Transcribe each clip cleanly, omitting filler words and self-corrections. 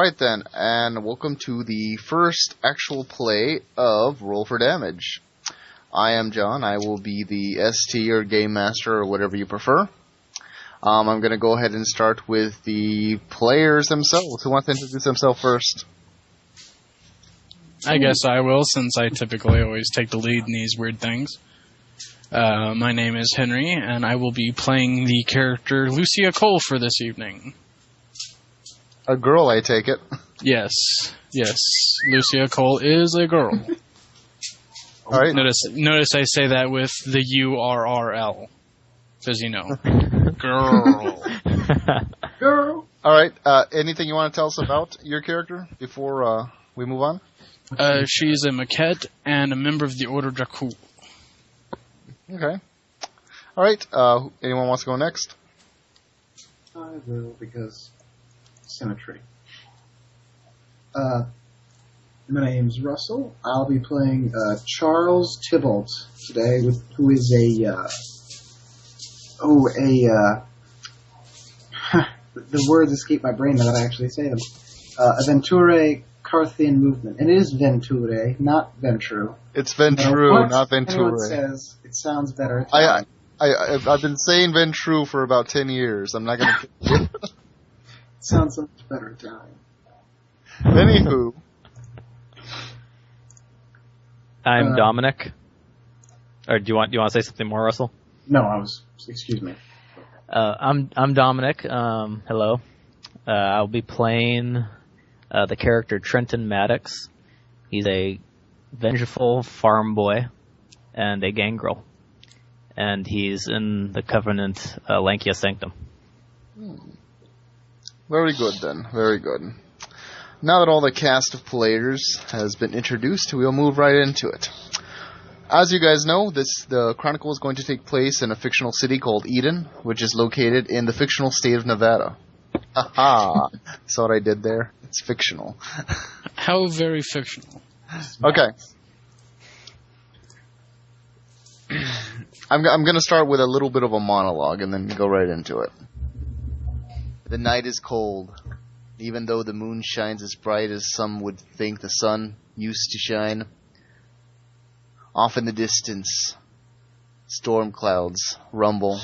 Alright then, and welcome to the first actual play of RollForDamage. I am John. I will be the ST or Game Master or whatever you prefer. I'm going to go ahead and start with the players themselves. Who wants to introduce themselves first? I guess I will, since I typically always take the lead in these weird things. My name is Henry, and I will be playing the character Lucia Cole for this evening. A girl, I take it. Yes. Lucia Cole is a girl. All right. Notice I say that with the URRL. Because, girl. Girl. All right. Anything you want to tell us about your character before we move on? She's a maquette and a member of the Order Dracul. Okay. All right. Anyone wants to go next? I will, because symmetry. My name's Russell. I'll be playing Charles Tybalt today, who is the words escape my brain now that I actually say them. A Venture Carthian movement. And it is Venture, not Ventru. It's Ventru, not Venture. Anyone says it sounds better. I've been saying Ventru for about 10 years. I'm not going to... It sounds so much better Italian. Anywho. I'm Dominic. Or do you want to say something more, Russell? No, excuse me. I'm Dominic. Hello. I'll be playing the character Trenton Maddox. He's a vengeful farm boy and a gangrel. And he's in the Covenant Lankia Sanctum. Very good then. Very good. Now that all the cast of players has been introduced, we'll move right into it. As you guys know, the Chronicle is going to take place in a fictional city called Eden, which is located in the fictional state of Nevada. Haha! Saw what I did there? It's fictional. How very fictional. Okay. I'm going to start with a little bit of a monologue and then go right into it. The night is cold, even though the moon shines as bright as some would think the sun used to shine. Off in the distance, storm clouds rumble,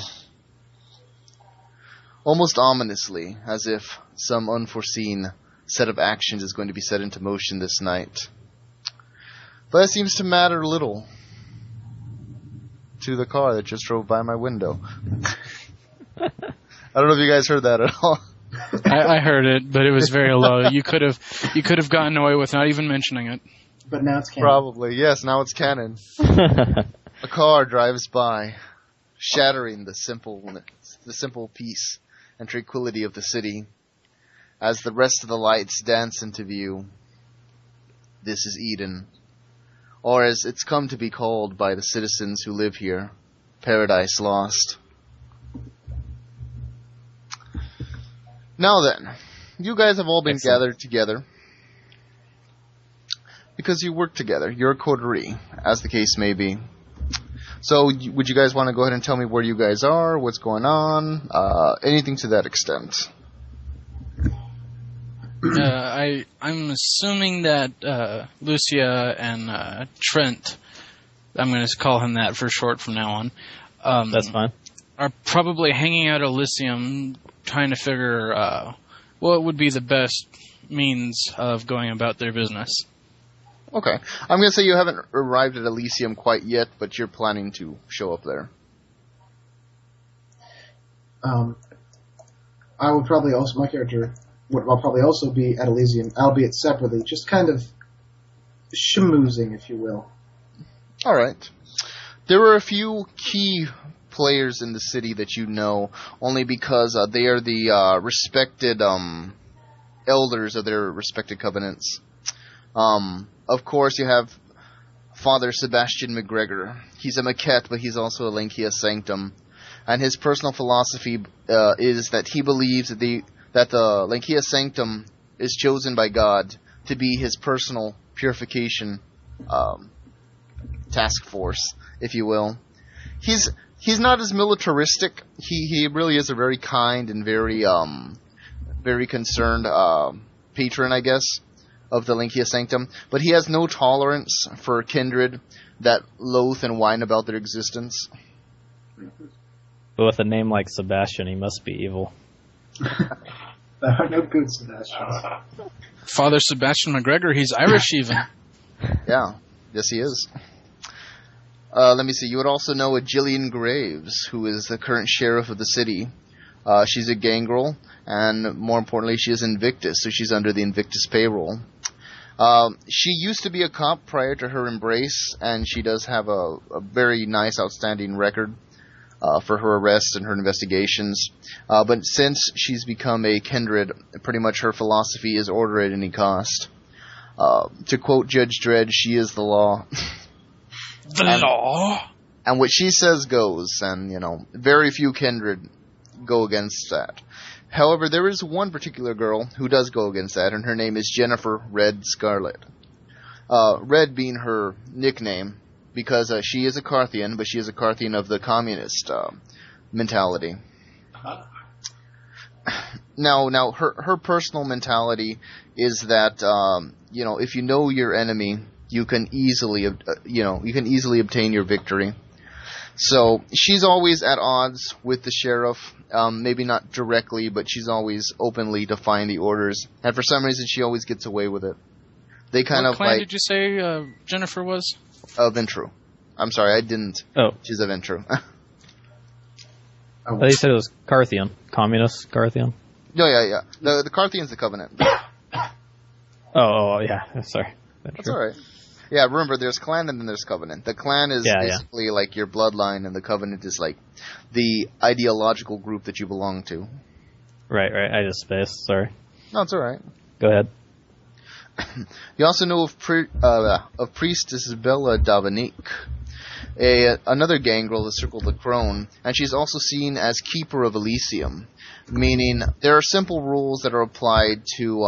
almost ominously, as if some unforeseen set of actions is going to be set into motion this night. But that seems to matter little to the car that just drove by my window. I don't know if you guys heard that at all. I heard it, but it was very low. You could have gotten away with not even mentioning it. But now it's canon. Probably, yes, now it's canon. A car drives by, shattering the simple peace and tranquility of the city. As the rest of the lights dance into view, this is Eden, or as it's come to be called by the citizens who live here, Paradise Lost. Now then, you guys have all been gathered together because you work together. You're a coterie, as the case may be. So, would you guys want to go ahead and tell me where you guys are, what's going on, anything to that extent? I'm assuming that Lucia and Trent, I'm going to call him that for short from now on. That's fine. Are probably hanging out at Elysium, trying to figure what would be the best means of going about their business. Okay. I'm going to say you haven't arrived at Elysium quite yet, but you're planning to show up there. I will probably also, my character will probably also be at Elysium, albeit separately, just kind of schmoozing, if you will. Alright. There are a few key players in the city that you know, only because they are the respected elders of their respected covenants. Of course, you have Father Sebastian McGregor. He's a maquette, but he's also a Lankia Sanctum. And his personal philosophy is that he believes that the Lankia Sanctum is chosen by God to be his personal purification task force, if you will. He's not as militaristic. He really is a very kind and very concerned patron, I guess, of the Linkia Sanctum, but he has no tolerance for kindred that loathe and whine about their existence. But with a name like Sebastian, he must be evil. There are no good Sebastians. Father Sebastian McGregor, he's Irish even. Yeah, yes he is. Let me see, you would also know a Gillian Graves, who is the current sheriff of the city. She's a gangrel, and more importantly, she is Invictus, so she's under the Invictus payroll. She used to be a cop prior to her embrace, and she does have a very nice, outstanding record for her arrests and her investigations. But since she's become a kindred, pretty much her philosophy is order at any cost. To quote Judge Dredd, she is the law. The law? And what she says goes, and, very few kindred go against that. However, there is one particular girl who does go against that, and her name is Jennifer Red Scarlet. Red being her nickname, because she is a Carthian, but she is a Carthian of the communist mentality. Now, her personal mentality is that, if you know your enemy, you can easily obtain your victory. So she's always at odds with the sheriff, maybe not directly, but she's always openly defying the orders, and for some reason she always gets away with it. They kind what of clan like. Did you say Jennifer was? Ventru. I'm sorry, I didn't. Oh. She's a Ventru. Oh, you said it was Carthian. Communist Carthian? No, yeah. The Carthian's the Covenant. Oh, yeah. Sorry. That's alright. Yeah, remember, there's clan and then there's covenant. The clan is basically like your bloodline, and the covenant is like the ideological group that you belong to. Right. I just spaced. Sorry. No, it's alright. Go ahead. You also know of Priestess Bella Davanique, another gangrel that circled the crone, and she's also seen as Keeper of Elysium, meaning there are simple rules that are applied to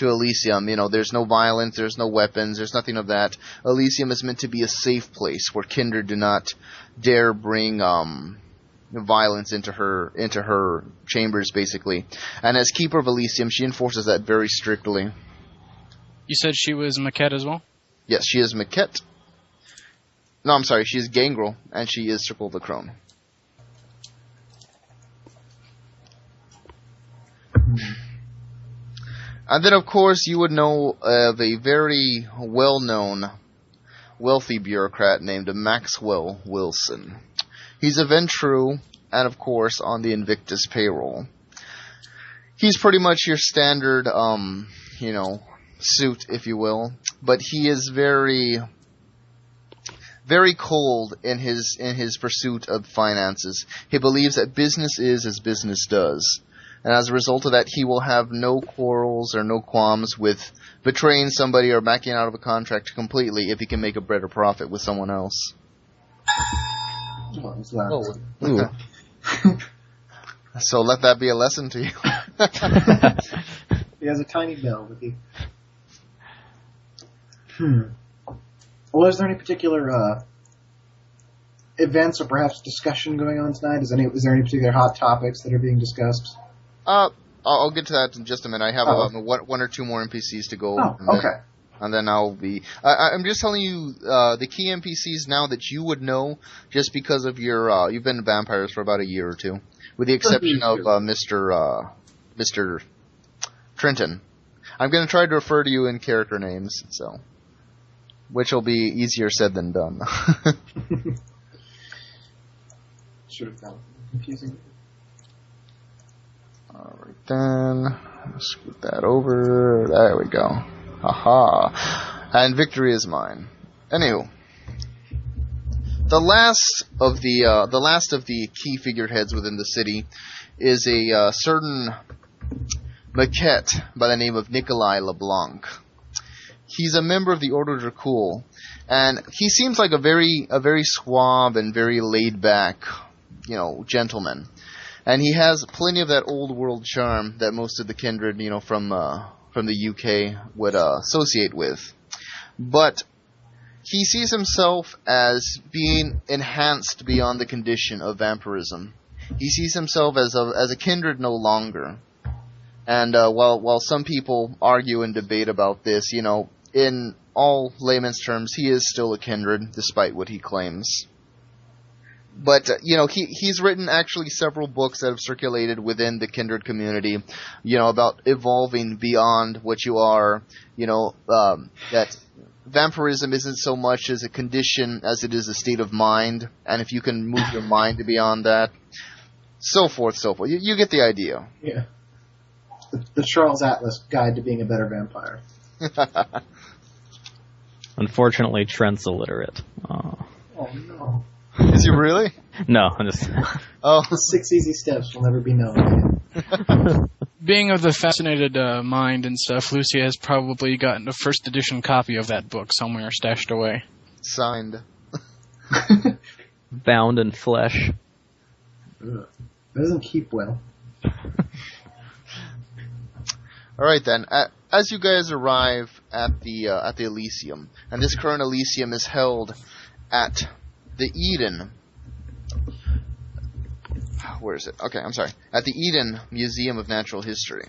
Elysium. There's no violence, there's no weapons, there's nothing of that. Elysium is meant to be a safe place where kindred do not dare bring violence into her chambers, basically. And as Keeper of Elysium, she enforces that very strictly. You said she was Maquette as well? Yes, she is Maquette. No, I'm sorry, she is Gangrel, and she is Circle the Crone. And then, of course, you would know of a very well-known, wealthy bureaucrat named Maxwell Wilson. He's a Ventru, and of course, on the Invictus payroll. He's pretty much your standard, suit, if you will, but he is very, very cold in his pursuit of finances. He believes that business is as business does. And as a result of that, he will have no quarrels or no qualms with betraying somebody or backing out of a contract completely if he can make a better profit with someone else. So let that be a lesson to you. He has a tiny bell with you. Well, is there any particular events or perhaps discussion going on tonight? Is there any particular hot topics that are being discussed? I'll get to that in just a minute. I have one or two more NPCs to go over. Okay. And then I'll be... I'm just telling you the key NPCs now that you would know just because of your... you've been vampires for about a year or two. With the exception of Mr. Trenton. I'm going to try to refer to you in character names, so... Which will be easier said than done. Should have found confusing. Alright then, scoot that over, there we go. Haha. And victory is mine. Anywho. The last of the key figureheads within the city is a certain maquette by the name of Nikolai LeBlanc. He's a member of the Order Dracul, and he seems like a very suave and very laid back, gentleman. And he has plenty of that old world charm that most of the kindred, from the UK would associate with. But he sees himself as being enhanced beyond the condition of vampirism. He sees himself as a kindred no longer. And while some people argue and debate about this, in all layman's terms, he is still a kindred, despite what he claims. But, he's written actually several books that have circulated within the kindred community, about evolving beyond what you are, that vampirism isn't so much as a condition as it is a state of mind, and if you can move your mind beyond that, so forth, so forth. You get the idea. Yeah. The Charles Atlas Guide to Being a Better Vampire. Unfortunately, Trent's illiterate. Oh no. Is he really? No, I'm just... Oh. 6 easy steps will never be known. Being of the fascinated mind and stuff, Lucy has probably gotten a first edition copy of that book somewhere stashed away. Signed. Bound in flesh. Ugh. That doesn't keep well. All right then. As you guys arrive at the Elysium, and this current Elysium is held at the Eden. Where is it? Okay, I'm sorry. At the Eden Museum of Natural History.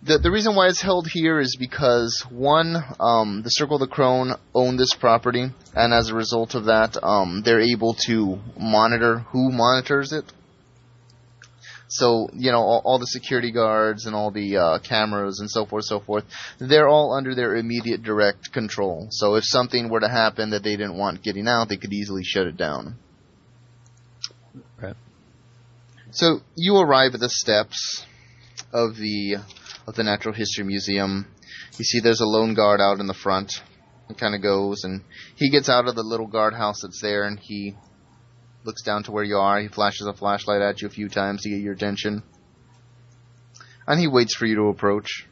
The reason why it's held here is because, one, the Circle of the Crone own this property, and as a result of that, they're able to monitor who monitors it. So, all the security guards and all the cameras and so forth, they're all under their immediate direct control. So if something were to happen that they didn't want getting out, they could easily shut it down. Right. So you arrive at the steps of the Natural History Museum. You see there's a lone guard out in the front. He kind of goes, and he gets out of the little guardhouse that's there, and he looks down to where you are. He flashes a flashlight at you a few times to get your attention. And he waits for you to approach.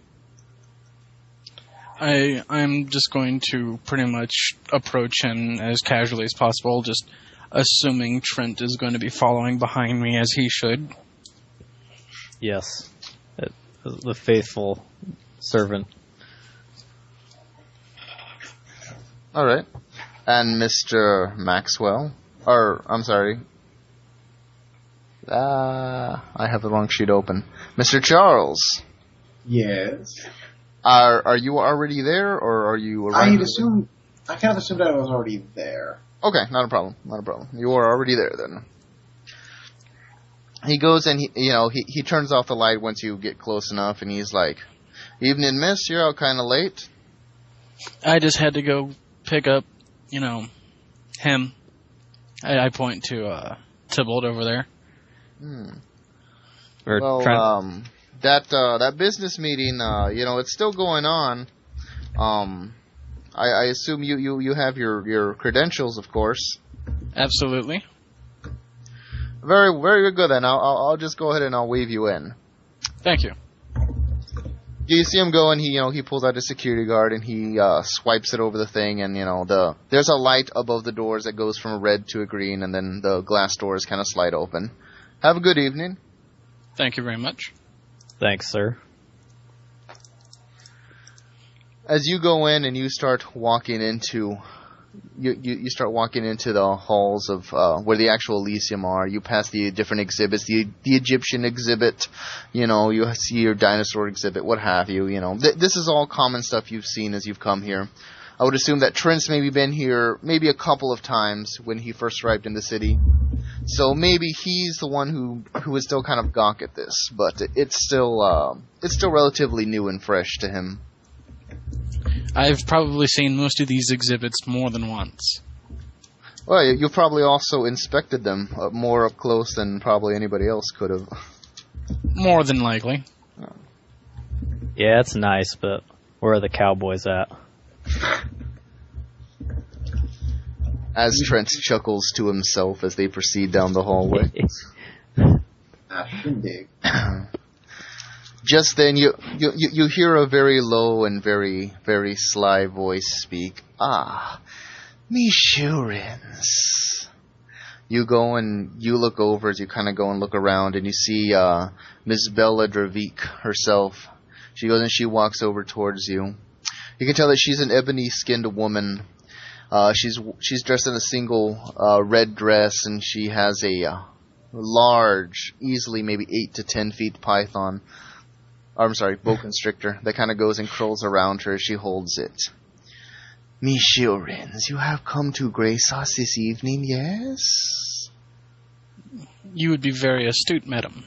I'm just going to pretty much approach him as casually as possible, just assuming Trent is going to be following behind me as he should. Yes. The faithful servant. All right. And Mr. Maxwell... I'm sorry. I have the wrong sheet open. Mr. Charles. Yes. Are you already there, or are you arriving? I kind of assumed I was already there. Okay, not a problem. You are already there then. He goes and he turns off the light once you get close enough, and he's like, "Evening, miss. You're out kind of late." I just had to go pick up, him. I point to Tybalt over there. Well, that business meeting, it's still going on. I assume you have your credentials, of course. Absolutely. Very, very good then. I'll just go ahead and I'll wave you in. Thank you. You see him go, and he pulls out a security guard, and he swipes it over the thing, and there's a light above the doors that goes from a red to a green, and then the glass doors kind of slide open. Have a good evening. Thank you very much. Thanks, sir. As you go in and you start walking into you start walking into the halls of where the actual Elysium are. You pass the different exhibits, the Egyptian exhibit, you see your dinosaur exhibit, what have you. This is all common stuff you've seen as you've come here. I would assume that Trent's maybe been here maybe a couple of times when he first arrived in the city. So maybe he's the one who is still kind of gawk at this, but it's still relatively new and fresh to him. I've probably seen most of these exhibits more than once. Well, you've probably also inspected them more up close than probably anybody else could have. More than likely. Yeah, it's nice, but where are the cowboys at? As Trent chuckles to himself as they proceed down the hallway. Shindig. Just then, you hear a very low and very, very sly voice speak. "Ah, Mishurins." You go and you look over as you kind of go and look around, and you see Miss Bella Dravik herself. She goes and she walks over towards you. You can tell that she's an ebony-skinned woman. She's dressed in a single red dress, and she has a large, easily maybe 8 to 10 feet python. I'm sorry, boa constrictor that kind of goes and curls around her as she holds it. Mishirins, you have come to grace us this evening, yes? You would be very astute, madam.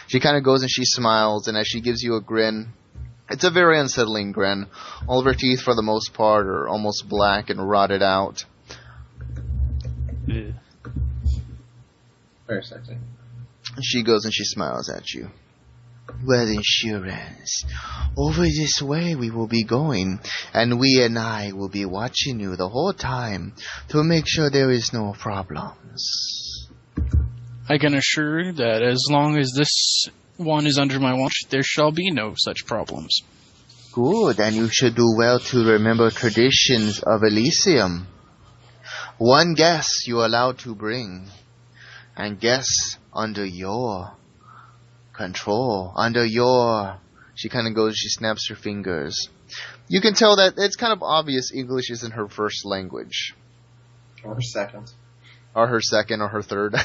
She kind of goes and she smiles, and as she gives you a grin, it's a very unsettling grin. All of her teeth, for the most part, are almost black and rotted out. Ugh. Very sexy. She goes and she smiles at you. Well, insurance. Over this way we will be going, and we and I will be watching you the whole time to make sure there is no problems. I can assure you that as long as this one is under my watch, there shall be no such problems. Good, and you should do well to remember traditions of Elysium. One guest you are allowed to bring, and guests under your control, under your... She kind of goes, she snaps her fingers. You can tell that it's kind of obvious English isn't her first language. Or her second. Or her second, or her third.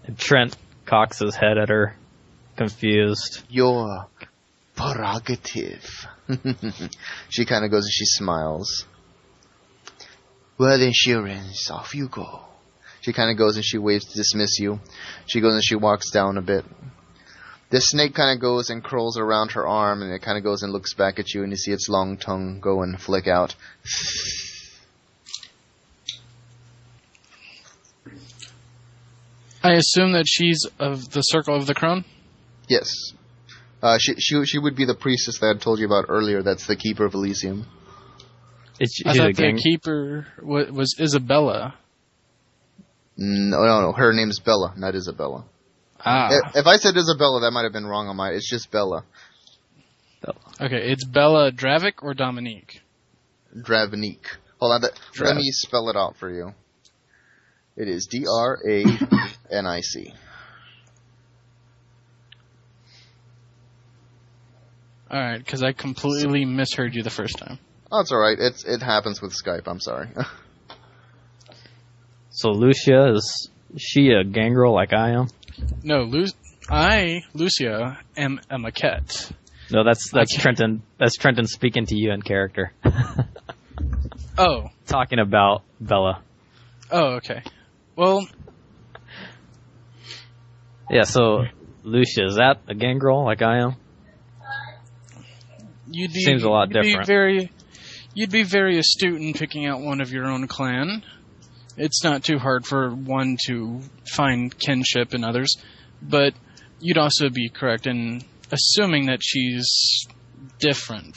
And Trent cocks his head at her, confused. Your prerogative. She kind of goes and she smiles. Well, insurance, off you go. She kind of goes and she waves to dismiss you. She goes and she walks down a bit. The snake kind of goes and curls around her arm, and it kind of goes and looks back at you, and you see its long tongue go and flick out. I assume that she's of the Circle of the Crone? Yes. She would be the priestess that I told you about earlier. That's the keeper of Elysium. I thought the keeper was Isabella. No. Her name's Bella, not Isabella. Ah. If I said Isabella, that might have been wrong on my... It's just Bella. Okay, it's Bella Dravic or Dominique? Dravnik. Hold on, let me spell it out for you. It is Dranic. Alright, because I completely misheard you the first time. Oh, it's alright. It happens with Skype. I'm sorry. So Lucia, is she a gangrel like I am? No, Lucia, am a maquette. No, that's Trenton. That's Trenton speaking to you in character. Oh. Talking about Bella. Oh, okay. Well... Yeah, so Lucia, is that a gangrel like I am? Seems a lot different. You'd be very astute in picking out one of your own clan. It's not too hard for one to find kinship in others, but you'd also be correct in assuming that she's different.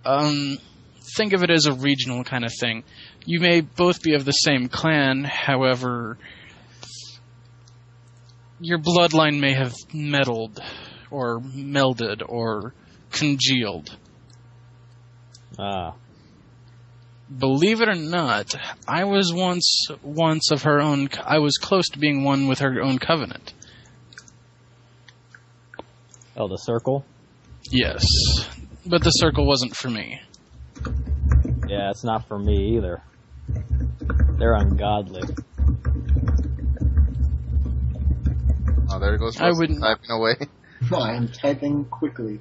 Think of it as a regional kind of thing. You may both be of the same clan, however, your bloodline may have meddled, or melded, or congealed. Ah. Believe it or not, I was once of her own... I was close to being one with her own covenant. Oh, the circle? Yes. But the circle wasn't for me. Yeah, it's not for me either. They're ungodly. Oh, there goes Russell typing away. I am typing quickly.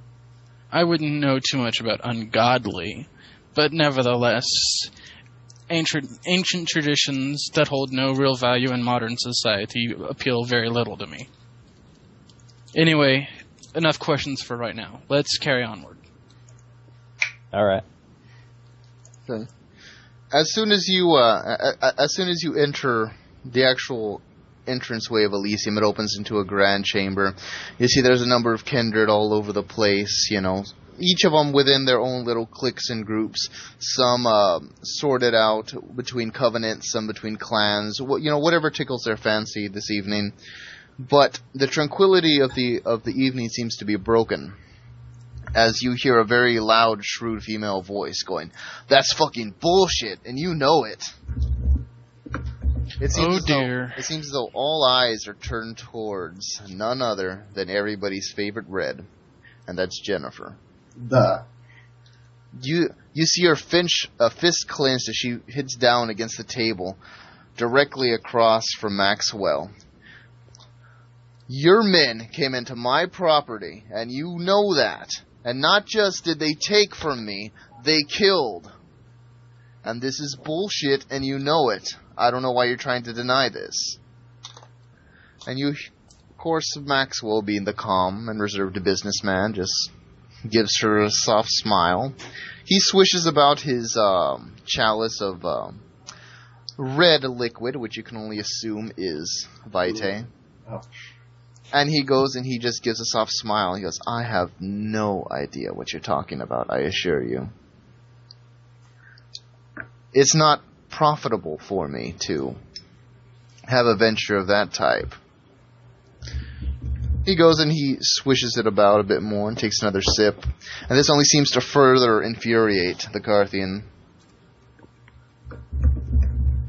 I wouldn't know too much about ungodly, but nevertheless, ancient traditions that hold no real value in modern society appeal very little to me. Anyway, enough questions for right now. Let's carry onward. All right. Okay. As soon as you enter the actual entranceway of Elysium, it opens into a grand chamber. You see there's a number of kindred all over the place, you know, each of them within their own little cliques and groups, some sorted out between covenants, some between clans, whatever tickles their fancy this evening. But the tranquility of the evening seems to be broken as you hear a very loud, shrewd female voice going, "That's fucking bullshit, and you know it." It seems it seems as though all eyes are turned towards none other than everybody's favorite red, and that's Jennifer. You see her fist clenched as she hits down against the table. directly across from Maxwell. Your men came into my property, and you know that. And not just did they take from me, they killed. And this is bullshit, and you know it. I don't know why you're trying to deny this. And you, of course, Maxwell, being the calm and reserved businessman, just gives her a soft smile. He swishes about his chalice of red liquid, which you can only assume is Vitae. Oh. And he goes and he just gives a soft smile. He goes, I have no idea what you're talking about, I assure you. It's not profitable for me to have a venture of that type. He goes and he swishes it about a bit more and takes another sip. And this only seems to further infuriate the Carthian.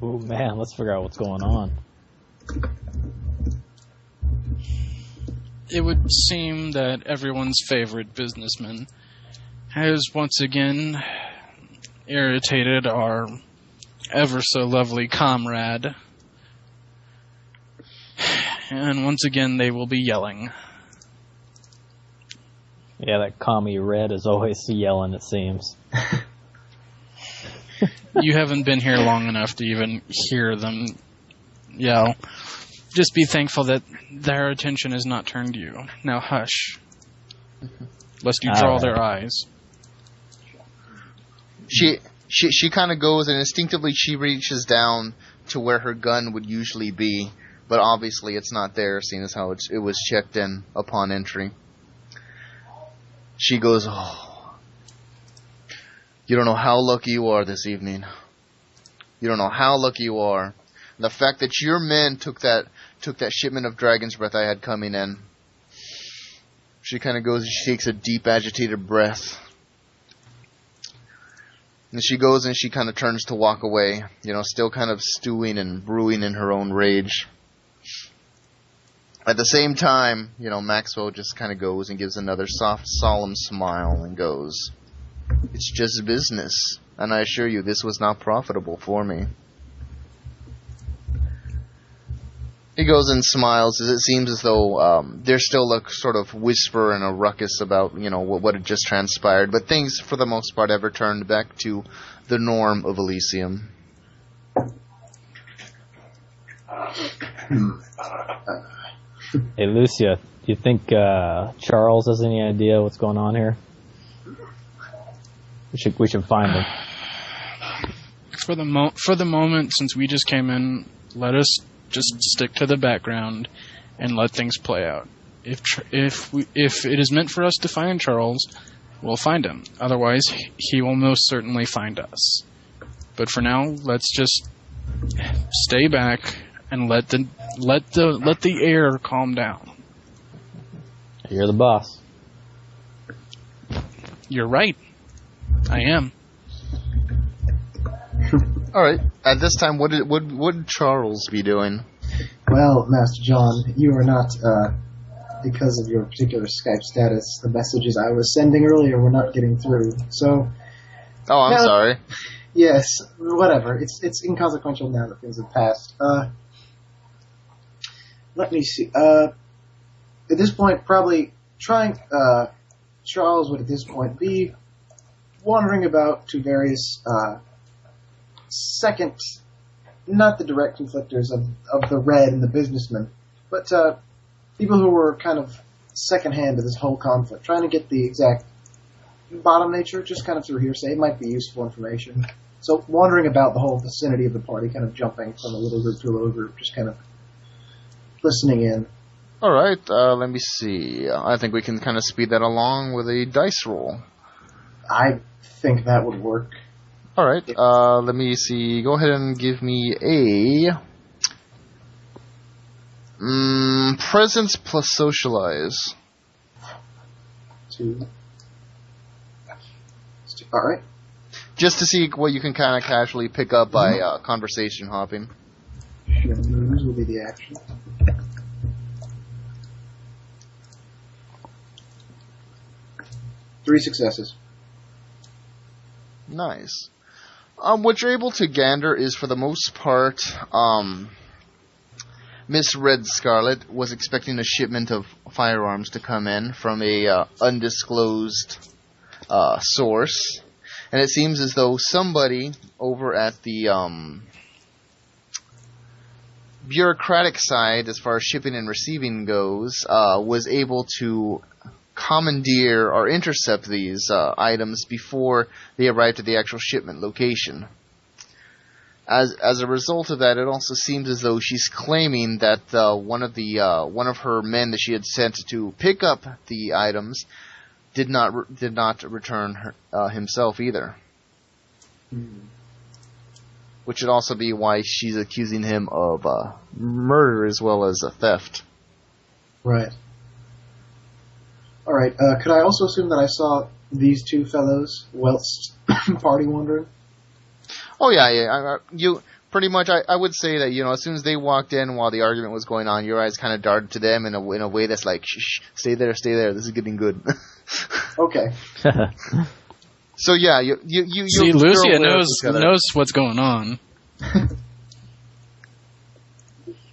Oh man, let's figure out what's going on. It would seem that everyone's favorite businessman has once again irritated our ever so lovely comrade. And once again they will be yelling. Yeah, that commie Red is always yelling, it seems. You haven't been here long enough to even hear them yell. Just be thankful that their attention is not turned to you. Now hush. Lest you draw their eyes. She kind of goes and instinctively she reaches down to where her gun would usually be, but obviously it's not there, seeing as how it was checked in upon entry. She goes, oh, you don't know how lucky you are this evening. You don't know how lucky you are. The fact that your men took that shipment of dragon's breath I had coming in. She kind of goes and she takes a deep, agitated breath. And she goes and she kind of turns to walk away, still kind of stewing and brewing in her own rage. At the same time, Maxwell just kind of goes and gives another soft, solemn smile and goes, it's just business, and I assure you this was not profitable for me. He goes and smiles as it seems as though there's still a sort of whisper and a ruckus about, what had just transpired. But things, for the most part, have returned back to the norm of Elysium. Hey, Lucia, do you think Charles has any idea what's going on here? We should find him. For the moment, since we just came in, let us just stick to the background and let things play out. If it is meant for us to find Charles, we'll find him. Otherwise, he will most certainly find us. But for now, let's just stay back and let the air calm down. You're the boss. You're right. I am. All right. At this time, what would Charles be doing? Well, Master John, you are not, because of your particular Skype status, the messages I was sending earlier were not getting through. So. Oh, I'm sorry. Yes, whatever. It's inconsequential now that things have passed. Let me see. At this point, probably Charles would at this point be wandering about to various second, not the direct conflictors of the Red and the businessmen, but people who were kind of secondhand to this whole conflict, trying to get the exact bottom nature, just kind of through hearsay. It might be useful information. So wandering about the whole vicinity of the party, kind of jumping from a little group to a little group, just kind of listening in. All right, let me see. I think we can kind of speed that along with a dice roll. I think that would work. All right, let me see. Go ahead and give me a presence plus socialize. 2. All right. Just to see what you can kind of casually pick up by conversation hopping. Sure, moves will be the action. 3 successes. Nice. What you're able to gander is, for the most part, Miss Red Scarlet was expecting a shipment of firearms to come in from a undisclosed source, and it seems as though somebody over at the bureaucratic side, as far as shipping and receiving goes, was able to commandeer or intercept these items before they arrived at the actual shipment location. As a result of that, it also seems as though she's claiming that one of her men that she had sent to pick up the items did not return himself either. Which would also be why she's accusing him of murder as well as theft. Right. All right. Could I also assume that I saw these two fellows whilst party wandering? Oh yeah. You pretty much. I would say that, as soon as they walked in while the argument was going on, your eyes kind of darted to them in a way that's like, shh, stay there. This is getting good. Okay. So yeah, you see, Lucia knows what's going on.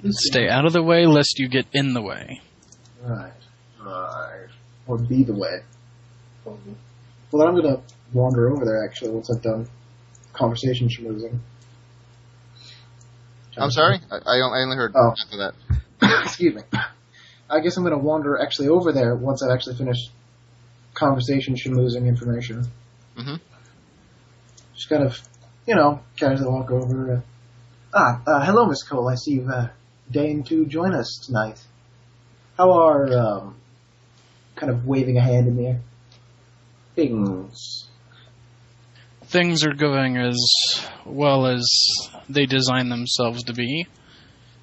Stay out of the way, lest you get in the way. Right. Or be the way. Well, then I'm going to wander over there, actually, once I've done conversation schmoozing. I'm sorry? I only heard half of that. Excuse me. I guess I'm going to wander actually over there once I've actually finished conversation schmoozing information. Mm-hmm. Just kind of, casually walk over. Hello, Miss Cole. I see you've deigned to join us tonight. How are, kind of waving a hand in the air, Things are going as well as they design themselves to be.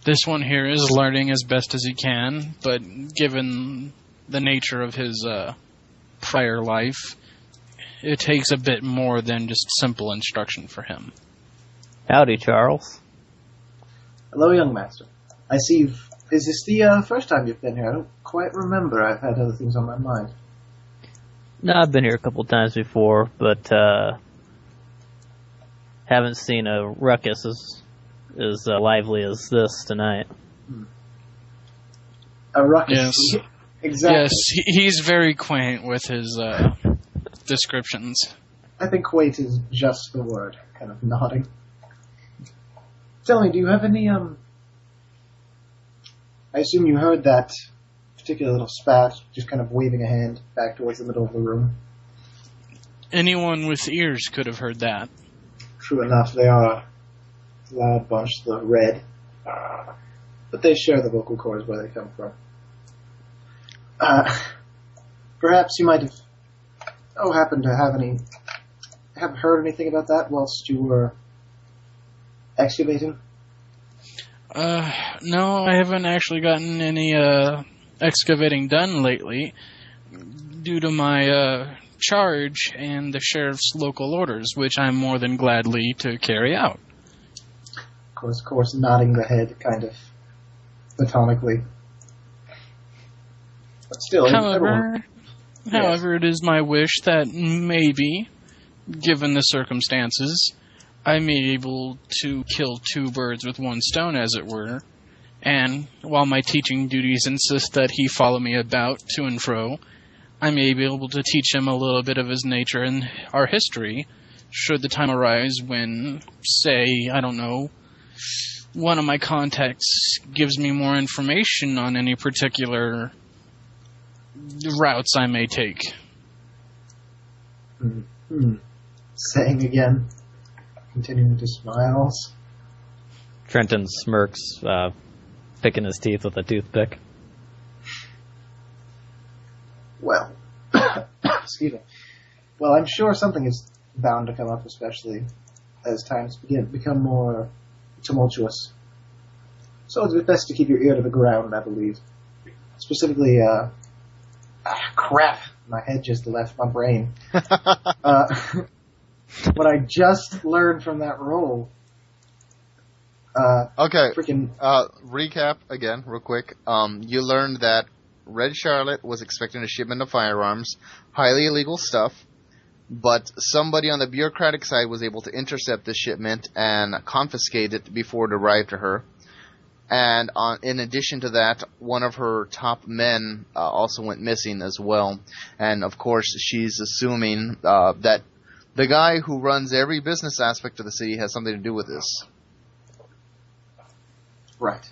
This one here is learning as best as he can, but given the nature of his prior life, it takes a bit more than just simple instruction for him. Howdy, Charles. Hello, young master. I see is this the first time you've been here? I don't quite remember. I've had other things on my mind. No, I've been here a couple times before, but haven't seen a ruckus as lively as this tonight. A ruckus? Yes. Exactly. Yes, he's very quaint with his descriptions. I think quaint is just the word. Kind of nodding. Tell me, do you have any, I assume you heard that particular little spat, just kind of waving a hand back towards the middle of the room. Anyone with ears could have heard that. True enough, they are a loud bunch, the red. But they share the vocal cords where they come from. Perhaps you might have happened to have heard anything about that whilst you were excavating? No, I haven't actually gotten any excavating done lately due to my charge and the sheriff's local orders, which I'm more than gladly to carry out. Of course, nodding the head kind of platonically. But still, However, it is my wish that maybe, given the circumstances, I may be able to kill two birds with one stone, as it were, and while my teaching duties insist that he follow me about to and fro, I may be able to teach him a little bit of his nature and our history, should the time arise when, say, I don't know, one of my contacts gives me more information on any particular routes I may take. Saying again, continuing to smiles. Trenton smirks, picking his teeth with a toothpick. Well, excuse me. Well, I'm sure something is bound to come up, especially as times become more tumultuous. So it's best to keep your ear to the ground, I believe. Specifically, crap, my head just left my brain. What I just learned from that roll. Okay. Freaking. Recap again, real quick. You learned that Red Charlotte was expecting a shipment of firearms, highly illegal stuff. but somebody on the bureaucratic side was able to intercept the shipment and confiscate it before it arrived to her. And in addition to that, one of her top men also went missing as well. And of course, she's assuming that the guy who runs every business aspect of the city has something to do with this. Right.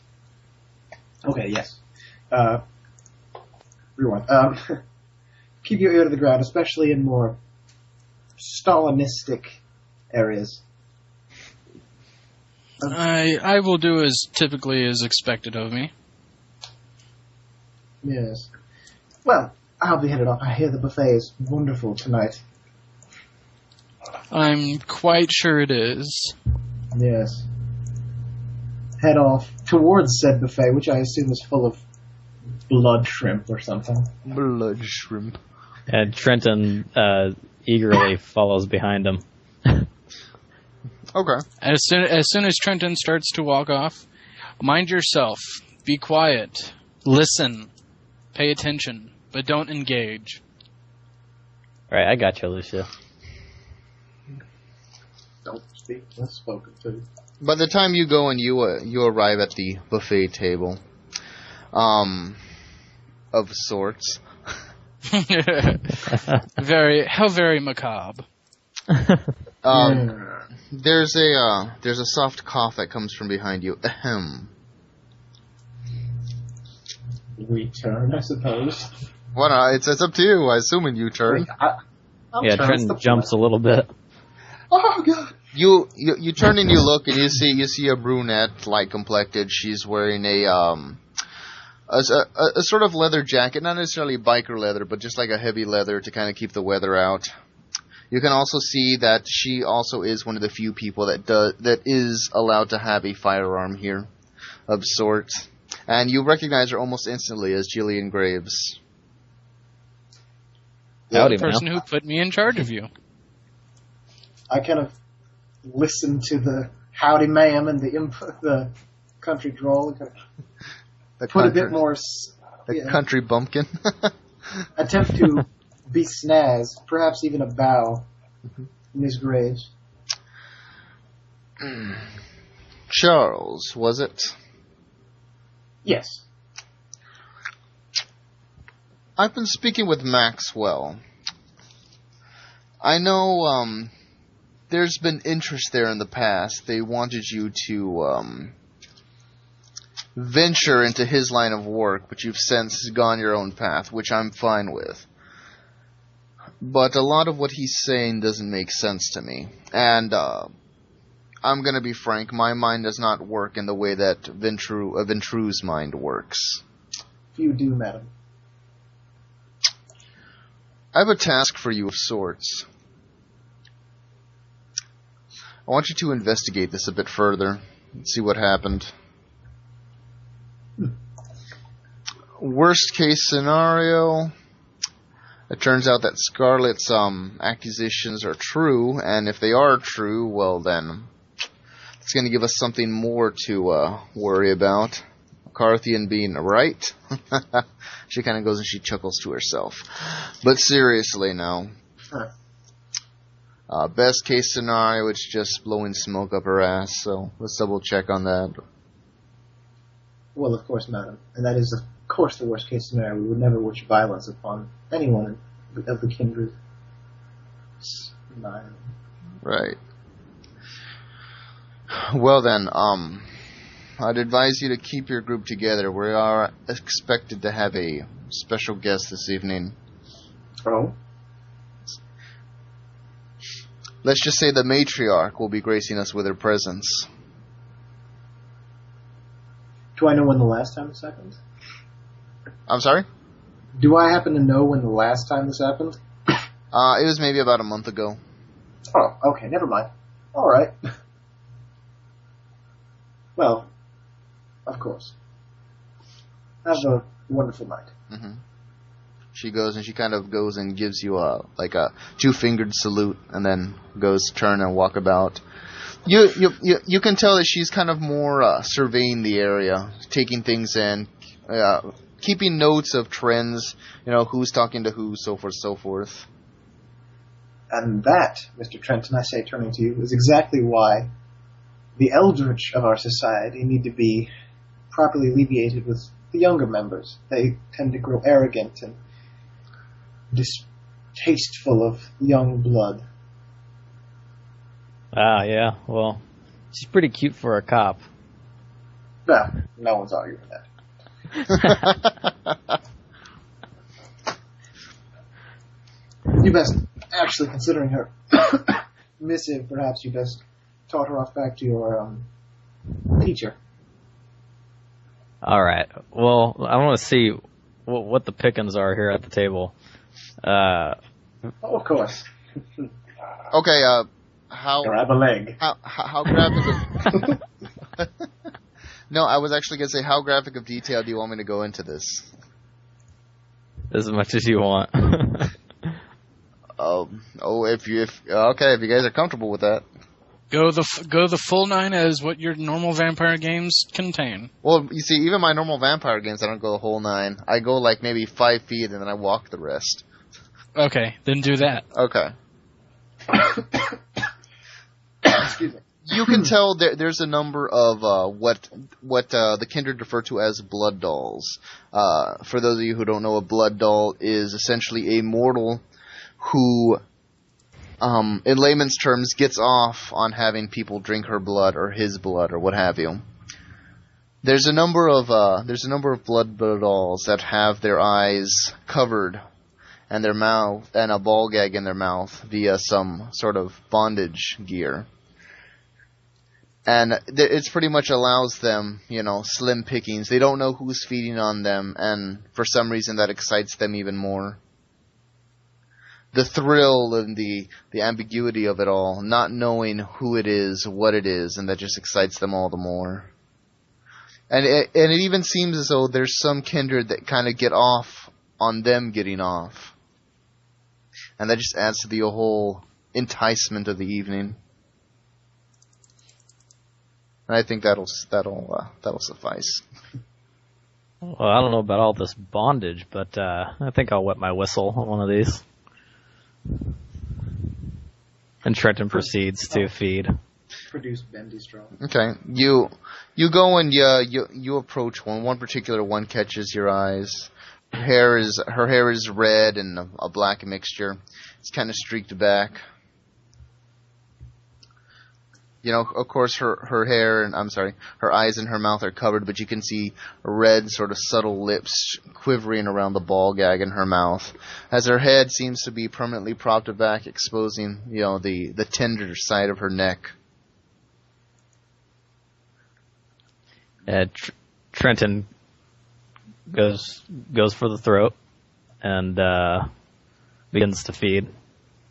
Okay, yes. Rewind. Keep your ear to the ground, especially in more Stalinistic areas. I will do as typically as expected of me. Yes. Well, I'll be headed off. I hear the buffet is wonderful tonight. I'm quite sure it is. Yes. Head off towards said buffet, which I assume is full of blood shrimp or something. Blood shrimp. And Trenton eagerly follows behind him. Okay. As soon as Trenton starts to walk off, mind yourself, be quiet, listen, pay attention, but don't engage. Right, I got you, Lucia. Don't speak unless spoken to. By the time you go and you arrive at the buffet table, of sorts. How very macabre. There's a soft cough that comes from behind you. Ahem. We turn, I suppose. What? It's up to you. I assume when you turn. Yeah, Trenton jumps a little bit. Oh god! You turn and you look and you see a brunette, light complected. She's wearing a sort of leather jacket, not necessarily biker leather, but just like a heavy leather to kind of keep the weather out. You can also see that she also is one of the few people that is allowed to have a firearm here, of sorts. And you recognize her almost instantly as Jillian Graves. Howdy, The person who put me in charge of you. I kind of listen to the howdy ma'am and the country drawl. Put a bit more. Country bumpkin. Attempt to be snaz, perhaps even a bow, Miss Graves. Charles, was it? Yes. I've been speaking with Maxwell. I know there's been interest there in the past. They wanted you to venture into his line of work, but you've since gone your own path, which I'm fine with. But a lot of what he's saying doesn't make sense to me. And I'm going to be frank, my mind does not work in the way that Ventru's mind works. You do, madam. I have a task for you of sorts. I want you to investigate this a bit further and see what happened. Worst case scenario, it turns out that Scarlett's accusations are true, and if they are true, well then, it's going to give us something more to worry about. Carthian being right. She kind of goes and she chuckles to herself. But seriously now, best case scenario, it's just blowing smoke up her ass, so let's double check on that. Well, of course, madam. And that is, of course, the worst case scenario. We would never wish violence upon anyone of the kindred. Right. Well then, I'd advise you to keep your group together. We are expected to have a special guest this evening. Oh? Let's just say the Matriarch will be gracing us with her presence. Do I know when the last time this happened? I'm sorry? Do I happen to know when the last time this happened? It was maybe about a month ago. Oh, okay, never mind. Alright. Well, of course. Have a wonderful night. Mm-hmm. She goes and she kind of goes and gives you a two-fingered salute, and then goes to turn and walk about. You can tell that she's kind of more surveying the area, taking things in, keeping notes of trends. You know, who's talking to who, so forth, so forth. And that, Mr. Trenton, I say, turning to you, is exactly why the eldritch of our society need to be properly alleviated with the younger members. They tend to grow arrogant and distasteful of young blood. Ah, yeah. Well, she's pretty cute for a cop. Well, no one's arguing that. You best, actually, considering her missive, perhaps you best toss her off back to your teacher. All right. Well, I want to see what the pickings are here at the table. Oh, of course. Okay, how... Grab a leg. How graphic of... No, I was actually going to say, how graphic of detail do you want me to go into this? As much as you want. If you guys are comfortable with that. Go the full 9 as what your normal vampire games contain. Well, you see, even my normal vampire games, I don't go the whole 9. I go like maybe 5 feet and then I walk the rest. Okay, then do that. Okay. Excuse me. You can tell there's a number of what the kindred refer to as blood dolls. For those of you who don't know, a blood doll is essentially a mortal who, in layman's terms, gets off on having people drink her blood or his blood or what have you. There's a number of blood dolls that have their eyes covered and their mouth and a ball gag in their mouth via some sort of bondage gear. And it pretty much allows them, slim pickings. They don't know who's feeding on them, and for some reason that excites them even more. The thrill and the ambiguity of it all, not knowing who it is, what it is, and that just excites them all the more. And it even seems as though there's some kindred that kind of get off on them getting off. And that just adds to the whole enticement of the evening. And I think that'll suffice. Well, I don't know about all this bondage, but I think I'll wet my whistle on one of these. And Trenton proceeds to feed. Produce bendy straw. Okay, you go and you approach one. One particular one catches your eyes. Her hair is red and a black mixture. It's kind of streaked back. Of course, her eyes and her mouth are covered, but you can see red, sort of subtle lips quivering around the ball gag in her mouth, as her head seems to be permanently propped back, exposing, the tender side of her neck. Trenton goes for the throat and begins to feed.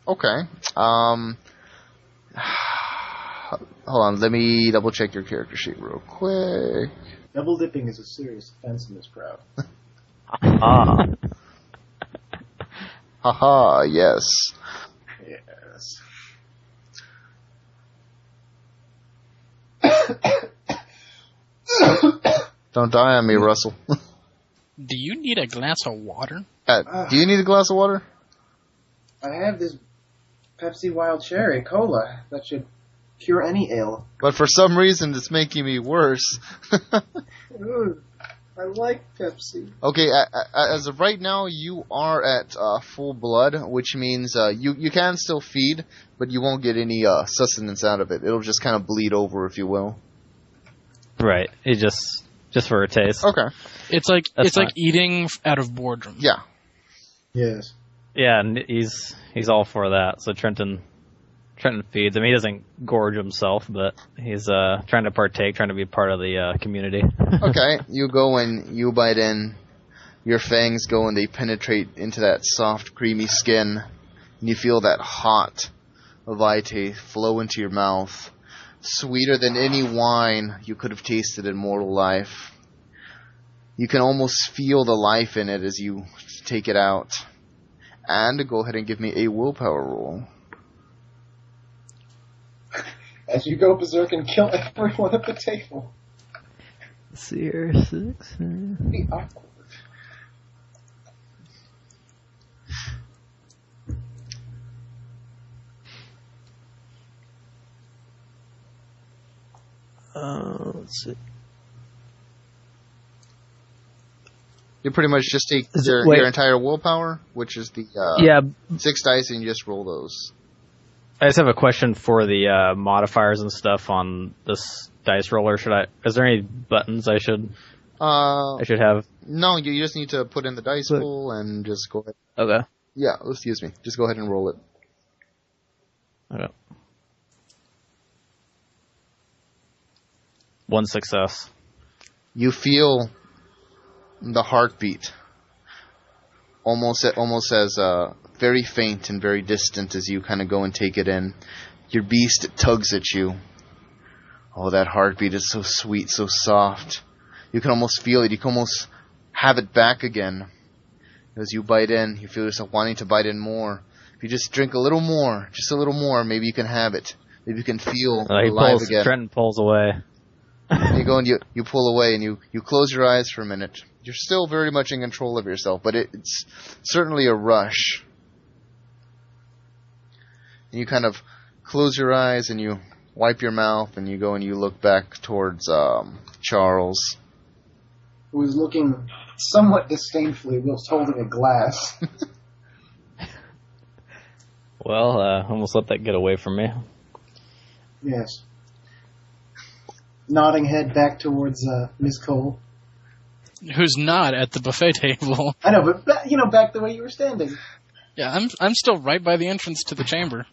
Okay. Hold on, let me double check your character sheet real quick. Double dipping is a serious offense in this crowd. Haha, yes. Yes. Don't die on me, Russell. Do you need a glass of water? Do you need a glass of water? I have this Pepsi Wild Cherry Cola that should cure any ail. But for some reason, it's making me worse. Ooh, I like Pepsi. Okay, as of right now, you are at full blood, which means you can still feed, but you won't get any sustenance out of it. It'll just kind of bleed over, if you will. Right. It just for a taste. Okay. It's like That's fine. like eating out of boredom. Yeah. Yes. Yeah, and he's all for that. So Trenton feeds. I mean, he doesn't gorge himself, but he's trying to partake, trying to be part of the community. Okay, you go and you bite in. Your fangs go and they penetrate into that soft, creamy skin, and you feel that hot vitae flow into your mouth, sweeter than any wine you could have tasted in mortal life. You can almost feel the life in it as you take it out. And go ahead and give me a willpower roll. As you go berserk and kill everyone at the table. Seer 6. Be awkward. Let's see. You pretty much just take your entire willpower, which is the 6 dice, and you just roll those. I just have a question for the modifiers and stuff on this dice roller. Is there any buttons I should have? No, you just need to put in the dice pool and just go ahead. Okay. Yeah, excuse me. Just go ahead and roll it. Okay. 1 success. You feel the heartbeat, almost as very faint and very distant as you kind of go and take it in. Your beast tugs at you. Oh, that heartbeat is so sweet, so soft. You can almost feel it. You can almost have it back again. As you bite in, you feel yourself wanting to bite in more. If you just drink a little more, just a little more, maybe you can have it. Maybe you can feel alive again. Trenton pulls away. You go and you pull away and you close your eyes for a minute. You're still very much in control of yourself, but it's certainly a rush. And you kind of close your eyes and you wipe your mouth and you go and you look back towards Charles, who is looking somewhat disdainfully whilst holding a glass. Well, almost let that get away from me. Yes. Nodding head back towards Miss Cole. Who's not at the buffet table. I know, but back the way you were standing. Yeah, I'm still right by the entrance to the chamber.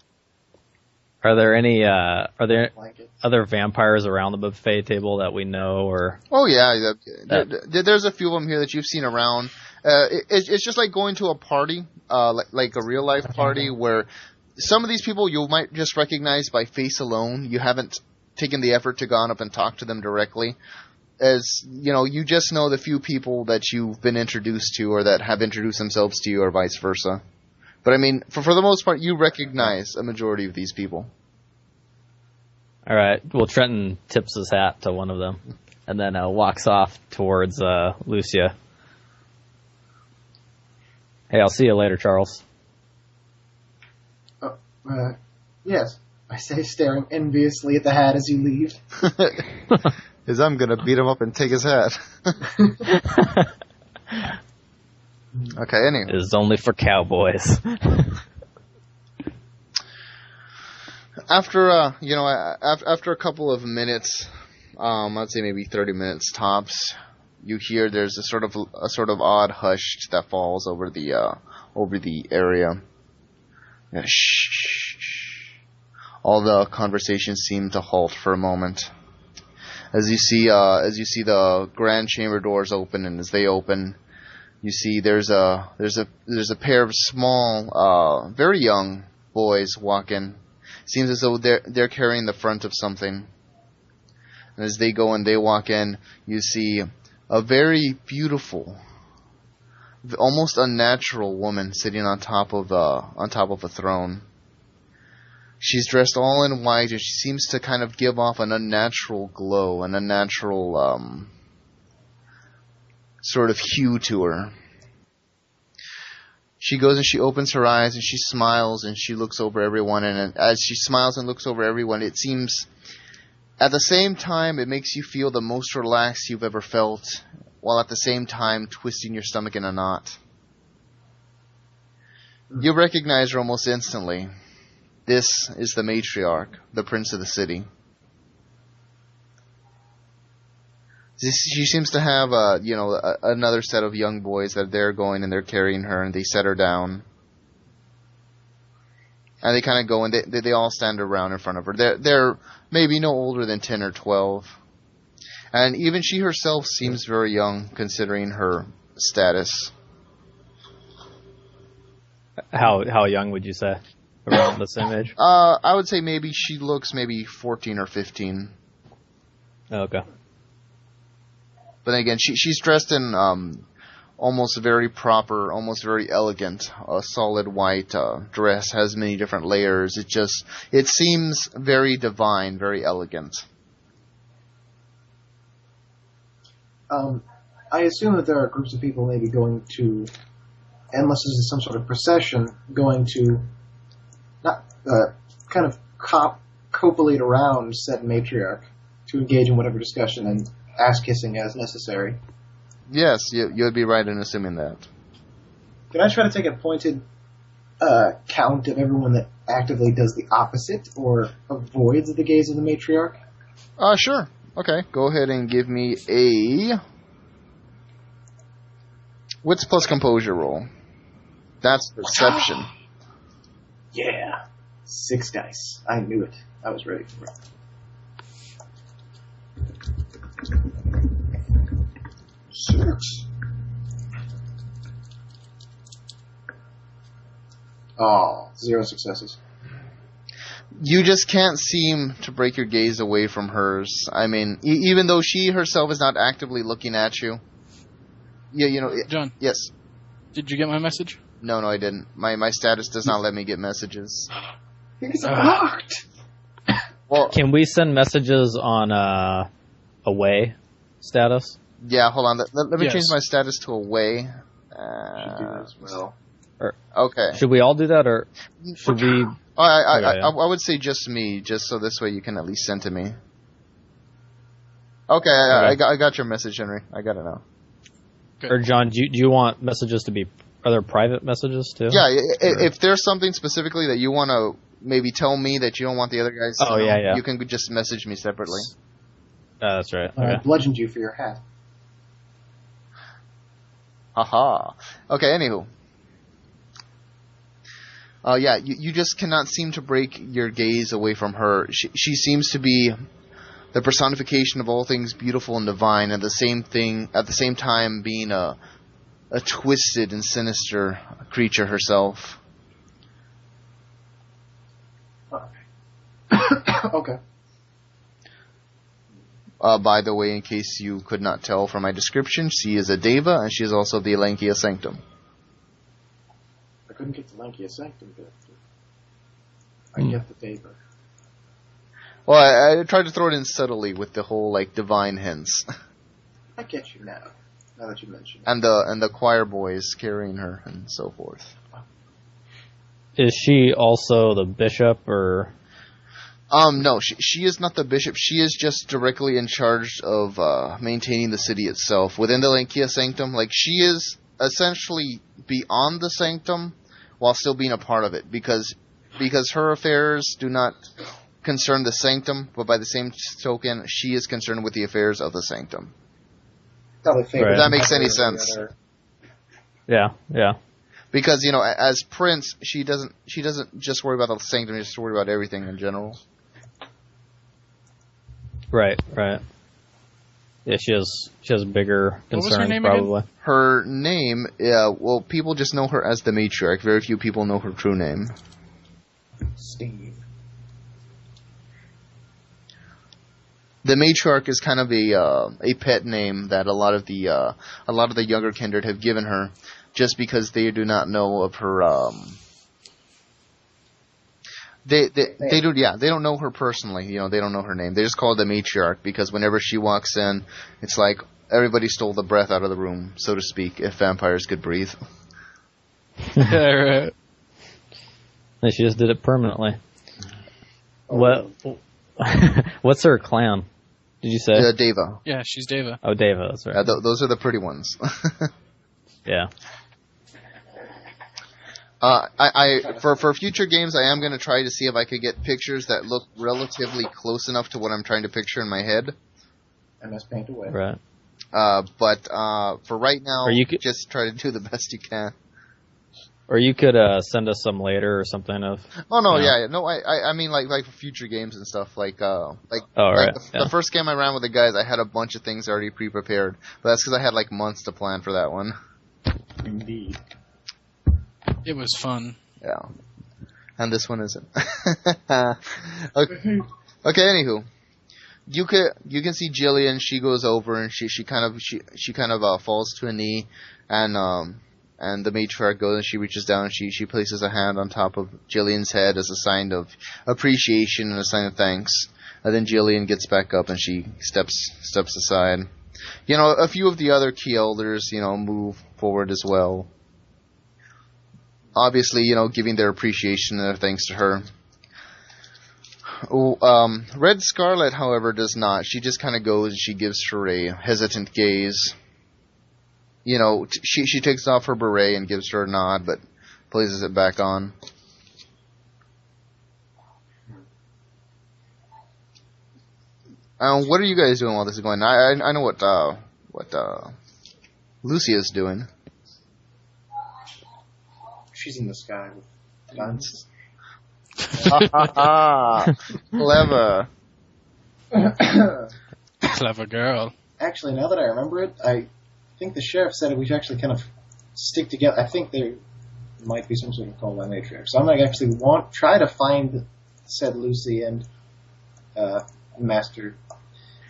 Are there any other vampires around the buffet table that we know, or? Oh yeah, there's a few of them here that you've seen around. It's just like going to a party, like a real life party, where some of these people you might just recognize by face alone. You haven't taken the effort to go on up and talk to them directly. As you know, you just know the few people that you've been introduced to, or that have introduced themselves to you, or vice versa. But I mean, for the most part, you recognize a majority of these people. All right. Well, Trenton tips his hat to one of them, and then walks off towards Lucia. Hey, I'll see you later, Charles. Yes, I say, staring enviously at the hat as you leave. Because I'm going to beat him up and take his hat. Okay, anyway. It is only for cowboys. After after a couple of minutes, I'd say maybe 30 minutes tops, you hear there's a sort of odd hush that falls over the area. Yeah, shh. All the conversations seem to halt for a moment. As you see the grand chamber doors open, and as they open, you see there's a pair of small, very young boys walk in. Seems as though they're carrying the front of something. And as they go and they walk in, you see a very beautiful, almost unnatural woman sitting on top of a throne. She's dressed all in white, and she seems to kind of give off an unnatural glow, an unnatural sort of hue to her. She goes and she opens her eyes and she smiles and she looks over everyone, and as she smiles and looks over everyone, it seems at the same time it makes you feel the most relaxed you've ever felt, while at the same time twisting your stomach in a knot. You recognize her almost instantly. This is the Matriarch, the Prince of the City. She seems to have, another set of young boys that they're going and they're carrying her, and they set her down. And they kind of go and they all stand around in front of her. They're maybe no older than 10 or 12. And even she herself seems very young, considering her status. How young would you say? Around the same age? I would say maybe she looks maybe 14 or 15. Oh, okay. But then again, she's dressed in almost very proper, almost very elegant, a solid white dress, has many different layers. It seems very divine, very elegant. I assume that there are groups of people maybe going to, unless this is some sort of procession, going to not kind of copulate around said matriarch. to engage in whatever discussion and ass kissing as necessary. Yes, you'd be right in assuming that. Can I try to take a pointed count of everyone that actively does the opposite or avoids the gaze of the matriarch? Sure. Okay, go ahead and give me a wits plus composure roll. That's perception. Yeah. 6 dice. I knew it. I was ready for it. Six. Oh, 0 successes. You just can't seem to break your gaze away from hers. I mean, even though she herself is not actively looking at you. Yeah, you know. John. Yes. Did you get my message? No, I didn't. My status does not let me get messages. It's blocked. Well, Can we send messages on away status? yeah, hold on. Let me Yes. change my status to away. Should do that as well. Okay. Should we all do that, or should we? I would say just me, just so this way you can at least send to me. Okay, I got your message, Henry. I got it now. Good. Or John, do you want messages to be? Are there private messages too? Yeah, if there's something specifically that you want to maybe tell me that you don't want the other guys to know, yeah. you can just message me separately. That's right. I Okay. bludgeoned you for your hat. Haha. Okay, anywho. Yeah, you just cannot seem to break your gaze away from her. She seems to be the personification of all things beautiful and divine, and at the same time being a twisted and sinister creature herself. Okay. By the way, in case you could not tell from my description, she is a Deva, and she is also the Elenkia Sanctum. I couldn't get the Lankia Sanctum bit. I get the Deva. Well, I tried to throw it in subtly with the whole divine hints, I get you now. Now that you mention it. and the choir boys carrying her and so forth. Is she also the bishop, or? No, she is not the bishop. She is just directly in charge of maintaining the city itself within the Lankia Sanctum. She is essentially beyond the sanctum, while still being a part of it, because her affairs do not concern the sanctum, but by the same token, she is concerned with the affairs of the sanctum. Probably favorite. If that makes any sense. Yeah. Because as prince, she doesn't just worry about the sanctum; she just worry about everything in general. Right. Yeah, she has bigger What was her concerns name again? probably. Her name, well, people just know her as the Matriarch. Very few people know her true name. Steve. The Matriarch is kind of a pet name that a lot of the younger kindred have given her, just because they do not know of her. They don't know her personally. They don't know her name. They just call her the Matriarch because whenever she walks in, it's like everybody stole the breath out of the room, so to speak, if vampires could breathe. Right. And she just did it permanently. What? What's her clan? Did you say? Deva. Yeah, she's Deva. Oh, Deva. That's right. Those are the pretty ones. Yeah. For future games, I am going to try to see if I could get pictures that look relatively close enough to what I'm trying to picture in my head. MS Paint away. Right. But for right now, Or you could- just try to do the best you can. Or you could send us some later or something of. Oh no, Yeah. yeah. No, I mean like for future games and stuff. right, The first game I ran with the guys, I had a bunch of things already pre-prepared, but that's because I had months to plan for that one. Indeed. It was fun. Yeah, and this one isn't. Okay, anywho, you can see Jillian. She goes over and she kind of falls to a knee, and the matriarch goes and she reaches down and she places a hand on top of Jillian's head as a sign of appreciation and a sign of thanks. And then Jillian gets back up and she steps aside. A few of the other key elders, move forward as well. Obviously, giving their appreciation and their thanks to her. Red Scarlet, however, does not. She just kind of goes and she gives her a hesitant gaze. You know, she takes off her beret and gives her a nod, but places it back on. What are you guys doing while this is going? I know what Lucia's doing. She's in the sky with guns. Clever. Clever girl. Actually, now that I remember it, I think the sheriff said we should actually kind of stick together. I think there might be some sort of call by Matriarch. So I'm going to actually try to find said Lucy and Master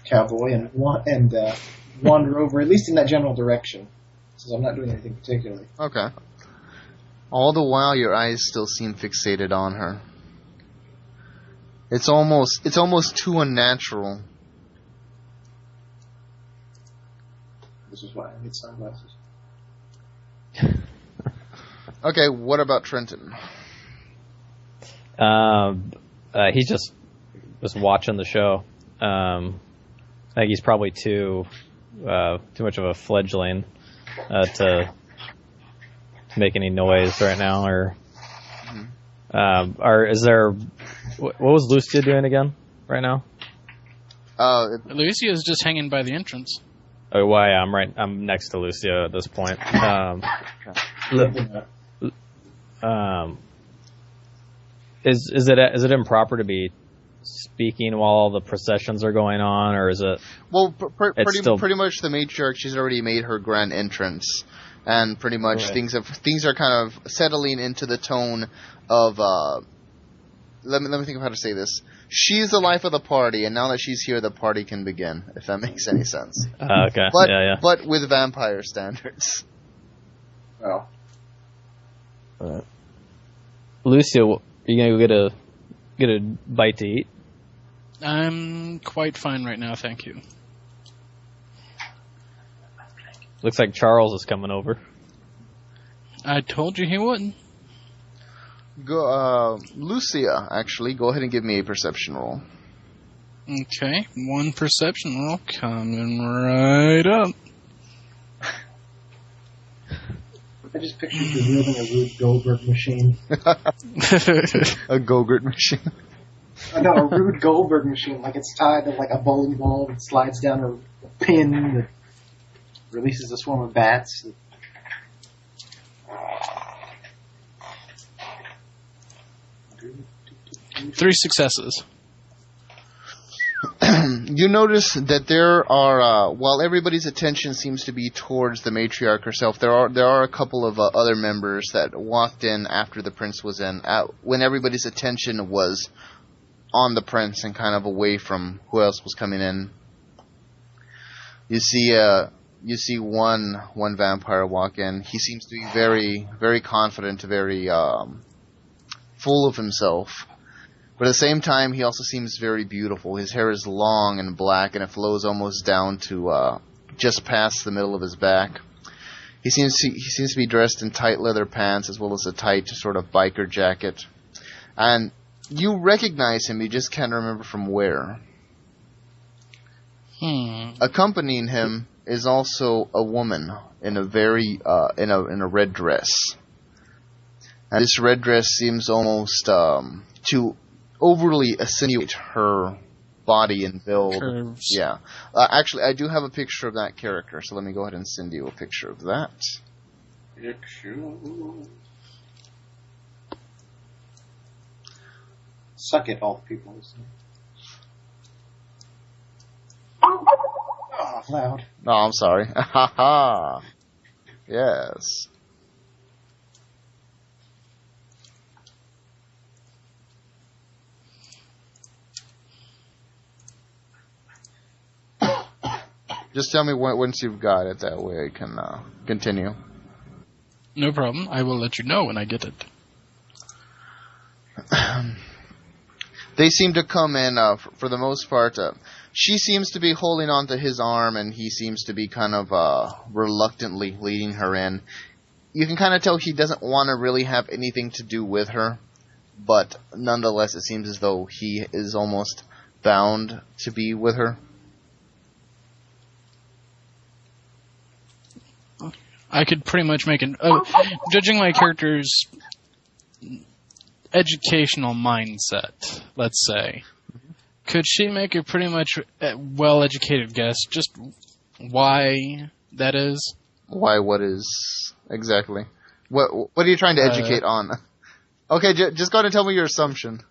Cowboy and wander over, at least in that general direction, since I'm not doing anything particularly. Okay. All the while, your eyes still seem fixated on her. It's almost too unnatural. This is why I need sunglasses. Okay, what about Trenton? He just was watching the show. I think he's probably too much of a fledgling to make any noise right now. Or is there? What was Lucia doing again right now? Lucia is just hanging by the entrance. Oh, why? I'm right. I'm next to Lucia at this point. Is it improper to be speaking while all the processions are going on, or is it? Well, pretty much the matriarch. She's already made her grand entrance, and pretty much right. things are kind of settling into the tone of. Let me think of how to say this. She's the life of the party, and now that she's here, the party can begin. If that makes any sense. Okay. But, yeah. But with vampire standards. Oh. Lucia, are you gonna go get a bite to eat? I'm quite fine right now, thank you. Looks like Charles is coming over. I told you he wouldn't. Lucia, actually, go ahead and give me a perception roll. Okay, 1 perception roll coming right up. I just pictured you wielding a Rube Goldberg machine. A Go-Gurt machine. No, a Rube Goldberg machine. Like it's tied to like a bowling ball that slides down a pin that releases a swarm of bats. 3 successes. You notice that there are, while everybody's attention seems to be towards the matriarch herself, there are a couple of other members that walked in after the prince was in, when everybody's attention was on the prince and kind of away from who else was coming in. You see one vampire walk in. He seems to be very, very confident, very full of himself. But at the same time, he also seems very beautiful. His hair is long and black, and it flows almost down to just past the middle of his back. He seems to be dressed in tight leather pants as well as a tight sort of biker jacket. And you recognize him, you just can't remember from where. Accompanying him is also a woman in a very in a red dress. And this red dress seems almost to overly accentuate her body and build. Curves. Yeah. Actually, I do have a picture of that character, so let me go ahead and send you a picture of that. Suck it, all the people listening. Oh, loud. No, I'm sorry. Ha ha. Yes. Just tell me once you've got it. That way I can continue. No problem. I will let you know when I get it. They seem to come in, for the most part. She seems to be holding on to his arm, and he seems to be kind of reluctantly leading her in. You can kind of tell he doesn't want to really have anything to do with her, but nonetheless, it seems as though he is almost bound to be with her. I could pretty much make judging my character's educational mindset, let's say, could she make a pretty much well-educated guess just why that is? Why? What is exactly? What are you trying to educate on? Okay, just go ahead and tell me your assumption.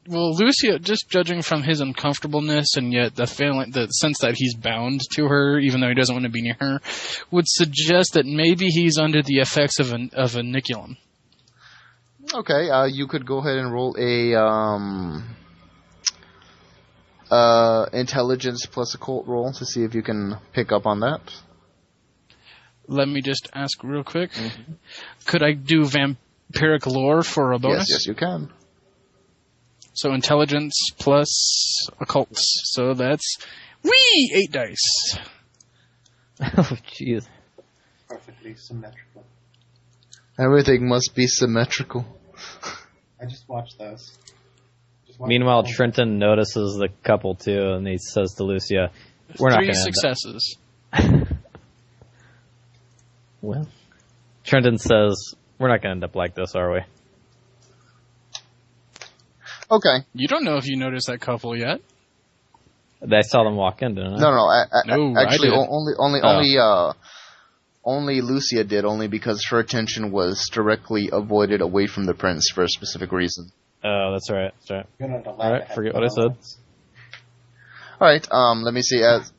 Well, Lucia, just judging from his uncomfortableness and yet the sense that he's bound to her, even though he doesn't want to be near her, would suggest that maybe he's under the effects of a Niculum. Okay, you could go ahead and roll a intelligence plus occult roll to see if you can pick up on that. Let me just ask real quick. Mm-hmm. Could I do vampiric lore for a bonus? Yes, you can. So intelligence plus occult. So that's 8 dice. Oh, jeez. Perfectly symmetrical. Everything must be symmetrical. I just watched those. Meanwhile, Trenton notices the couple too, and he says to Lucia, "We're not going to." 3 successes. Well, Trenton says, "We're not going to end up like this, are we?" Okay. You don't know if you noticed that couple yet. I saw them walk in, didn't I? No. Actually, I did. only Lucia did, only because her attention was directly avoided away from the prince for a specific reason. Oh, that's right. All right, forget what I said. All right. Let me see. As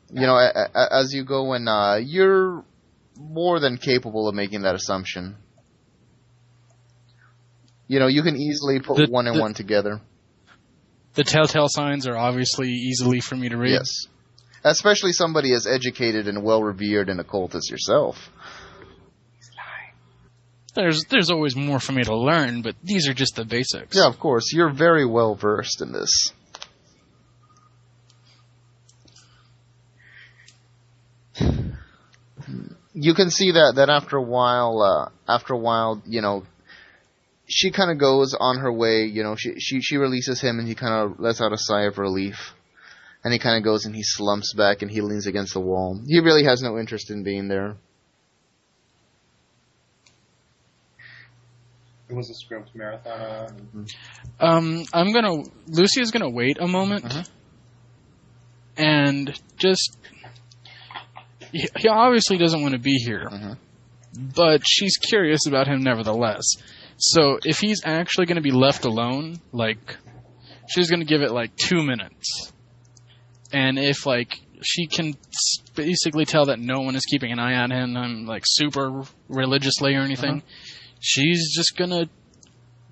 you go and you're more than capable of making that assumption. You can easily put one and one together. The telltale signs are obviously easily for me to read. Yes. Especially somebody as educated and well-revered in occult as yourself. There's always more for me to learn, but these are just the basics. Yeah, of course. You're very well-versed in this. You can see that after a while, she kind of goes on her way. She releases him, and he kind of lets out a sigh of relief. And he kind of goes and he slumps back and he leans against the wall. He really has no interest in being there. It was a script marathon. Lucia's gonna wait a moment, and just. He obviously doesn't want to be here, but she's curious about him nevertheless. So if he's actually going to be left alone, she's going to give it 2 minutes. And if she can basically tell that no one is keeping an eye on him, super religiously or anything, she's just going to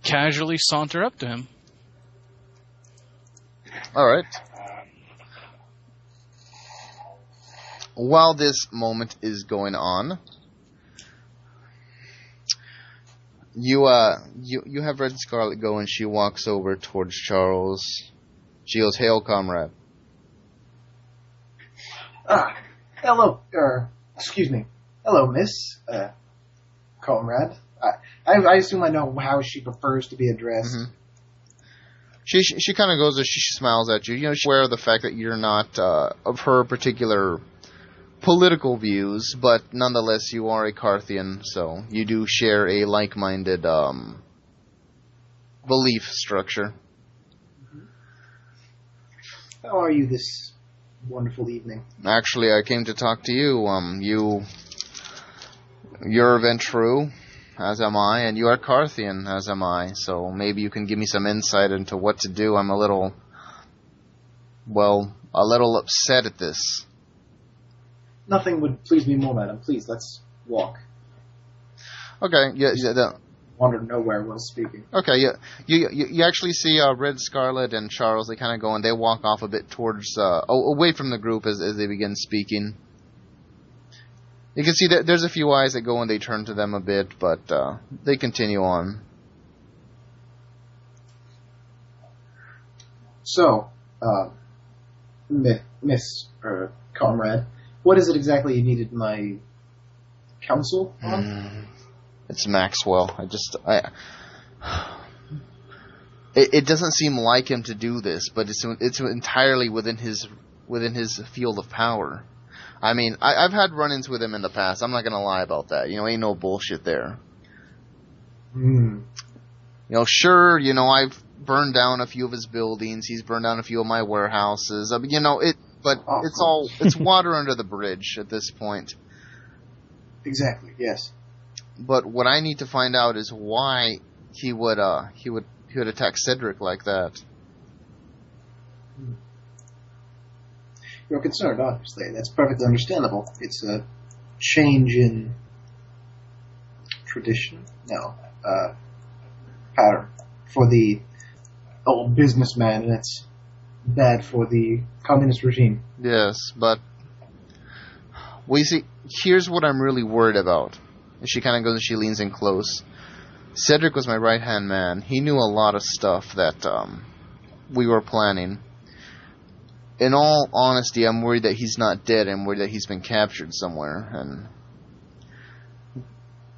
casually saunter up to him. All right. While this moment is going on, you have Red Scarlet go, and she walks over towards Charles. She goes, "Hail, comrade." Hello, excuse me. Hello, miss, comrade. I assume I know how she prefers to be addressed. She kind of goes as she smiles at you. She's aware of the fact that you're not of her particular political views, but nonetheless you are a Carthian, so you do share a like-minded belief structure. How are you this wonderful evening? Actually, I came to talk to you. You're Ventru, as am I, and you are Carthian, as am I, so maybe you can give me some insight into what to do. I'm a little upset at this. Nothing would please me more, madam. Please, let's walk. Okay, Wander nowhere while speaking. Okay, yeah. You actually see Red Scarlet and Charles. They kind of go and they walk off a bit towards away from the group as they begin speaking. You can see that there's a few eyes that go and they turn to them a bit, but they continue on. So, Miss comrade, what is it exactly you needed my counsel on? It's Maxwell. It doesn't seem like him to do this, but it's entirely within his field of power. I mean, I've had run-ins with him in the past. I'm not gonna lie about that. Ain't no bullshit there. Sure, I've burned down a few of his buildings. He's burned down a few of my warehouses. I mean, it's water under the bridge at this point. Exactly. Yes. But what I need to find out is why he would attack Cedric like that. You're concerned, obviously. That's perfectly understandable. It's a change in tradition. No, pattern for the old businessman, and it's bad for the communist regime. Yes, but here's what I'm really worried about. And she kind of goes and she leans in close. Cedric was my right-hand man. He knew a lot of stuff that we were planning. In all honesty, I'm worried that he's not dead. I'm worried that he's been captured somewhere. And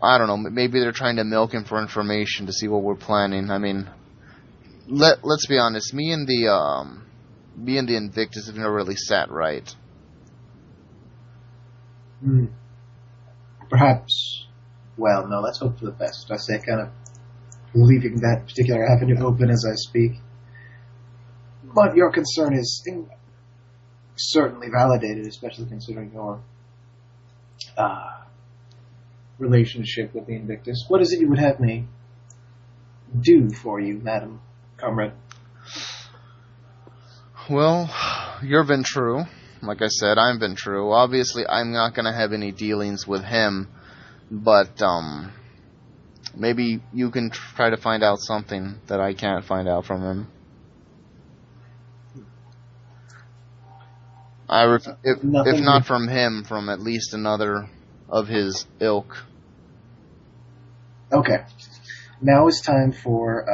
I don't know, maybe they're trying to milk him for information to see what we're planning. I mean, let's be honest. Me and the Invictus have never really sat right. Perhaps. Well, no, let's hope for the best. I say kind of leaving that particular avenue open as I speak. But your concern is certainly validated, especially considering your relationship with the Invictus. What is it you would have me do for you, Madam Comrade? Well, you're Ventru. Like I said, I'm Ventru. Obviously, I'm not going to have any dealings with him, but maybe you can try to find out something that I can't find out from him. If not from him, from at least another of his ilk. Okay. Now it's time for...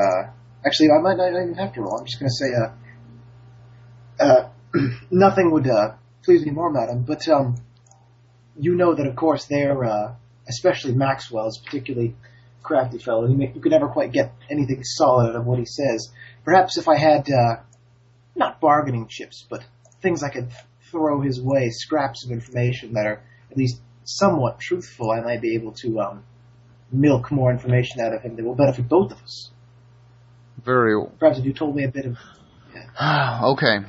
actually, I might not even have to roll. I'm just going to say... nothing would please me more, madam, but you know that, of course, they're... especially Maxwell is a particularly crafty fellow. You could never quite get anything solid out of what he says. Perhaps if I had... not bargaining chips, but things I could throw his way, scraps of information that are at least somewhat truthful, I might be able to milk more information out of him that will benefit both of us. Perhaps if you told me a bit of... Yeah. Okay.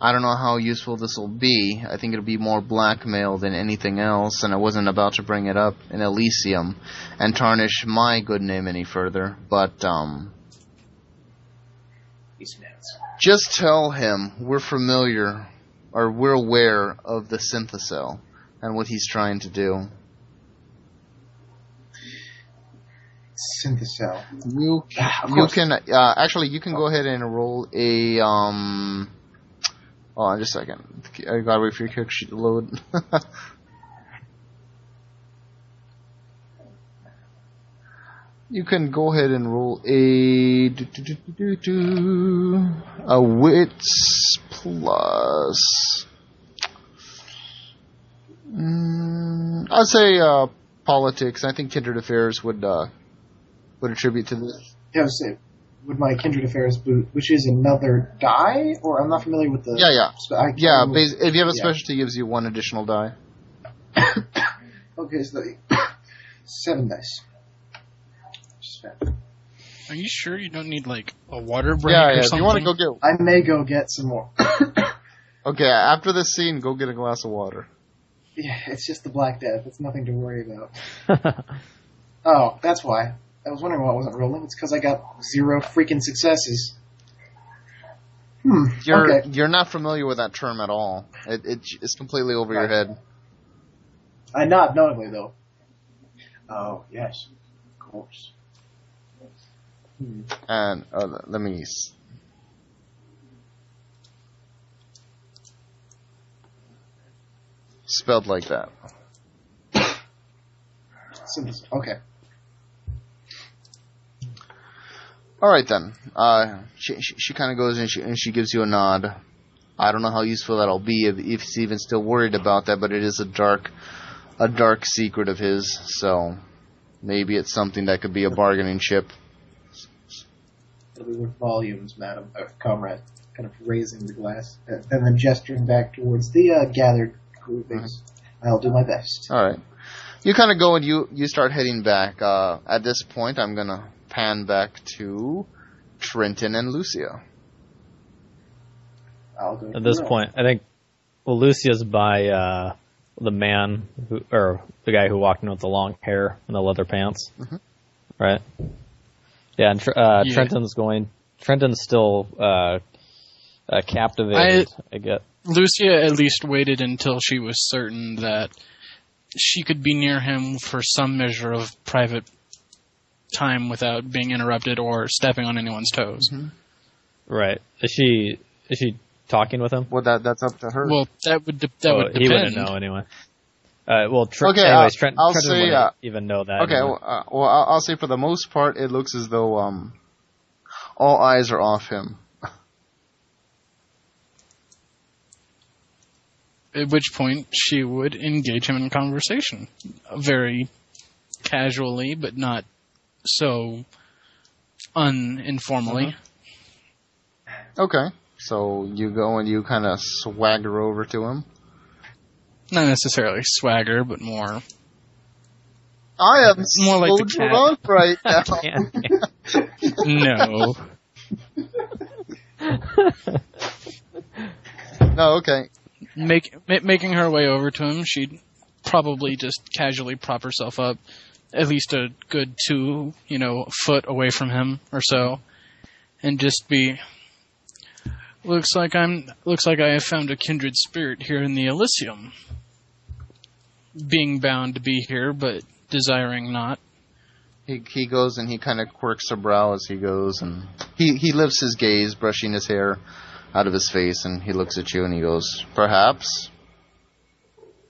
I don't know how useful this will be. I think it'll be more blackmail than anything else, and I wasn't about to bring it up in Elysium and tarnish my good name any further, but just tell him we're familiar, or we're aware of the Synthocell and what he's trying to do. Synthocell. You can actually you can go ahead and roll a Hold on just a second. I gotta wait for your character sheet to load. You can go ahead and roll a wits plus. I'd say politics. I think kindred affairs would attribute to this. Yeah, I would say, would my kindred affairs boot, which is another die, or I'm not familiar with the. If you have a specialty, it gives you one additional die. Okay, so 7 dice. Are you sure you don't need, like, a water break or something? If you want to go get... I may go get some more. Okay, after this scene, go get a glass of water. Yeah, it's just the Black Death. It's nothing to worry about. Oh, that's why. I was wondering why I wasn't rolling. It's because I got 0 freaking successes. You're not familiar with that term at all. It's completely over your head. I nod knowingly, though. Oh, yes. Of course. And let me... Spelled like that. Okay. Alright then. She kind of goes and she gives you a nod. I don't know how useful that'll be if he's even still worried about that, but it is a dark secret of his, so maybe it's something that could be a bargaining chip. It'll be worth volumes, madam, comrade. Kind of raising the glass, and then gesturing back towards the gathered groupings. I'll do my best. All right. You kind of go and you start heading back. At this point, I'm going to pan back to Trenton and Lucia. I'll go At this point, I think, Lucia's by the man, or the guy who walked in with the long hair and the leather pants. Mm-hmm. Right? Yeah, and Trenton's still captivated, I guess. Lucia at least waited until she was certain that she could be near him for some measure of private time without being interrupted or stepping on anyone's toes. Mm-hmm. Right. Is she talking with him? Well, that's up to her. Well, that would depend. He wouldn't know anyway. Okay, anyways, Trenton wouldn't even know that. Okay, anyway. I'll say for the most part, it looks as though all eyes are off him. At which point she would engage him in conversation. Very casually, but not so uninformally. Okay, so you go and you kind of swagger over to him. Not necessarily swagger, but more... I am more like the cat. drunk right now. No. No, okay. Making her way over to him, she'd probably just casually prop herself up at least a good 2, foot away from him or so, and just be, looks like I have found a kindred spirit here in the Elysium. Being bound to be here, but desiring not. He goes and he kind of quirks a brow as he goes, and he lifts his gaze, brushing his hair out of his face, and he looks at you and he goes, "Perhaps."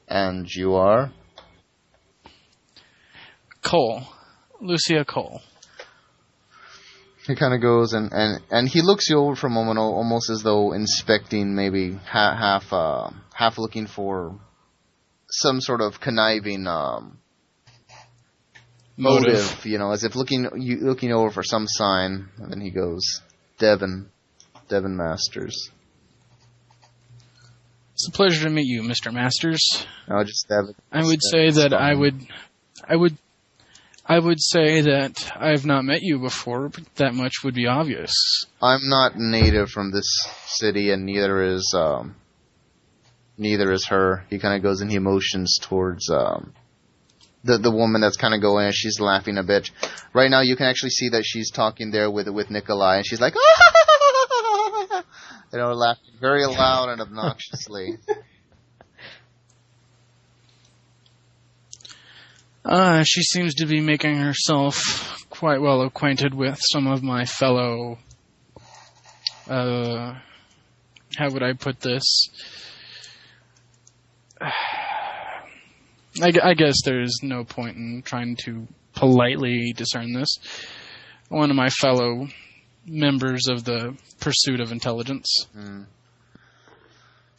And you are? Cole. Lucia Cole. He kind of goes and he looks you over for a moment, almost as though inspecting, maybe half looking for some sort of conniving motive, as if looking over for some sign. And then he goes, Devin Masters. It's a pleasure to meet you, Mr. Masters. No, just Devin. I would say that I would say that I've not met you before, but that much would be obvious. I'm not native from this city, and neither is her. He kind of goes and he motions towards the woman that's kind of going, and she's laughing a bit. Right now, you can actually see that she's talking there with Nikolai, and she's like, laughing very loud and obnoxiously. She seems to be making herself quite well acquainted with some of my fellow, how would I put this? I guess there's no point in trying to politely discern this. One of my fellow members of the Pursuit of Intelligence. Mm.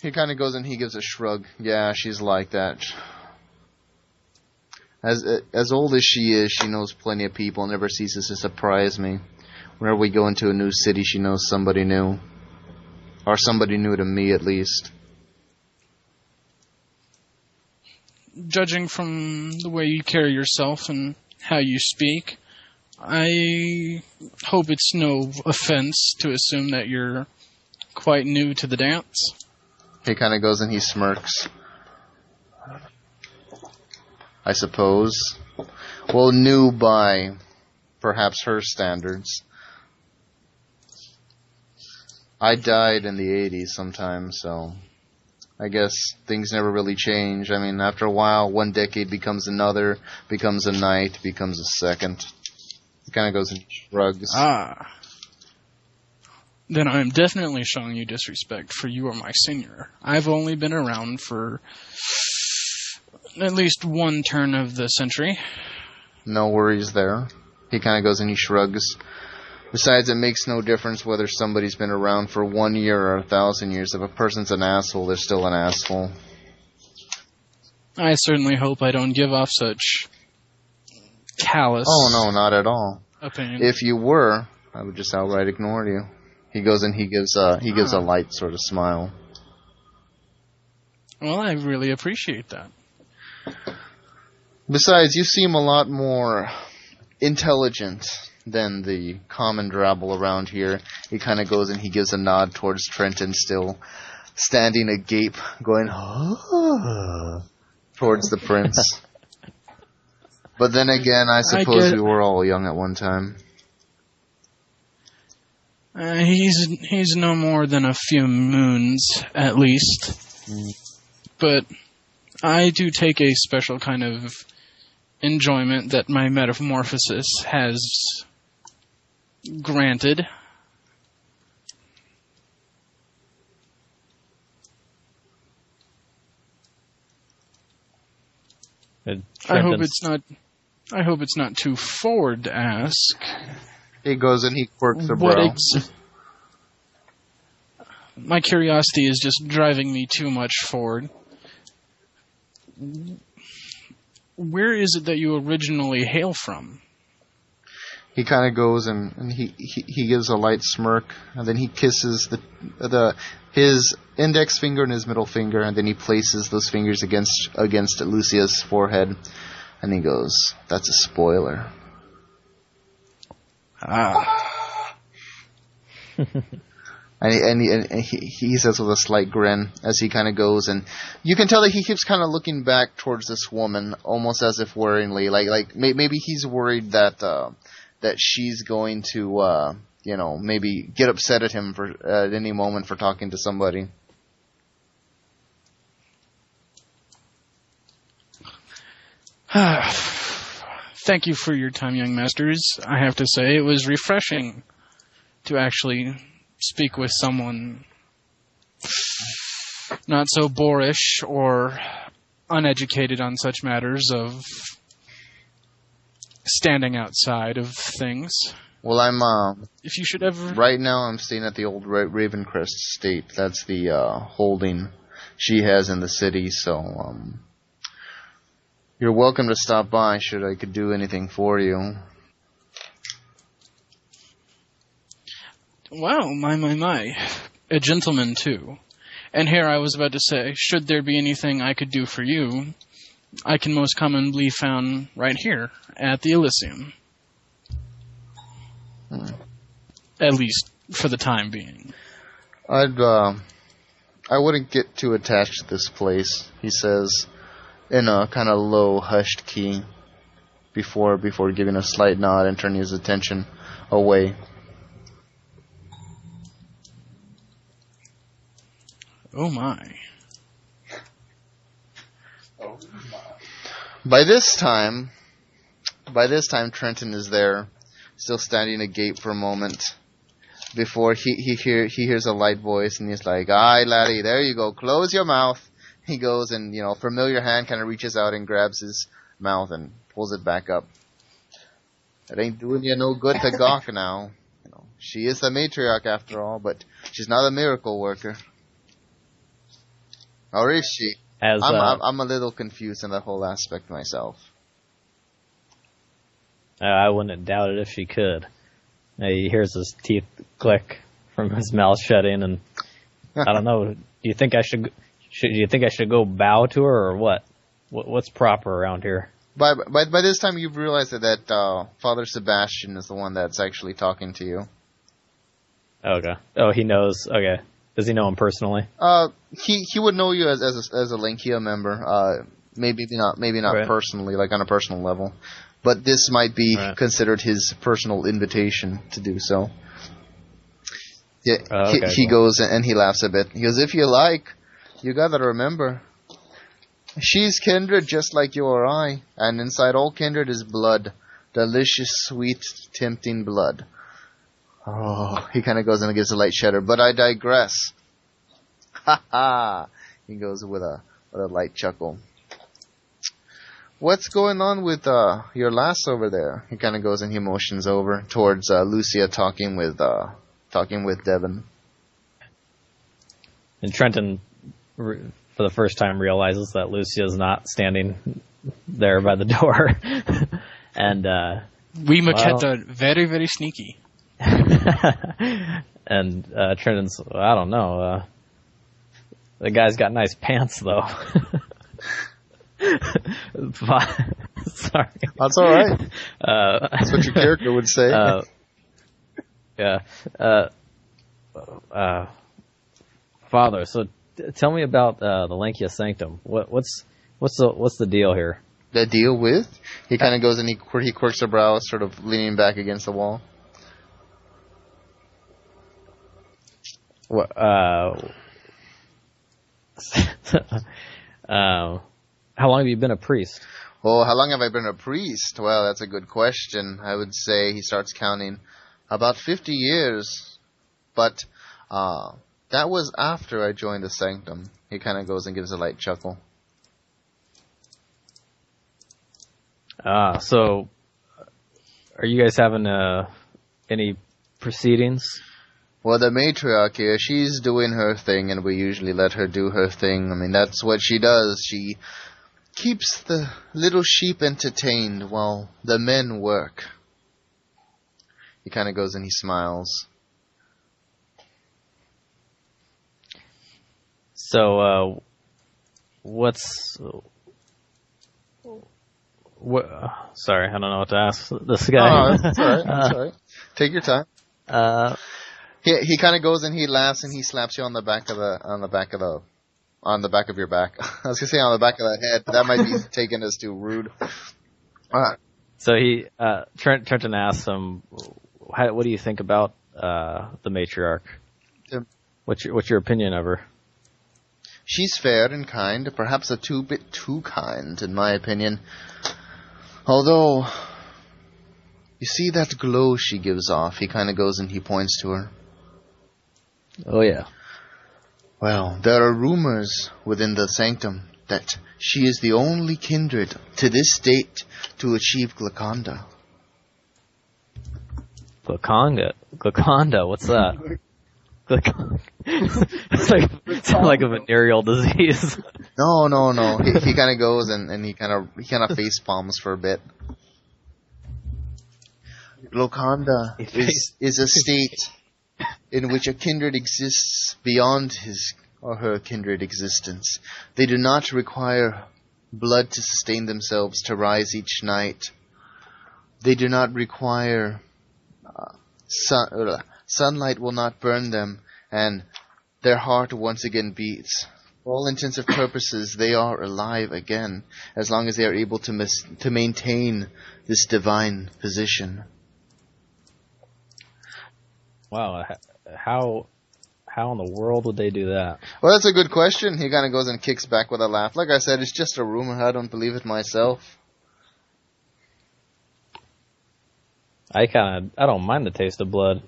He kind of goes and he gives a shrug. Yeah, she's like that. As old as she is, she knows plenty of people and never ceases to surprise me. Whenever we go into a new city, she knows somebody new. Or somebody new to me, at least. Judging from the way you carry yourself and how you speak, I hope it's no offense to assume that you're quite new to the dance. He kind of goes and he smirks. I suppose. Well, new by perhaps her standards. I died in the 80s sometime, so I guess things never really change. I mean, after a while, one decade becomes another, becomes a night, becomes a second. It kind of goes and shrugs. Then I'm definitely showing you disrespect, for you are my senior. I've only been around for at least one turn of the century. No worries there. He kind of goes and he shrugs. Besides, it makes no difference whether somebody's been around for 1 year or 1,000 years. If a person's an asshole, they're still an asshole. I certainly hope I don't give off such callous... Oh, no, not at all. Opinion. If you were, I would just outright ignore you. He goes and he gives a light sort of smile. Well, I really appreciate that. Besides, you seem a lot more intelligent than the common drabble around here. He kind of goes and he gives a nod towards Trenton, still standing agape, going towards the prince. But then again, I suppose we were all young at one time. He's no more than a few moons, at least. But I do take a special kind of enjoyment that my metamorphosis has granted. I hope it's not too forward to ask. He goes and he quirks a brow. My curiosity is just driving me too much forward. Where is it that you originally hail from? He kind of goes and he gives a light smirk, and then he kisses his index finger and his middle finger, and then he places those fingers against Lucia's forehead, and he goes, "That's a spoiler." And he says with a slight grin as he kind of goes, and you can tell that he keeps kind of looking back towards this woman, almost as if worryingly, like maybe he's worried that she's going to maybe get upset at him at any moment for talking to somebody. Thank you for your time, young masters. I have to say, it was refreshing to actually speak with someone not so boorish or uneducated on such matters of standing outside of things. Well, if you should ever... Right now I'm staying at the old Ravencrest estate. That's the holding she has in the city, so you're welcome to stop by should I could do anything for you. Wow, my. A gentleman, too. And here I was about to say, should there be anything I could do for you, I can most commonly be found right here at the Elysium. At least for the time being. I wouldn't get too attached to this place, he says, in a kind of low, hushed key, before giving a slight nod and turning his attention away. Oh my. By this time, Trenton is there, still standing agape for a moment, before he hears a light voice, and he's like, "Aye, laddie, there you go, close your mouth." He goes and, familiar hand kind of reaches out and grabs his mouth and pulls it back up. It ain't doing you no good to gawk now. She is the matriarch after all, but she's not a miracle worker. Or is she? I'm a little confused in that whole aspect myself. I wouldn't doubt it if she could. He hears his teeth click from his mouth shutting, and I don't know. Do you think I should go bow to her, or what? What's proper around here? By this time, you've realized that Father Sebastian is the one that's actually talking to you. Okay. Oh, he knows. Okay. Does he know him personally? He would know you as a Lankia member. Maybe not right. Personally, like on a personal level. But this might be considered his personal invitation to do so. Yeah, he goes and he laughs a bit. He goes, "If you like, you gotta remember, she's kindred just like you or I, and inside all kindred is blood. Delicious, sweet, tempting blood." Oh, he kind of goes and gives a light shudder, but I digress. Ha ha! He goes with a light chuckle. What's going on with your lass over there? He kind of goes and he motions over towards Lucia talking with Devin. And Trenton, for the first time, realizes that Lucia's not standing there by the door. And we Maquette are very, very sneaky. And Trenton's, I don't know. The guy's got nice pants, though. Sorry. That's all right. That's what your character would say. Yeah. Father, so tell me about the Lankia Sanctum. What's the deal here? The deal with? He kind of goes and he quirks a brow, sort of leaning back against the wall. How long have you been a priest? Oh, how long have I been a priest? Well, that's a good question. I would say he starts counting about 50 years. But that was after I joined the Sanctum. He kind of goes and gives a light chuckle. So are you guys having any proceedings? Well, the Matriarch here, she's doing her thing, and we usually let her do her thing. I mean, that's what she does. She keeps the little sheep entertained while the men work. He kind of goes and he smiles. So, sorry, I don't know what to ask this guy. Oh, that's all right. That's all right. Take your time. He kind of goes and he laughs and he slaps you on the back of your back. I was gonna say on the back of the head, but that might be taken as too rude. So Trenton asks him, "What do you think about the Matriarch? What's your opinion of her?" She's fair and kind, perhaps a bit too kind, in my opinion. Although, you see that glow she gives off? He kind of goes and he points to her. Oh, yeah. Well, there are rumors within the Sanctum that she is the only kindred to this date to achieve Glaconda. Glaconda, what's that? It's like a venereal disease. No. He kind of goes and he kind of face palms for a bit. Glaconda is a state in which a kindred exists beyond his or her kindred existence. They do not require blood to sustain themselves to rise each night. They do not require sunlight will not burn them, and their heart once again beats. For all intents and purposes, they are alive again, as long as they are able to maintain this divine position. Wow, how in the world would they do that? Well, that's a good question. He kind of goes and kicks back with a laugh. Like I said, it's just a rumor. I don't believe it myself. I don't mind the taste of blood,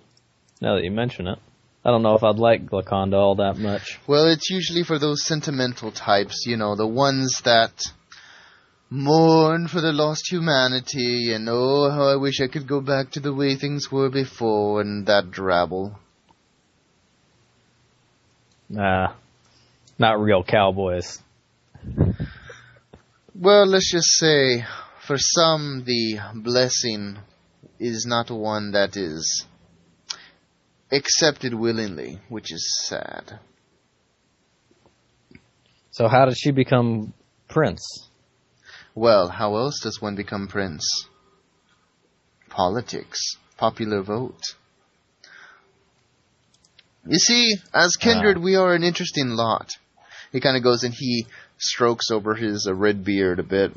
now that you mention it. I don't know if I'd like Glaconda all that much. Well, it's usually for those sentimental types, the ones that mourn for the lost humanity, and oh, how I wish I could go back to the way things were before, and that drabble. Not real cowboys. Well, let's just say, for some, the blessing is not one that is accepted willingly, which is sad. So how did she become prince? Well, how else does one become prince? Politics. Popular vote. You see, as kindred, we are an interesting lot. He kind of goes and he strokes over his red beard a bit.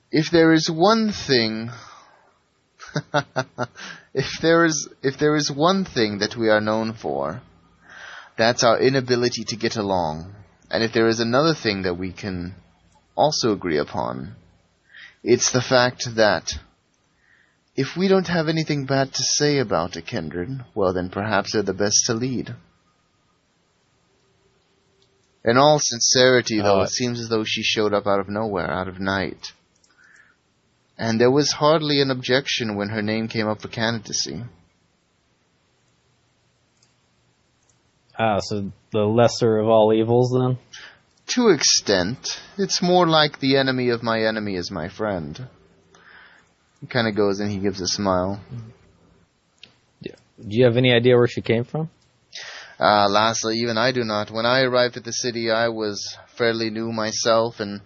If there is one thing... if there is one thing that we are known for, that's our inability to get along. And if there is another thing that we can also agree upon, it's the fact that if we don't have anything bad to say about a kindred, well then perhaps they're the best to lead. In all sincerity, though, it seems as though she showed up out of nowhere, out of night. And there was hardly an objection when her name came up for candidacy. So the lesser of all evils, then? To an extent. It's more like the enemy of my enemy is my friend. He kind of goes and he gives a smile. you have any idea where she came from? Lastly, even I do not. When I arrived at the city, I was fairly new myself, and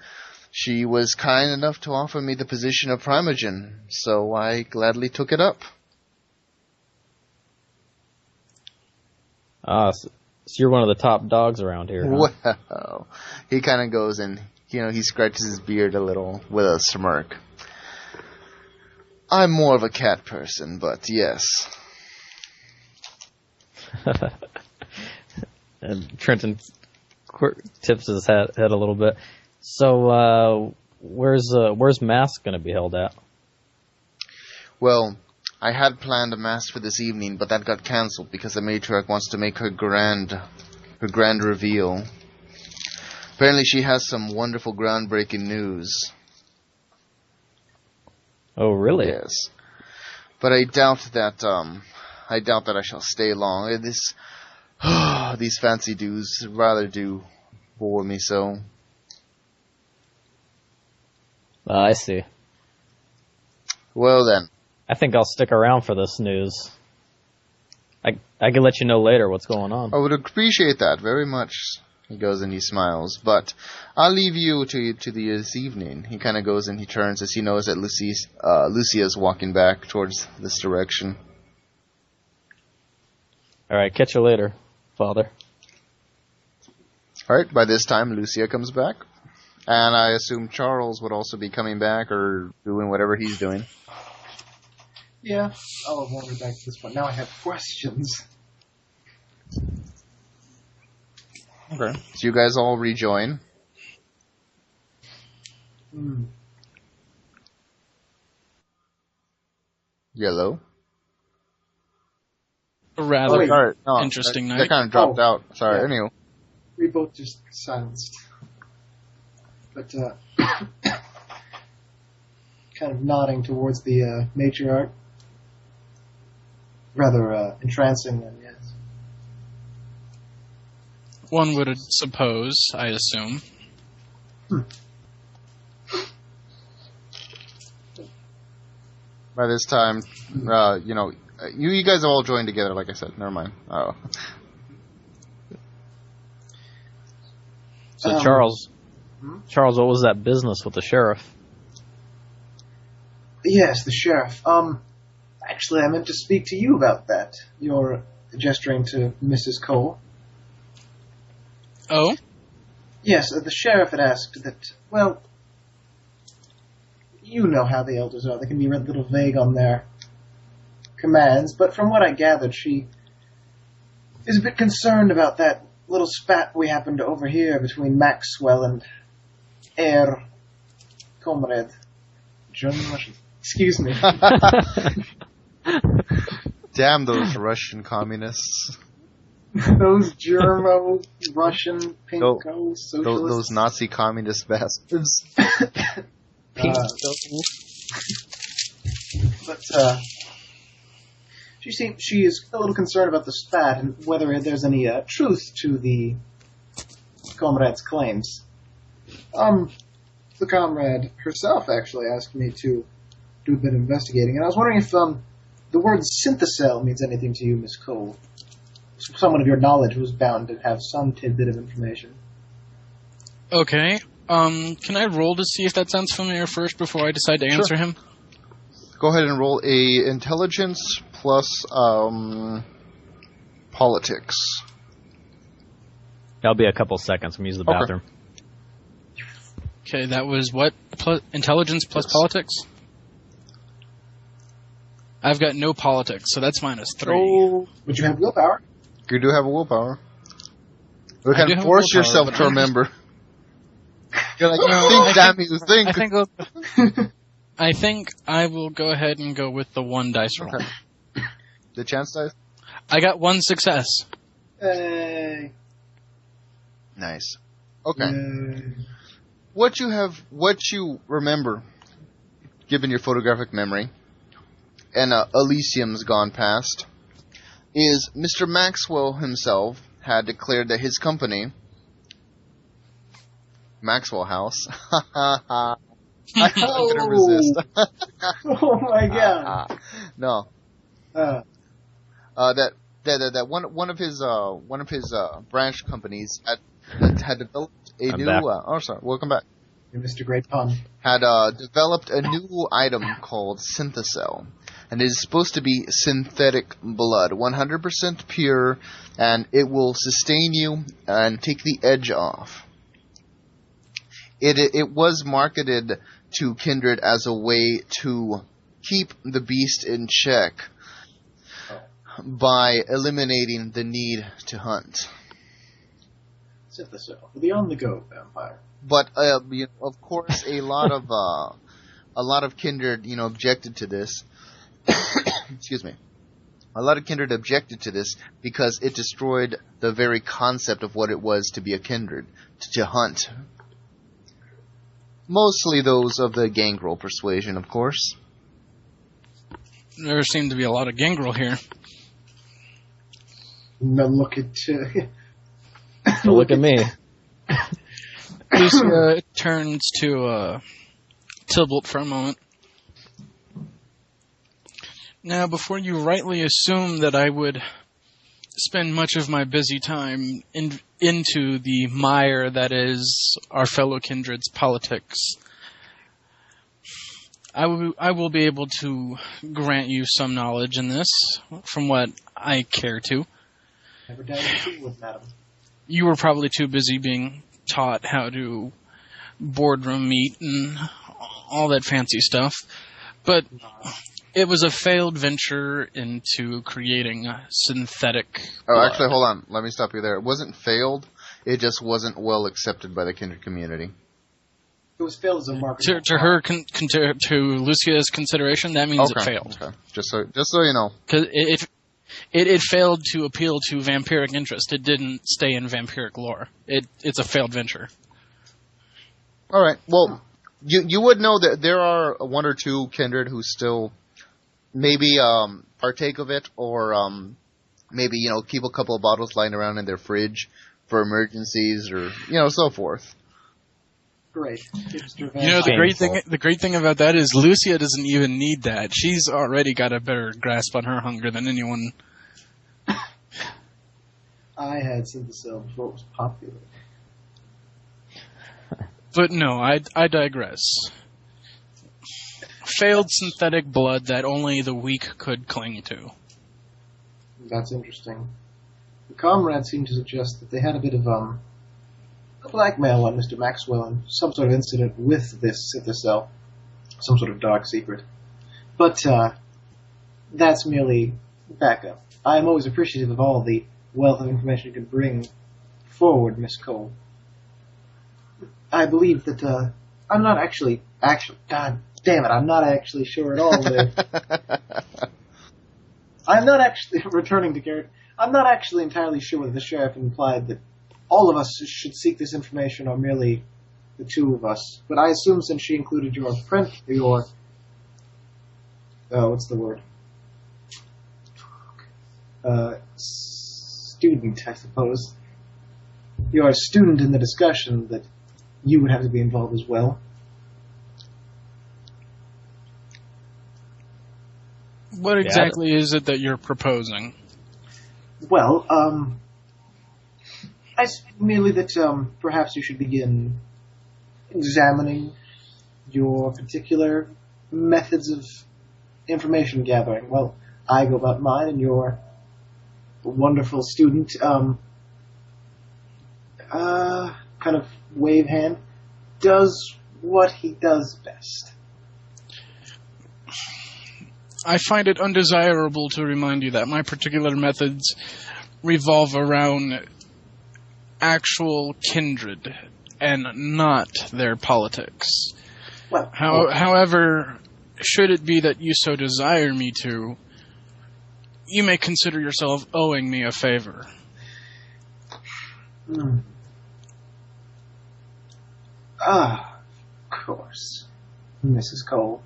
she was kind enough to offer me the position of Primogen, so I gladly took it up. So you're one of the top dogs around here, huh? Well, he kind of goes and, he scratches his beard a little with a smirk. I'm more of a cat person, but yes. And Trenton tips his head a little bit. So, where's Mass going to be held at? Well, I had planned a mass for this evening, but that got cancelled because the Matriarch wants to make her grand reveal. Apparently she has some wonderful groundbreaking news. Oh, really? Yes. But I doubt that I shall stay long. These fancy dudes rather do bore me so. I see. Well then. I think I'll stick around for this news. I can let you know later what's going on. I would appreciate that very much. He goes and he smiles. But I'll leave you to this evening. He kind of goes and he turns as he knows that Lucia's walking back towards this direction. All right, catch you later, Father. All right, by this time, Lucia comes back. And I assume Charles would also be coming back or doing whatever he's doing. Yeah, I'll have wandered back to this point. Now I have questions. Okay. So you guys all rejoin. Yellow. A rather No, interesting that night. kind of dropped out. Sorry, Yeah. anyway. We both just silenced. But, kind of nodding towards the matriarch. Rather entrancing then, yes. One would suppose, I assume. By this time, you guys have all joined together, like I said. Never mind. Oh. So Charles, what was that business with the sheriff? Yes, the sheriff. Actually, I meant to speak to you about that. You're gesturing to Mrs. Cole. Oh? Yes, the sheriff had asked that, well, you know how the elders are. They can be a little vague on their commands, but from what I gathered, she is a bit concerned about that little spat we happened to overhear between Maxwell and Herr Comrade. German Russian. Excuse me. Damn those Russian communists. Those German, Russian, pinko, socialists. Those Nazi communist bastards. But she is a little concerned about the spat and whether there's any truth to the comrade's claims. The comrade herself actually asked me to do a bit of investigating, and I was wondering if the word synthesel means anything to you, Miss Cole. Someone of your knowledge was bound to have some tidbit of information. Okay. Can I roll to see if that sounds familiar first before I decide to answer him? Go ahead and roll a intelligence plus politics. That'll be a couple seconds. I'm gonna use the bathroom. Okay, that was what? Intelligence plus politics? I've got no politics, so that's -3. Oh, but you have willpower. You do have a willpower. You can force yourself to remember. You're like, think, damn you, think. I think I will go ahead and go with the 1 dice roll. Okay. The chance dice? I got 1 success. Hey. Nice. Okay. Yay. What you remember, given your photographic memory, and Elysium's gone past, is Mr. Maxwell himself had declared that his company, Maxwell House, I couldn't resist. Oh my god. No. that one of his branch companies had developed a I'm new. back. Sorry, welcome back. Mr. Great Pun. Had developed a new item called Synthocell, and it is supposed to be synthetic blood, 100% pure, and it will sustain you and take the edge off. It was marketed to Kindred as a way to keep the beast in check by eliminating the need to hunt. Synthocell, the on-the-go vampire. But of course, a lot of Kindred, objected to this. Excuse me. A lot of Kindred objected to this because it destroyed the very concept of what it was to be a Kindred, to hunt. Mostly those of the gangrel persuasion, of course. There seemed to be a lot of gangrel here. No, look at Look at me. Lucia turns to Tybalt for a moment. Now, before you rightly assume that I would spend much of my busy time into the mire that is our fellow kindred's politics, I will be able to grant you some knowledge in this, from what I care to. Never doubt that you would, madam. You were probably too busy being taught how to boardroom meet and all that fancy stuff. But it was a failed venture into creating a synthetic blood. Actually, hold on. Let me stop you there. It wasn't failed. It just wasn't well accepted by the Kindred community. It was failed as a marketing. To Lucia's consideration, that means it failed. Okay. Just so you know. Because it failed to appeal to vampiric interest. It didn't stay in vampiric lore. It's a failed venture. All right. Well, you would know that there are one or two Kindred who still maybe partake of it, or maybe keep a couple of bottles lying around in their fridge for emergencies, or so forth. Great. The great thing about that is Lucia doesn't even need that. She's already got a better grasp on her hunger than anyone. I had Synthocell before it was popular. But no, I digress. Failed synthetic blood that only the weak could cling to. That's interesting. The comrades seem to suggest that they had a bit of a blackmail on Mr. Maxwell and some sort of incident with this Synthocell, some sort of dark secret. But that's merely backup. I am always appreciative of all the wealth of information you can bring forward, Miss Cole. I believe that I'm not actually, God damn it, I'm not actually sure at all. I'm not actually, returning to character, I'm not actually entirely sure whether the sheriff implied that all of us should seek this information or merely the two of us. But I assume since she included your what's the word? Student, I suppose. You're a student in the discussion, that you would have to be involved as well. What exactly is it that you're proposing? Well, I merely that perhaps you should begin examining your particular methods of information gathering. Well, I go about mine, and you're a wonderful student, kind of wave hand, does what he does best. I find it undesirable to remind you that my particular methods revolve around actual kindred and not their politics. Well, however, should it be that you so desire me to, you may consider yourself owing me a favor. Ah, of course, Mrs. Cole.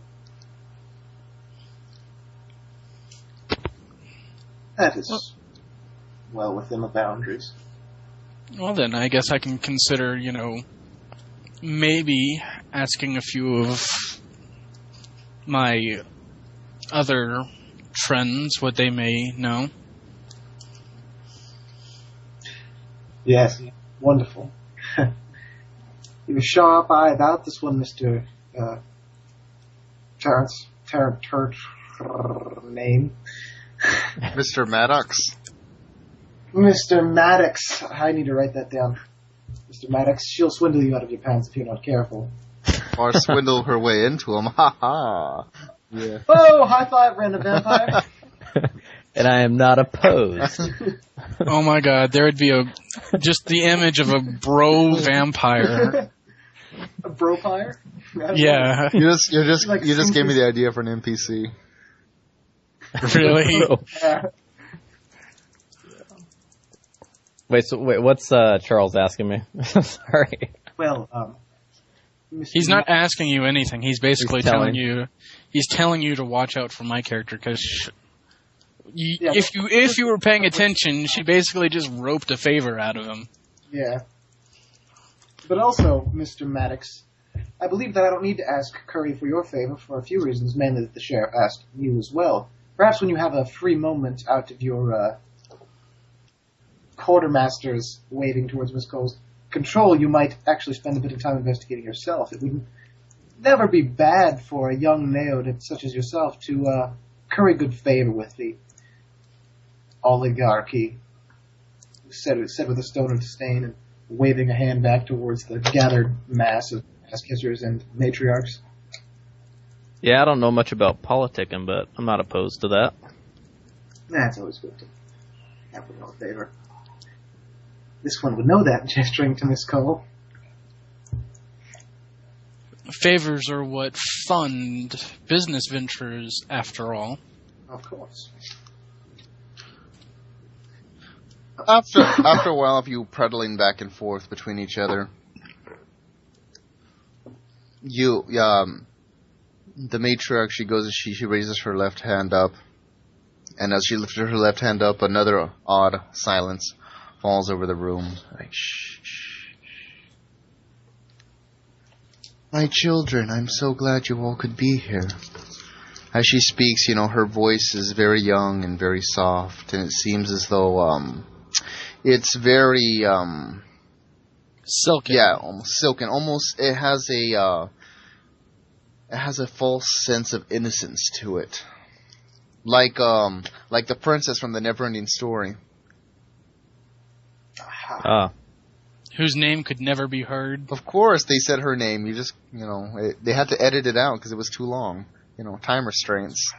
That is well within the boundaries. Well then, I guess I can consider, maybe asking a few of my other friends what they may know. Yes, wonderful. You have a sharp eye about this one, Mr. Terrence name. Mr. Maddox. Mr. Maddox. I need to write that down. Mr. Maddox, she'll swindle you out of your pants if you're not careful. Or swindle her way into him. Ha ha. Yeah. Oh, high five, random vampire. And I am not opposed. Oh my god, there would be just the image of a bro vampire. A bropire? Yeah. You just Like gave me the idea for an NPC. Really? Yeah. Wait, what's Charles asking me? Sorry. Well, Mr. He's not asking you anything. He's basically He's telling. telling you to watch out for my character because Yeah, if you were paying attention, she basically just roped a favor out of him. Yeah. But also, Mr. Maddox, I believe that I don't need to ask Curry for your favor for a few reasons, mainly that the sheriff asked you as well. Perhaps when you have a free moment out of your quartermasters waving towards Miss Cole's control, you might actually spend a bit of time investigating yourself. It would never be bad for a young neophyte such as yourself to curry good favor with the oligarchy, said with a stone of disdain and waving a hand back towards the gathered mass of ass-kissers and matriarchs. Yeah, I don't know much about politicking, but I'm not opposed to that. That's always good to have a little favor. This one would know that, gesturing to Miss Cole. Favors are what fund business ventures, after all. Of course. After a while of you pedaling back and forth between each other, the matriarch, she goes and she raises her left hand up, and as she lifted her left hand up, another odd silence falls over the room. Like, shh, shh. My children, I'm so glad you all could be here. As she speaks, her voice is very young and very soft, and it seems as though it's very Silken. yeah, almost silken. Almost it has a false sense of innocence to it, like the princess from the Neverending Story. Whose name could never be heard. Of course, they said her name. You just they had to edit it out because it was too long. Time restraints.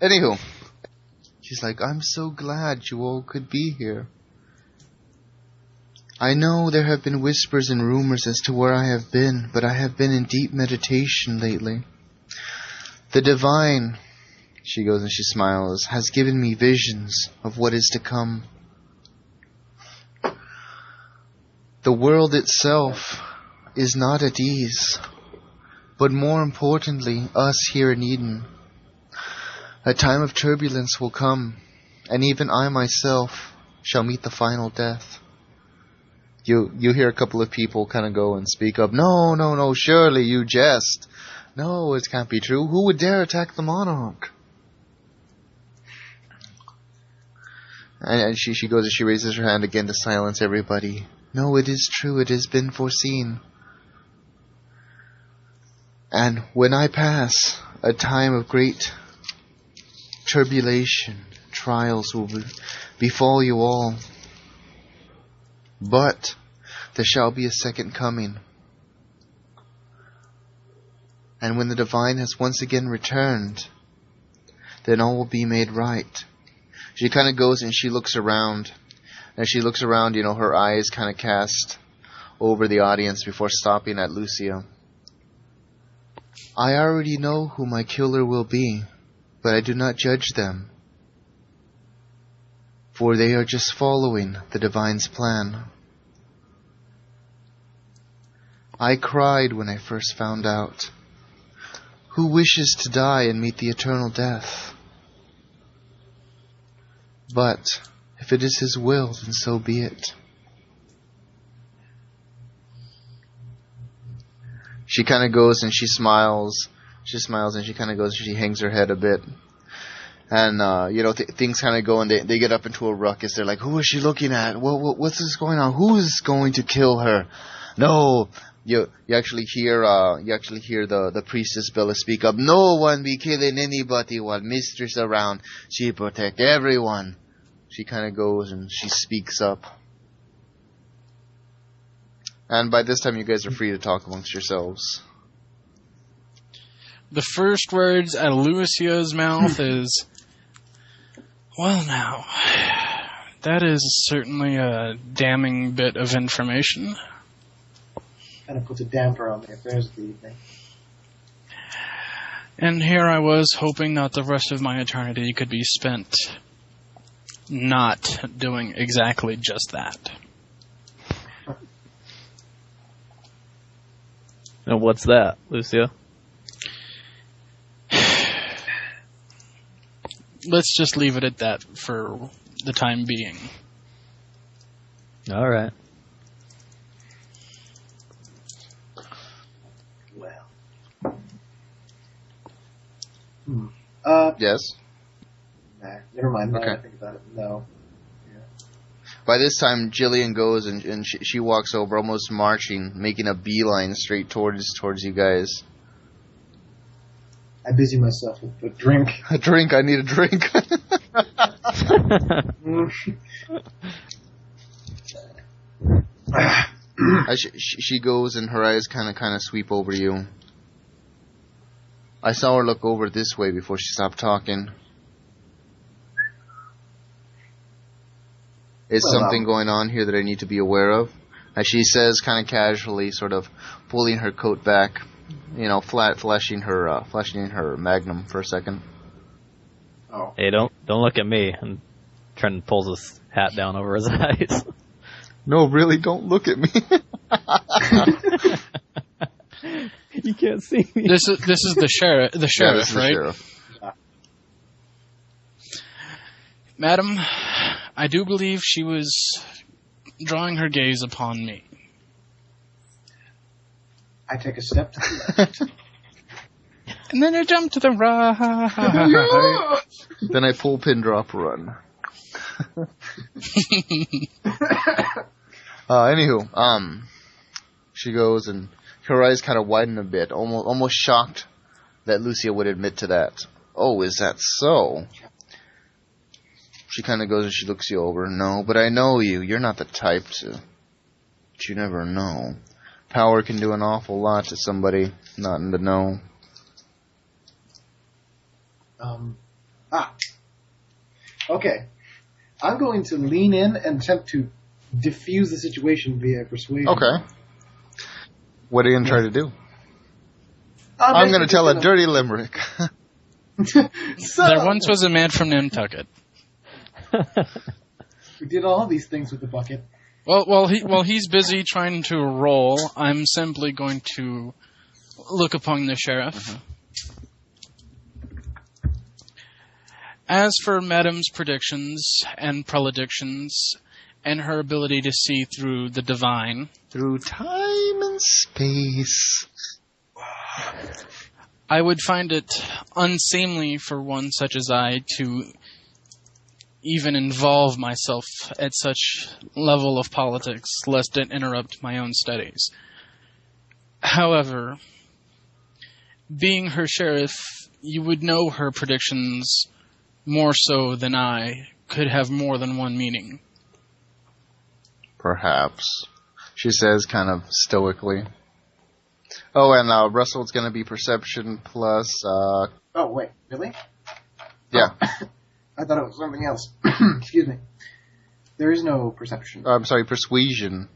Anywho, she's like, I'm so glad you all could be here. I know there have been whispers and rumors as to where I have been, but I have been in deep meditation lately. The divine, she goes and she smiles, has given me visions of what is to come. The world itself is not at ease, but more importantly, us here in Eden. A time of turbulence will come, and even I myself shall meet the final death. You hear a couple of people kind of go and speak up, no, surely you jest. No, it can't be true. Who would dare attack the monarch? And she goes and she raises her hand again to silence everybody. No, it is true. It has been foreseen. And when I pass, a time of great tribulation, trials will befall you all. But there shall be a second coming. And when the divine has once again returned, then all will be made right. She kind of goes and she looks around. As she looks around, her eyes kind of cast over the audience before stopping at Lucia. I already know who my killer will be, but I do not judge them, for they are just following the divine's plan. I cried when I first found out. Who wishes to die and meet the eternal death? But if it is his will, then so be it. She kind of goes and she smiles. She smiles and she kind of goes and she hangs her head a bit. And, things kind of go and they get up into a ruckus. They're like, who is she looking at? What's this going on? Who's going to kill her? No. You actually hear the priestess Bella speak up. No one be killing anybody while Mistress around. She protect everyone. She kind of goes and she speaks up. And by this time you guys are free to talk amongst yourselves. The first words out of Lucia's mouth is, well now, that is certainly a damning bit of information. Kind of puts a damper on the affairs of the evening. And here I was hoping that the rest of my eternity could be spent not doing exactly just that. And what's that, Lucia? Let's just leave it at that for the time being. All right. Yes? Nah, never mind. Now Okay. I think about it. No. Yeah. By this time, Jillian goes and she walks over, almost marching, making a beeline straight towards you guys. I busy myself with a drink. A drink? I need a drink. She goes and her eyes kind of sweep over you. I saw her look over this way before she stopped talking. Is something going on here that I need to be aware of? As she says, kind of casually, sort of pulling her coat back, flashing her magnum for a second. Oh. Hey, don't look at me. And Trenton pulls his hat down over his eyes. No, really, don't look at me. You can't see me. This is the sheriff. The sheriff, yeah, right? The sheriff. Madam, I do believe she was drawing her gaze upon me. I take a step to the left. And then I jump to the right. Then I pull pin drop run. Anywho, she goes and her eyes kind of widen a bit, almost shocked that Lucia would admit to that. Oh, is that so? She kind of goes and she looks you over. No, but I know you. You're not the type to. But you never know. Power can do an awful lot to somebody not in the know. Okay. I'm going to lean in and attempt to diffuse the situation via persuasion. Okay. What are you going to try to do? I'm going to tell a dirty limerick. There once was a man from Nantucket. We did all these things with the bucket. Well, while he's busy trying to roll, I'm simply going to look upon the sheriff. Mm-hmm. As for Madame's predictions and preledictions, and her ability to see through the divine, Through time and space. I would find it unseemly for one such as I to even involve myself at such level of politics, lest it interrupt my own studies. However, being her sheriff, you would know her predictions more so than I could have more than one meaning. Perhaps. She says kind of stoically. Oh, and Russell's going to be perception plus... Oh, wait. Really? Yeah. I thought it was something else. Excuse me. There is no perception. I'm sorry, persuasion.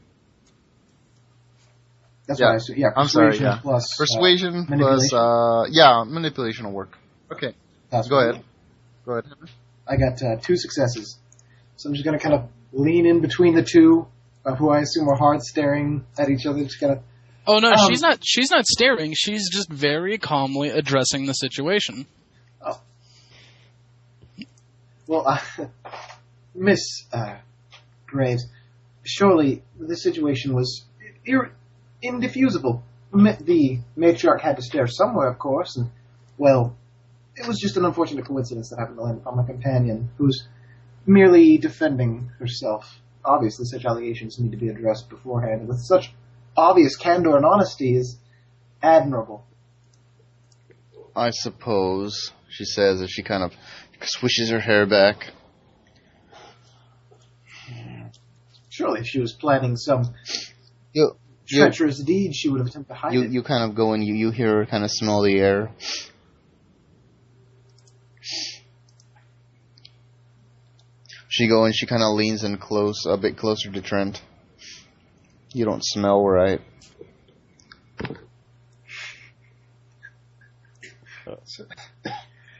That's yeah. what I assume. Yeah, I'm sorry, persuasion yeah. plus... Persuasion manipulation. plus... manipulation will work. Okay. That's Go what ahead. Go ahead. I got 2 successes. So I'm just going to kind of lean in between the two, who I assume are hard staring at each other. Just kind of... Oh no, she's not staring. She's just very calmly addressing the situation. Oh. Well, Miss Graves, surely this situation was indefusable. The matriarch had to stare somewhere, of course, and, well, it was just an unfortunate coincidence that happened to land upon my companion, who's merely defending herself. Obviously, such allegations need to be addressed beforehand, and with such obvious candor and honesty is admirable. I suppose, she says as she kind of swishes her hair back. Surely if she was planning some treacherous deed, she would have attempted to hide it. You kind of go and you hear her kind of smell the air. She kind of leans in a bit closer to Trent. You don't smell right.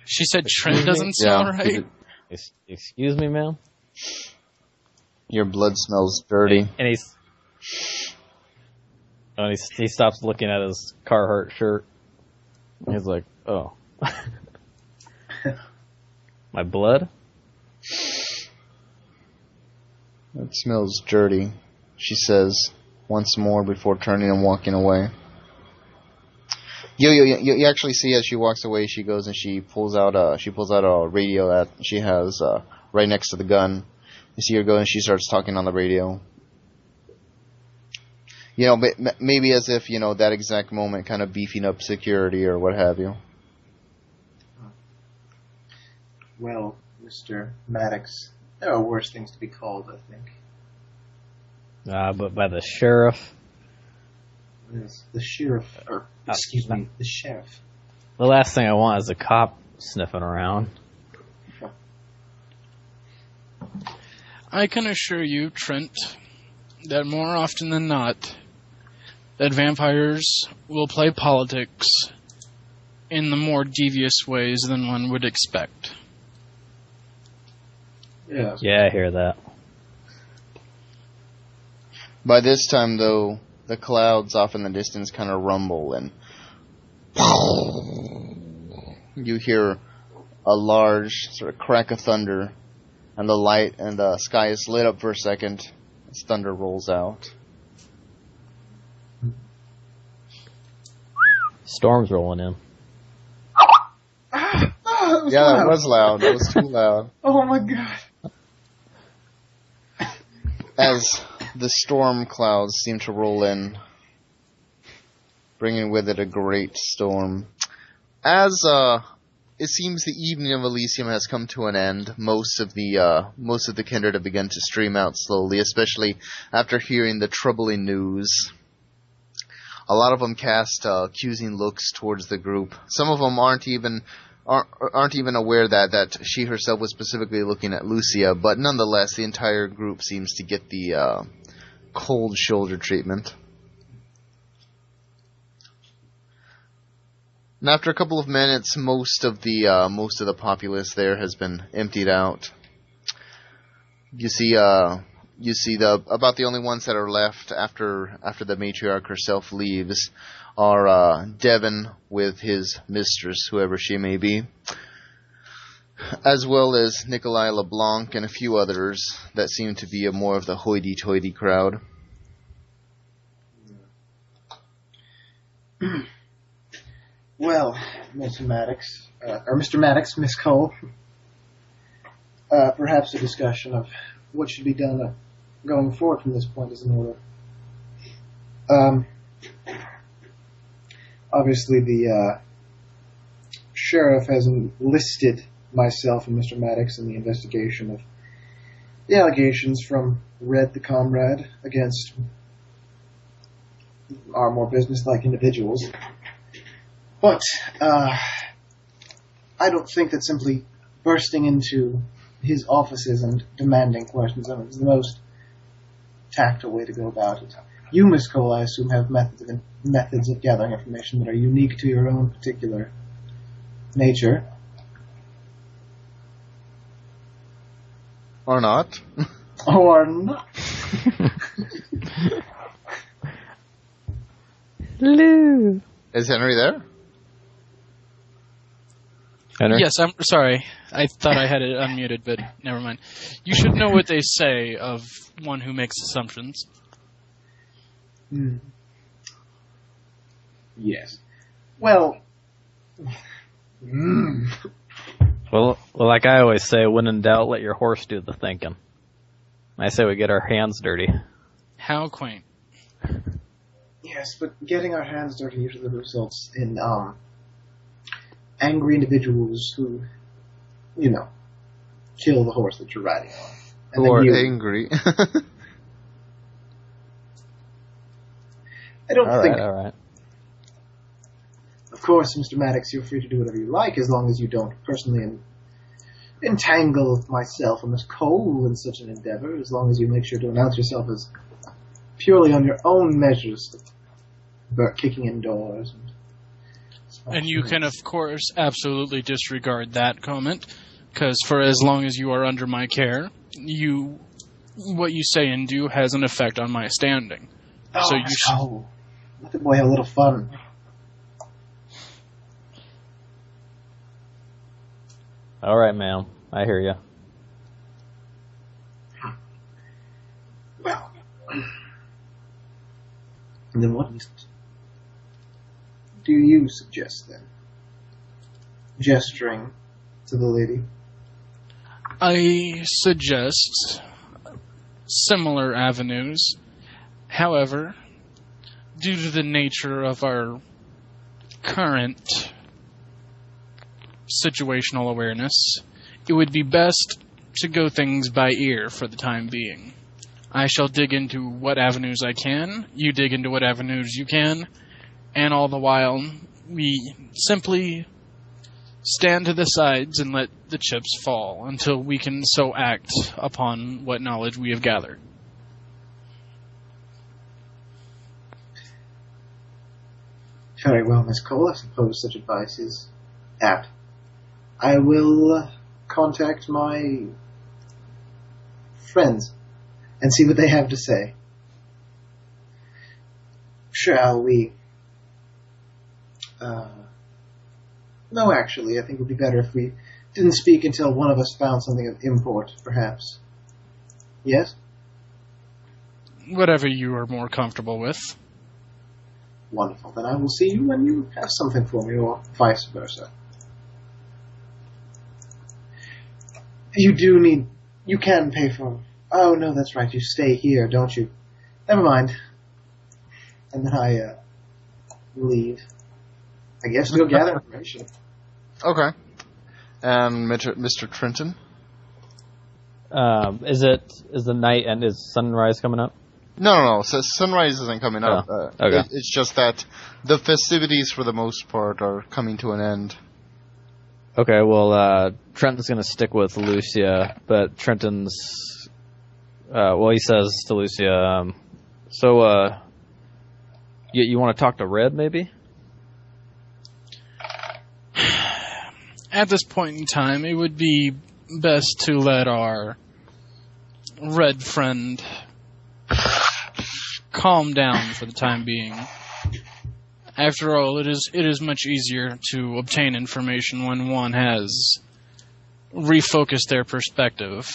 She said Trent doesn't smell right? Excuse me, ma'am? Your blood smells dirty. And he stops looking at his Carhartt shirt. He's like, oh. My blood? It smells dirty, she says once more before turning and walking away. You actually see as she walks away, she goes and she pulls out a radio that she has right next to the gun. You see her go and she starts talking on the radio. Maybe as if, that exact moment kind of beefing up security or what have you. Well, Mr. Maddox, there are worse things to be called, I think. But by the sheriff? Yes, the sheriff. The sheriff. The last thing I want is a cop sniffing around. I can assure you, Trent, that more often than not, that vampires will play politics in the more devious ways than one would expect. Yeah, I hear that. By this time, though, the clouds off in the distance kind of rumble, and you hear a large sort of crack of thunder, and the light and the sky is lit up for a second as thunder rolls out. Storm's rolling in. That was loud. That was too loud. Oh my god. As the storm clouds seem to roll in, bringing with it a great storm. As it seems the evening of Elysium has come to an end, most of the kindred have begun to stream out slowly, especially after hearing the troubling news. A lot of them cast accusing looks towards the group. Some of them aren't even aware that she herself was specifically looking at Lucia, but nonetheless, the entire group seems to get the cold shoulder treatment. And after a couple of minutes, most of the populace there has been emptied out. You see about the only ones that are left after the matriarch herself leaves are Devon with his mistress, whoever she may be, as well as Nikolai LeBlanc and a few others that seem to be more of the hoity-toity crowd. Well, Mr. Maddox, Miss Cole, perhaps a discussion of what should be done going forward from this point is in order. Obviously, the sheriff has enlisted myself and Mr. Maddox in the investigation of the allegations from Red the Comrade against our more business-like individuals. But I don't think that simply bursting into his offices and demanding questions of him is the most tactile way to go about it. You, Miss Cole, I assume, have methods of gathering information that are unique to your own particular nature. Or not. Or not. Hello. Is Henry there? Henry? Yes, I'm sorry. I thought I had it unmuted, but never mind. You should know what they say of one who makes assumptions. Yes. Well, Well, like I always say, when in doubt, let your horse do the thinking. I say we get our hands dirty. How quaint. Yes, but getting our hands dirty usually results in angry individuals who, kill the horse that you're riding on. And Who are then angry. I don't think. All right. Of course, Mr. Maddox, you're free to do whatever you like as long as you don't personally entangle myself and Miss Cole in such an endeavor, as long as you make sure to announce yourself as purely on your own measures, kicking indoors. And you can, of course, absolutely disregard that comment, because for as long as you are under my care, what you say and do has an effect on my standing. Oh, so you should. Let the boy have a little fun. All right, ma'am. I hear you. Well, then what do you suggest then? Gesturing to the lady. I suggest similar avenues. However, due to the nature of our current situational awareness, it would be best to go things by ear for the time being. I shall dig into what avenues I can, you dig into what avenues you can, and all the while we simply stand to the sides and let the chips fall until we can so act upon what knowledge we have gathered. Very well, Miss Cole. I suppose such advice is apt. I will contact my friends and see what they have to say. Shall we? No, actually, I think it would be better if we didn't speak until one of us found something of import, perhaps. Yes? Whatever you are more comfortable with. Wonderful. Then I will see you when you have something for me, or vice versa. You can pay for... Oh, no, that's right. You stay here, don't you? Never mind. And then I leave. I guess to go gather information. Okay. And Mr. Trenton? Is the night and is sunrise coming up? No. So sunrise isn't coming up. Okay. It's just that the festivities, for the most part, are coming to an end. Okay, well, Trenton's going to stick with Lucia, but Trenton's... he says to Lucia, you want to talk to Red, maybe? At this point in time, it would be best to let our red friend calm down for the time being. After all, it is much easier to obtain information when one has refocused their perspective.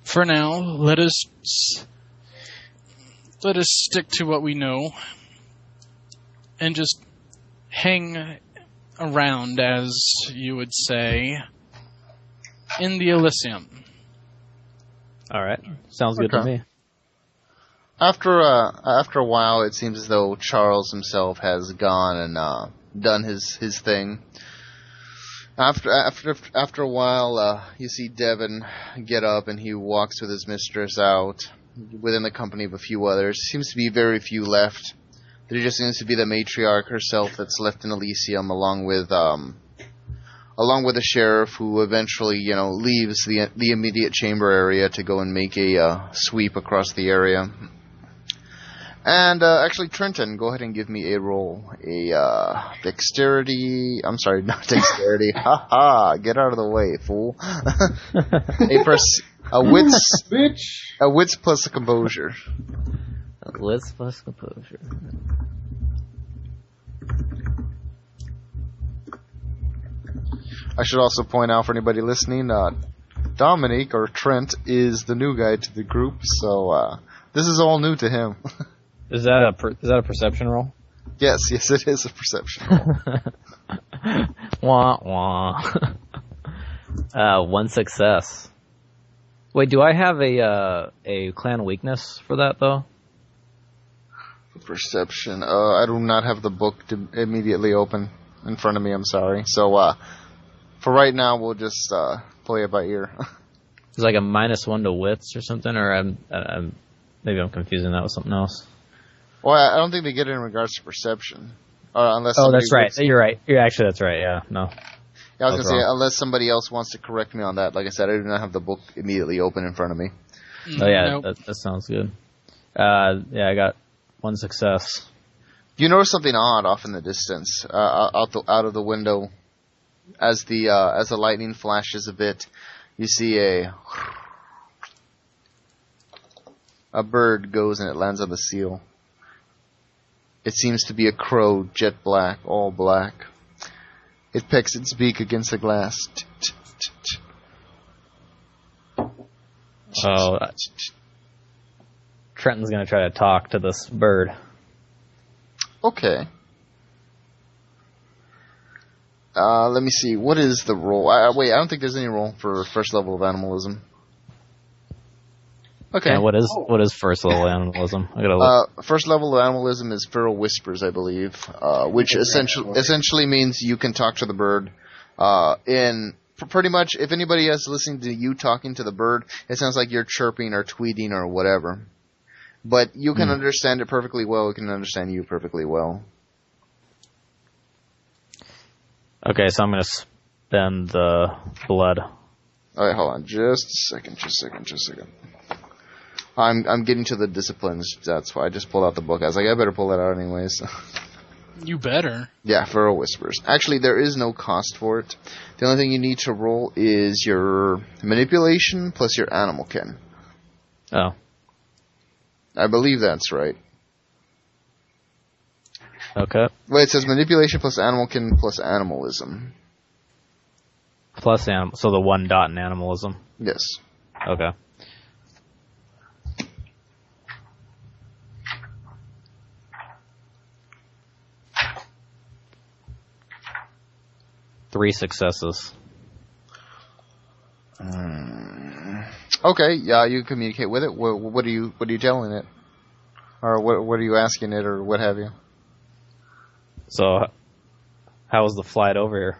For now, let us stick to what we know and just hang around, as you would say, in the Elysium. All right. Sounds good to me. After a while, it seems as though Charles himself has gone and done his thing. After a while, you see Devin get up and he walks with his mistress out within the company of a few others. Seems to be very few left. There just seems to be the matriarch herself that's left in Elysium, along with the sheriff, who eventually leaves the immediate chamber area to go and make a sweep across the area. And actually, Trenton, go ahead and give me a roll. Dexterity. I'm sorry, not dexterity. Ha! Get out of the way, fool. A wits plus a composure. Wits plus composure. I should also point out for anybody listening, Dominic, or Trent, is the new guy to the group, so this is all new to him. Is that a perception roll? Yes, it is a perception roll. Wah wah. One success. Wait, do I have a clan weakness for that though? Perception. I do not have the book immediately open in front of me. I'm sorry. So for right now, we'll just play it by ear. It's like a -1 to wits or something, or maybe I'm confusing that with something else. Well, I don't think they get it in regards to perception, unless. Oh, that's right. You're right. That's right. Yeah, no. Yeah, I was gonna say unless somebody else wants to correct me on that. Like I said, I do not have the book immediately open in front of me. Oh yeah, Nope. that sounds good. Yeah, I got one success. You notice something odd off in the distance, out of the window, as the lightning flashes a bit. You see a bird goes and it lands on the seal. It seems to be a crow, jet black, all black. It pecks its beak against the glass. Oh, Trenton's gonna try to talk to this bird. Okay. Let me see. What is the roll? Wait, I don't think there's any roll for first level of animalism. Okay. Yeah, what is first level animalism? I gotta look. First level of animalism is feral whispers, I believe, which essentially means you can talk to the bird. Pretty much, if anybody is listening to you talking to the bird, it sounds like you're chirping or tweeting or whatever. But you can understand it perfectly well. It can understand you perfectly well. Okay, so I'm gonna spend the blood. All right, hold on, just a second. I'm getting to the disciplines. That's why I just pulled out the book. I was like, I better pull that out anyways. You better. Yeah, feral whispers. Actually, there is no cost for it. The only thing you need to roll is your manipulation plus your animal kin. Oh. I believe that's right. Okay. Wait, it says manipulation plus animal kin plus animalism. Plus animal, so the 1 dot in animalism. Yes. Okay. Three successes. Okay, yeah, you communicate with it. What are you telling it, or what are you asking it, or what have you? So, how was the flight over here?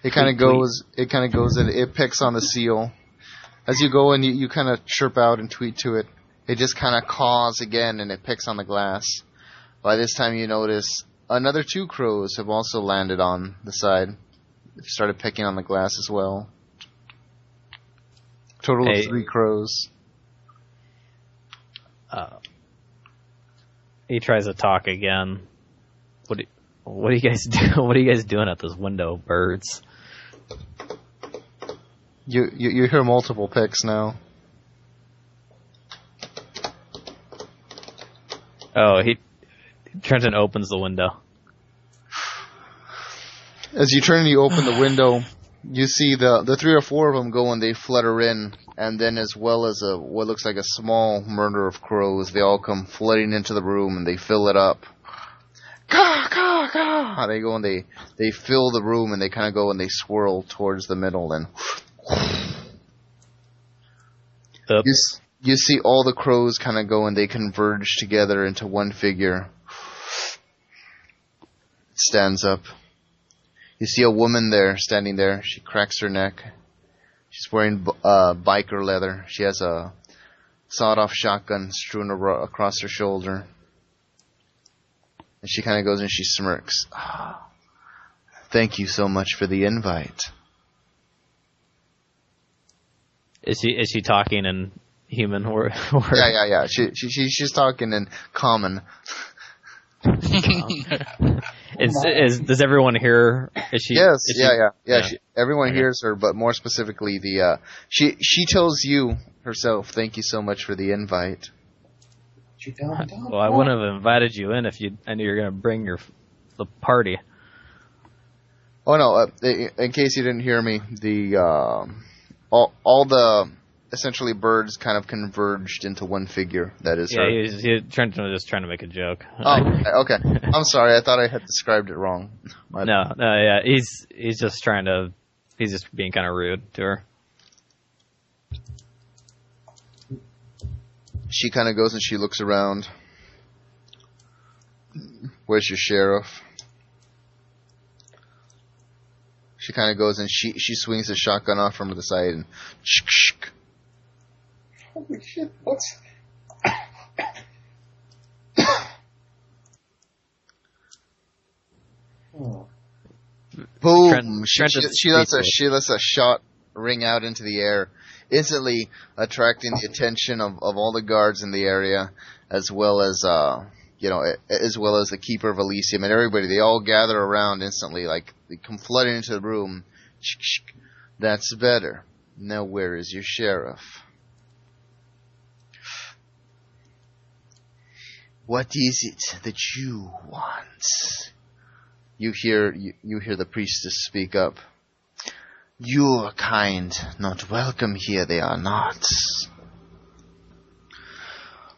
It kind of goes and it picks on the seal. As you go and you kind of chirp out and tweet to it, it just kind of caws again and it picks on the glass. By this time you notice another 2 crows have also landed on the side. They started pecking on the glass as well. Total of 3 crows. He tries to talk again. What do you guys do? What are you guys doing at this window, birds? You hear multiple pecks now. Oh, Trenton opens the window. As you turn and you open the window, you see the 3 or 4 of them go and they flutter in, and then as well as what looks like a small murder of crows, they all come flooding into the room and they fill it up. Caw, caw, caw. They go and they fill the room and they kind of go and they swirl towards the middle and you see all the crows kind of go and they converge together into one figure. It stands up. You see a woman there, standing there. She cracks her neck. She's wearing biker leather. She has a sawed-off shotgun strewn across her shoulder. And she kind of goes and she smirks. Thank you so much for the invite. Is she talking in human word? Yeah. She's talking in common. Does everyone hear? Yes. Yeah. Everyone hears her, but more specifically, she tells you herself, "Thank you so much for the invite." Well, I wouldn't have invited you in if I knew you were going to bring the party. Oh no! In case you didn't hear me, all the essentially birds kind of converged into one figure. That is her. Yeah, Trenton was just trying to make a joke. Oh, okay. I'm sorry. I thought I had described it wrong. Yeah. He's just he's just being kind of rude to her. She kind of goes and she looks around. Where's your sheriff? She kind of goes and she swings the shotgun off from the side and shk. Holy shit, what's... Oh. Boom! She lets a shot ring out into the air, instantly attracting the attention of all the guards in the area, as well as as well as the keeper of Elysium and everybody. They all gather around instantly, like they come flooding into the room. That's better. Now where is your sheriff? What is it that you want? You hear the priestess speak up. Your kind not welcome here, they are not.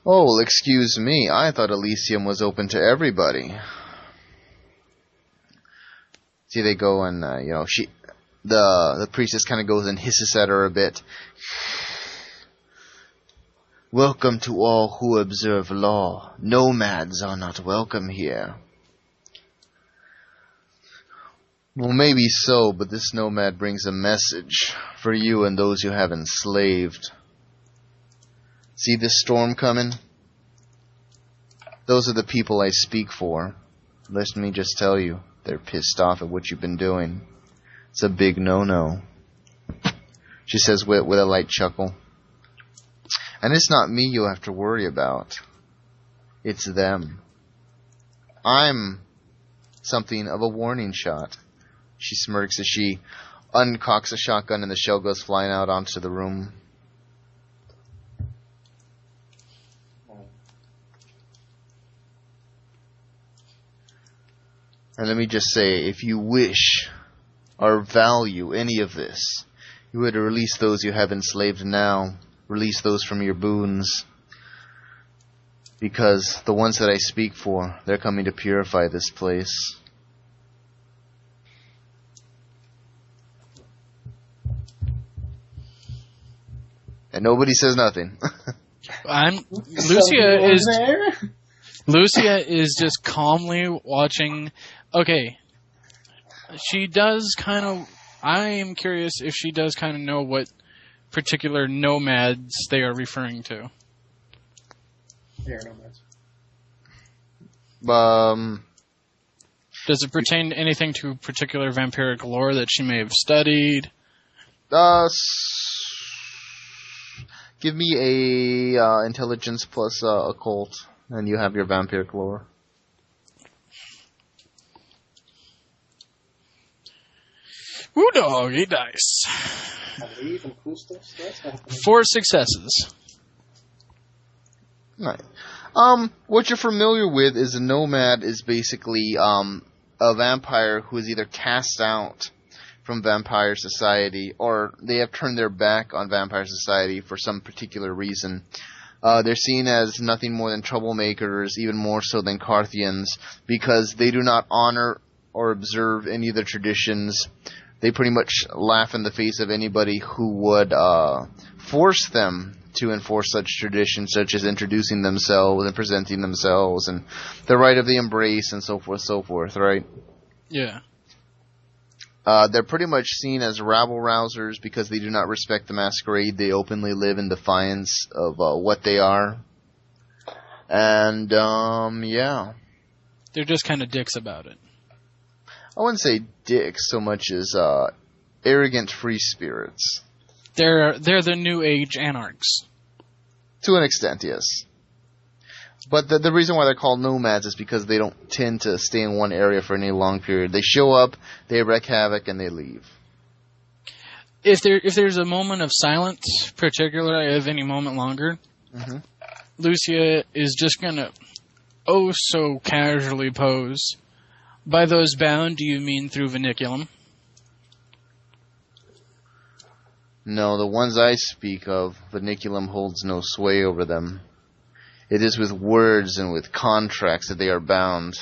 Oh, excuse me, I thought Elysium was open to everybody. See, they go and, the priestess kind of goes and hisses at her a bit. Welcome to all who observe law. Nomads are not welcome here. Well, maybe so, but this nomad brings a message for you and those you have enslaved. See this storm coming? Those are the people I speak for. Let me just tell you, they're pissed off at what you've been doing. It's a big no-no. She says with a light chuckle. And it's not me you have to worry about. It's them. I'm something of a warning shot. She smirks as she uncocks a shotgun and the shell goes flying out onto the room. And let me just say, if you wish or value any of this, you would release those you have enslaved now. Release those from your boons. Because the ones that I speak for, they're coming to purify this place. And nobody says nothing. Lucia is just calmly watching. Okay. She does kind of... I am curious if she does kind of know what particular nomads they are referring to. They are nomads. Does it pertain to anything to particular vampiric lore that she may have studied? Give me a intelligence plus occult, and you have your vampiric lore. Woo dog, 8 dice. I believe in cool stuff, so that's happening. 4 successes. Right. What you're familiar with is a nomad is basically a vampire who is either cast out from vampire society or they have turned their back on vampire society for some particular reason. They're seen as nothing more than troublemakers, even more so than Carthians, because they do not honor or observe any of the traditions. They pretty much laugh in the face of anybody who would force them to enforce such traditions, such as introducing themselves and presenting themselves and the right of the embrace and so forth, right? Yeah. They're pretty much seen as rabble-rousers because they do not respect the masquerade. They openly live in defiance of what they are. And, yeah. They're just kind of dicks about it. I wouldn't say dicks so much as arrogant free spirits. They're the New Age anarchs. To an extent, yes. But the reason why they're called nomads is because they don't tend to stay in one area for any long period. They show up, they wreak havoc, and they leave. If there's a moment of silence, particularly of any moment longer, Lucia is just gonna so casually pose. By those bound, do you mean through Viniculum? No, the ones I speak of, Vinculum holds no sway over them. It is with words and with contracts that they are bound.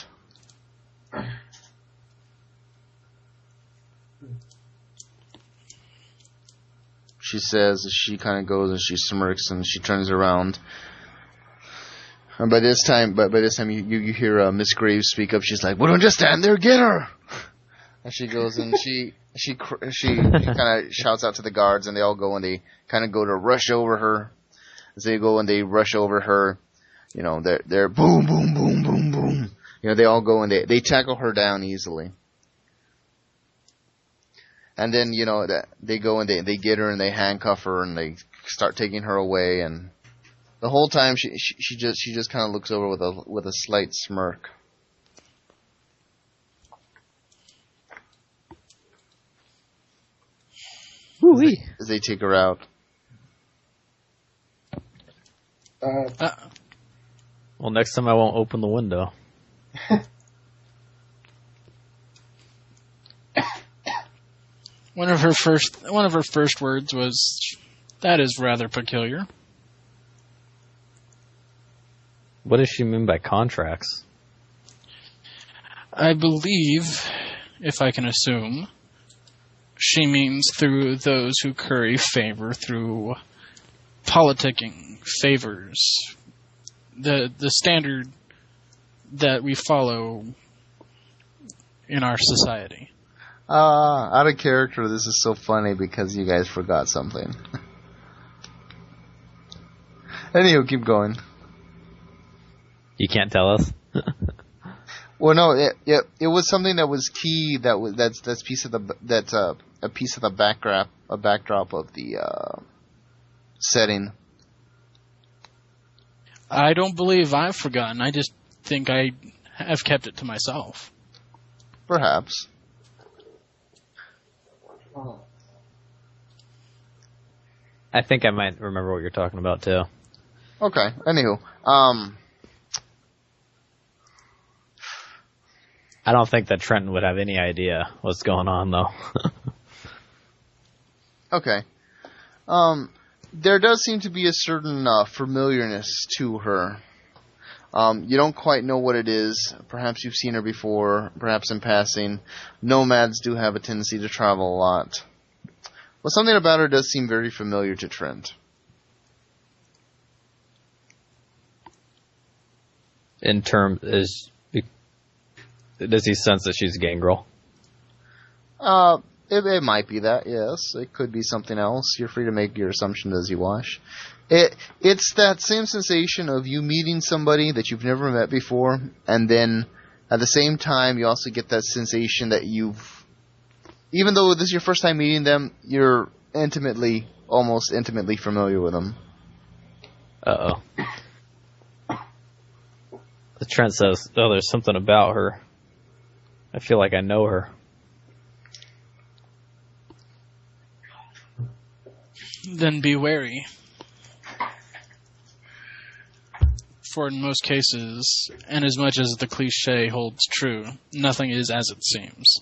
She says as she kind of goes and she smirks and she turns around. And by this time you hear Miss Graves speak up. She's like, "Well, don't just stand there, get her!" And she goes and she kind of shouts out to the guards, and they all go and they kind of go to rush over her. As they go and they rush over her, you know, they're boom, boom, boom, boom, boom. You know, they all go and they tackle her down easily. And then, you know, they go and they get her and they handcuff her and they start taking her away. And the whole time she just kind of looks over with a slight smirk. Woo-wee. As they take her out. Well, next time I won't open the window. One of her first words was, "That is rather peculiar." What does she mean by contracts? I believe, if I can assume, she means through those who curry favor through politicking, favors, the standard that we follow in our society. Out of character, this is so funny because you guys forgot something. Anywho, keep going. You can't tell us? Well, no, it was something that was key. That's a piece of the backdrop of the setting. I don't believe I've forgotten. I just think I have kept it to myself. Perhaps. I think I might remember what you're talking about, too. Okay. Anywho, I don't think that Trenton would have any idea what's going on, though. Okay. There does seem to be a certain familiarness to her. You don't quite know what it is. Perhaps you've seen her before, perhaps in passing. Nomads do have a tendency to travel a lot. But something about her does seem very familiar to Trent. In terms, does he sense that she's a gangrel? It might be that, yes. It could be something else. You're free to make your assumptions as you wish. It's that same sensation of you meeting somebody that you've never met before, and then at the same time you also get that sensation that even though this is your first time meeting them, you're almost intimately familiar with them. Uh-oh. Trent says, "Oh, there's something about her. I feel like I know her." Then be wary. For in most cases, and as much as the cliche holds true, nothing is as it seems.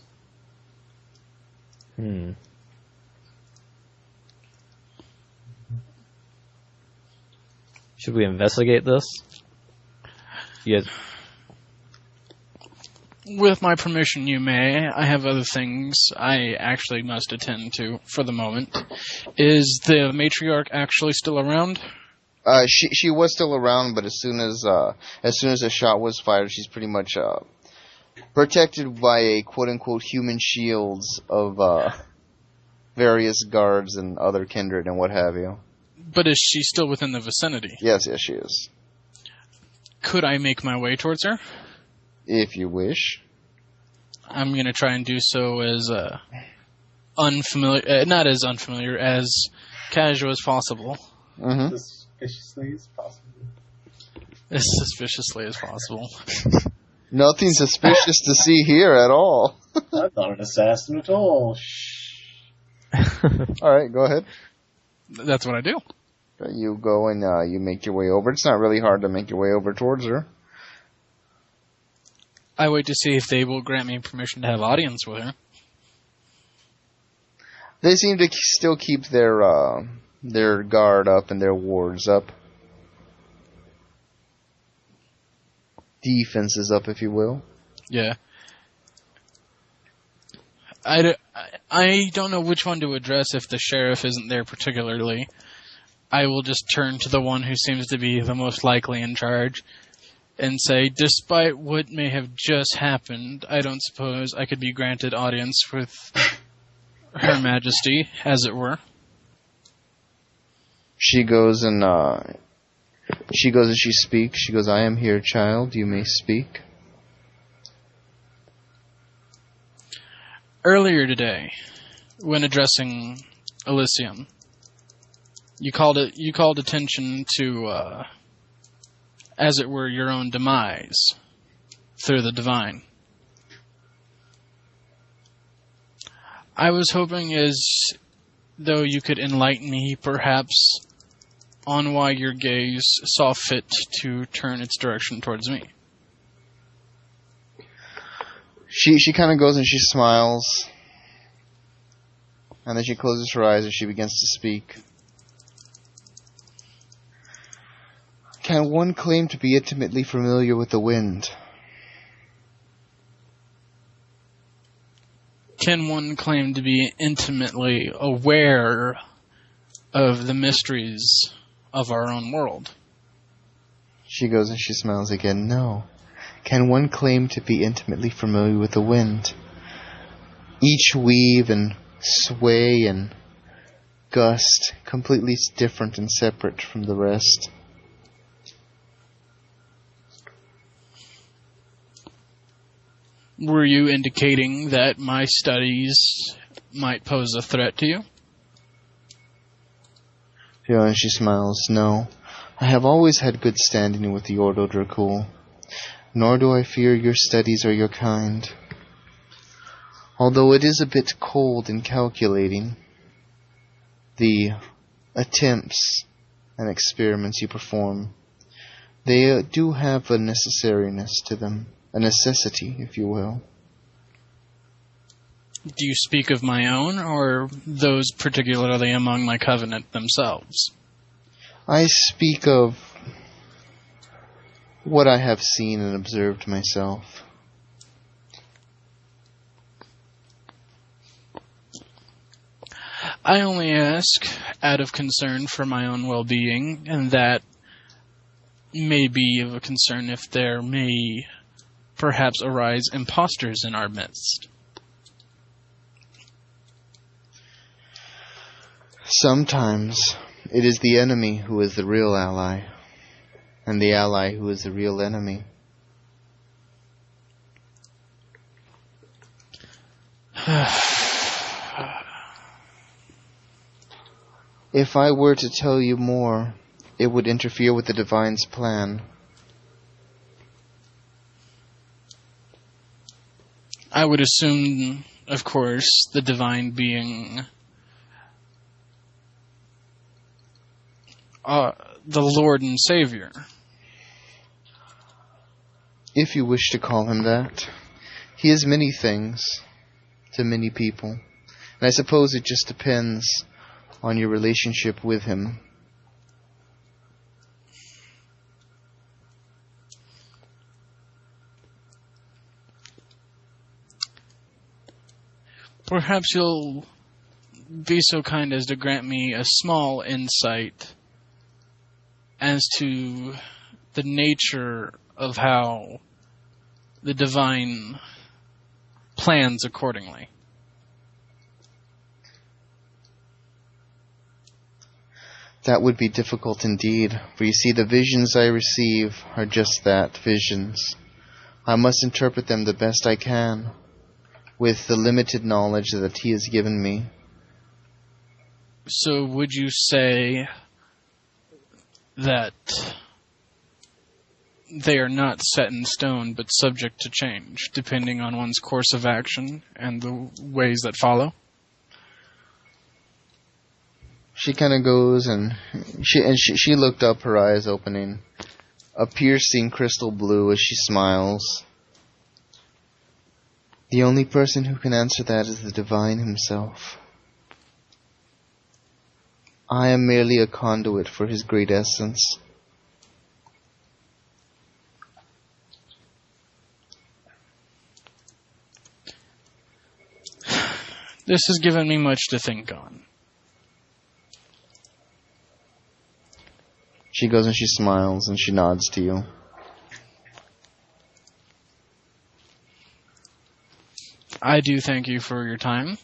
Should we investigate this? Yes. With my permission, you may. I have other things I actually must attend to for the moment. Is the Matriarch actually still around? She was still around, but as soon as a shot was fired, she's pretty much protected by a quote-unquote human shields of various guards and other kindred and what have you. But is she still within the vicinity? Yes, she is. Could I make my way towards her? If you wish. I'm going to try and do so as not as unfamiliar, as casual as possible. Mm-hmm. Suspiciously as possible. As suspiciously as possible. Nothing suspicious to see here at all. I'm not an assassin at all. Shh. Alright, go ahead. That's what I do. You go and you make your way over. It's not really hard to make your way over towards her. I wait to see if they will grant me permission to have audience with her. They seem to still keep their guard up and their wards up. Defenses up, if you will. Yeah. I don't know which one to address if the sheriff isn't there particularly. I will just turn to the one who seems to be the most likely in charge and say, despite what may have just happened, I don't suppose I could be granted audience with Her Majesty, as it were. She goes and she speaks. She goes, I am here, child. You may speak. Earlier today, when addressing Elysium, you called attention to, as it were, your own demise through the divine. I was hoping as though you could enlighten me, perhaps, on why your gaze saw fit to turn its direction towards me. She kind of goes and she smiles, and then she closes her eyes and she begins to speak. Can one claim to be intimately familiar with the wind? Can one claim to be intimately aware of the mysteries of our own world? She goes and she smiles again. No. Can one claim to be intimately familiar with the wind? Each weave and sway and gust completely different and separate from the rest. Were you indicating that my studies might pose a threat to you? And she smiles. No. I have always had good standing with the Ordo Dracul. Nor do I fear your studies or your kind. Although it is a bit cold and calculating, the attempts and experiments you perform, they do have a necessariness to them. A necessity, if you will. Do you speak of my own, or those particularly among my covenant themselves? I speak of what I have seen and observed myself. I only ask out of concern for my own well-being, and that may be of a concern if there may perhaps arise impostors in our midst. Sometimes it is the enemy who is the real ally, and the ally who is the real enemy. If I were to tell you more, it would interfere with the Divine's plan. I would assume, of course, the Divine being the Lord and Savior. If you wish to call him that. He is many things to many people. And I suppose it just depends on your relationship with him. Perhaps you'll be so kind as to grant me a small insight as to the nature of how the Divine plans accordingly. That would be difficult indeed, for you see, the visions I receive are just that, visions. I must interpret them the best I can, with the limited knowledge that he has given me. So would you say that they are not set in stone, but subject to change, depending on one's course of action and the ways that follow? She kind of goes and she looked up, her eyes opening, a piercing crystal blue as she smiles. The only person who can answer that is the Divine himself. I am merely a conduit for his great essence. This has given me much to think on. She goes and she smiles and she nods to you. I do thank you for your time,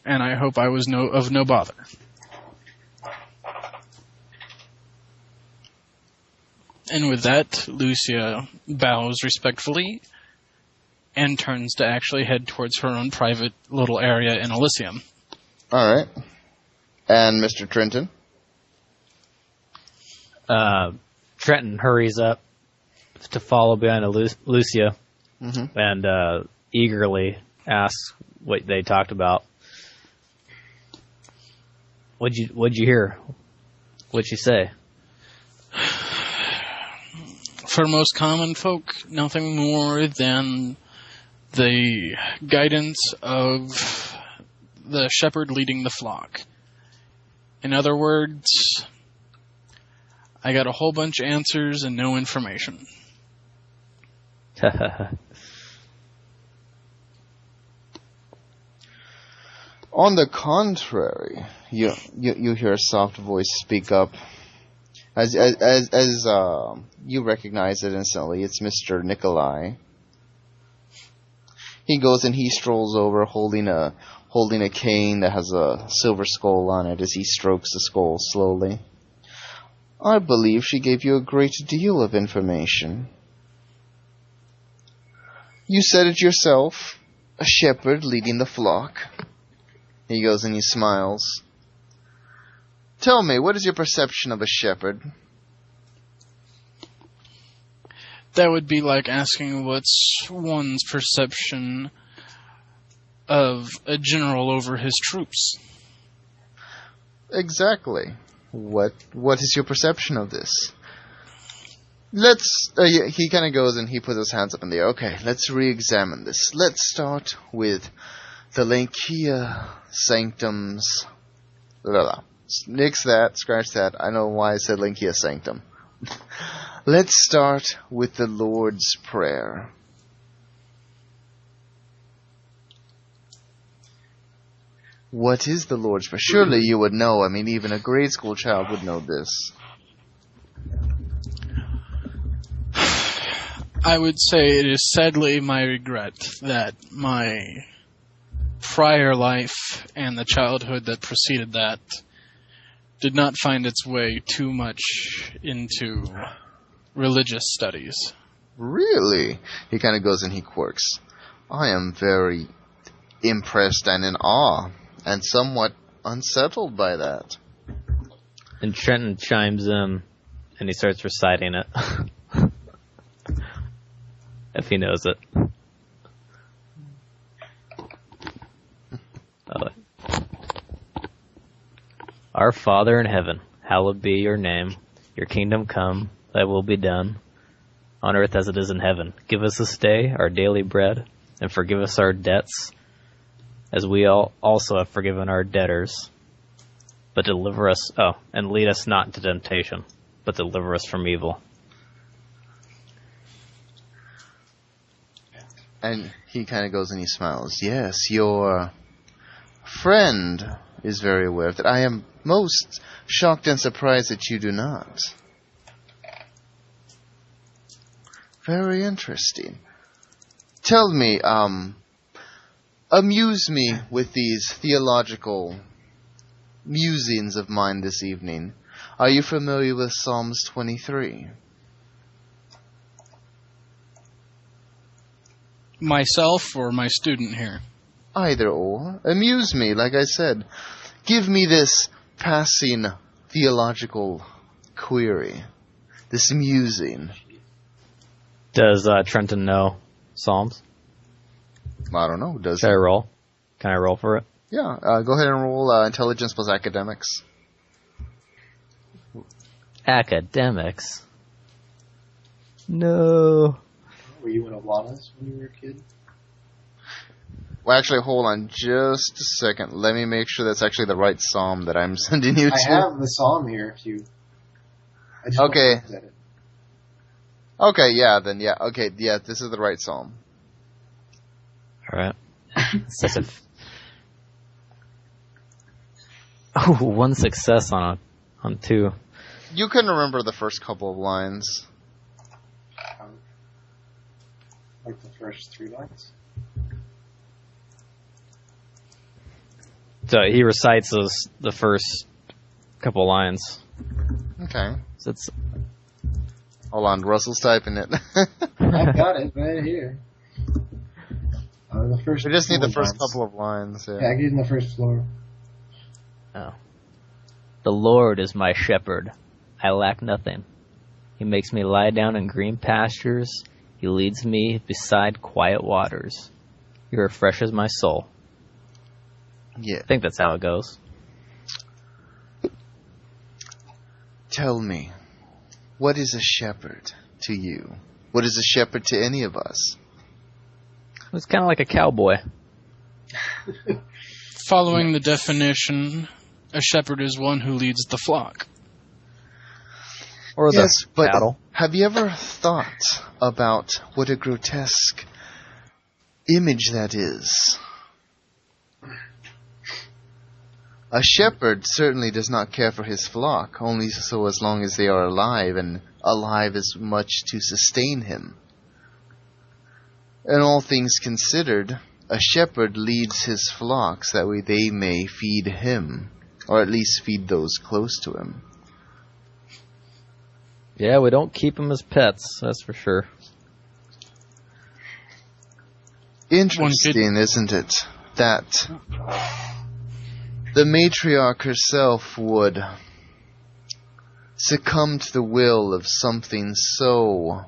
and I hope I was of no bother. And with that, Lucia bows respectfully and turns to actually head towards her own private little area in Elysium. Alright. And Mr. Trenton? Trenton hurries up to follow behind Lucia and eagerly asks what they talked about. What'd you hear? What'd she say? For most common folk, nothing more than the guidance of the shepherd leading the flock. In other words, I got a whole bunch of answers and no information. On the contrary, you hear a soft voice speak up. As you recognize it instantly, it's Mr. Nikolai. He goes and he strolls over holding a cane that has a silver skull on it as he strokes the skull slowly. I believe she gave you a great deal of information. You said it yourself, a shepherd leading the flock. He goes and he smiles. Tell me, what is your perception of a shepherd? That would be like asking what's one's perception of a general over his troops. Exactly. What is your perception of this? He kind of goes and he puts his hands up in the air. Okay, let's re-examine this. Let's start with the Lankia Sanctums. Blah, blah, blah. Nix that, scratch that. I know why I said Lankia Sanctum. Let's start with the Lord's Prayer. What is the Lord's Prayer? Surely you would know. I mean, even a grade school child would know this. I would say it is sadly my regret that my prior life and the childhood that preceded that did not find its way too much into religious studies. Really? He kind of goes and he quirks. I am very impressed and in awe, and somewhat unsettled by that. And Trenton chimes in, and he starts reciting it. If he knows it. Our Father in heaven, hallowed be your name. Your kingdom come, thy will be done, on earth as it is in heaven. Give us this day our daily bread, and forgive us our debts, as we also have forgiven our debtors. But deliver us, and lead us not into temptation, but deliver us from evil. And he kind of goes and he smiles. Yes, your friend is very aware of that. I am most shocked and surprised that you do not. Very interesting. Tell me, amuse me with these theological musings of mine this evening. Are you familiar with Psalms 23? Myself or my student here? Either or. Amuse me, like I said. Give me this passing theological query. This musing. Does Trenton know Psalms? I don't know. Does Should I roll? Can I roll for it? Yeah. Go ahead and roll intelligence plus academics. Academics? No. Were you in Awanas when you were a kid? Well, actually, hold on just a second. Let me make sure that's actually the right psalm that I'm sending you to. I have the psalm here. If you. I just Okay. want to look at it. Okay, yeah, then yeah. Okay, yeah, this is the right psalm. Alright. Oh, one success on 2. You can remember the first couple of lines. Like the first 3 lines. So he recites the first couple lines. Okay. So it's Hold on, Russell's typing it. I've got it right here. The first. We just need the first lines. couple of lines. Yeah, I gave him the first floor. Oh. The Lord is my shepherd. I lack nothing. He makes me lie down in green pastures. He leads me beside quiet waters. He refreshes my soul. Yeah. I think that's how it goes. Tell me, what is a shepherd to you? What is a shepherd to any of us? It's kind of like a cowboy. Following the definition, a shepherd is one who leads the flock. Or the Yes, but cattle. have you ever thought about what a grotesque image that is? A shepherd certainly does not care for his flock, only so as long as they are alive, and alive as much to sustain him. And all things considered, a shepherd leads his flocks that way they may feed him, or at least feed those close to him. Yeah, we don't keep them as pets, that's for sure. Interesting, isn't it, that the matriarch herself would succumb to the will of something so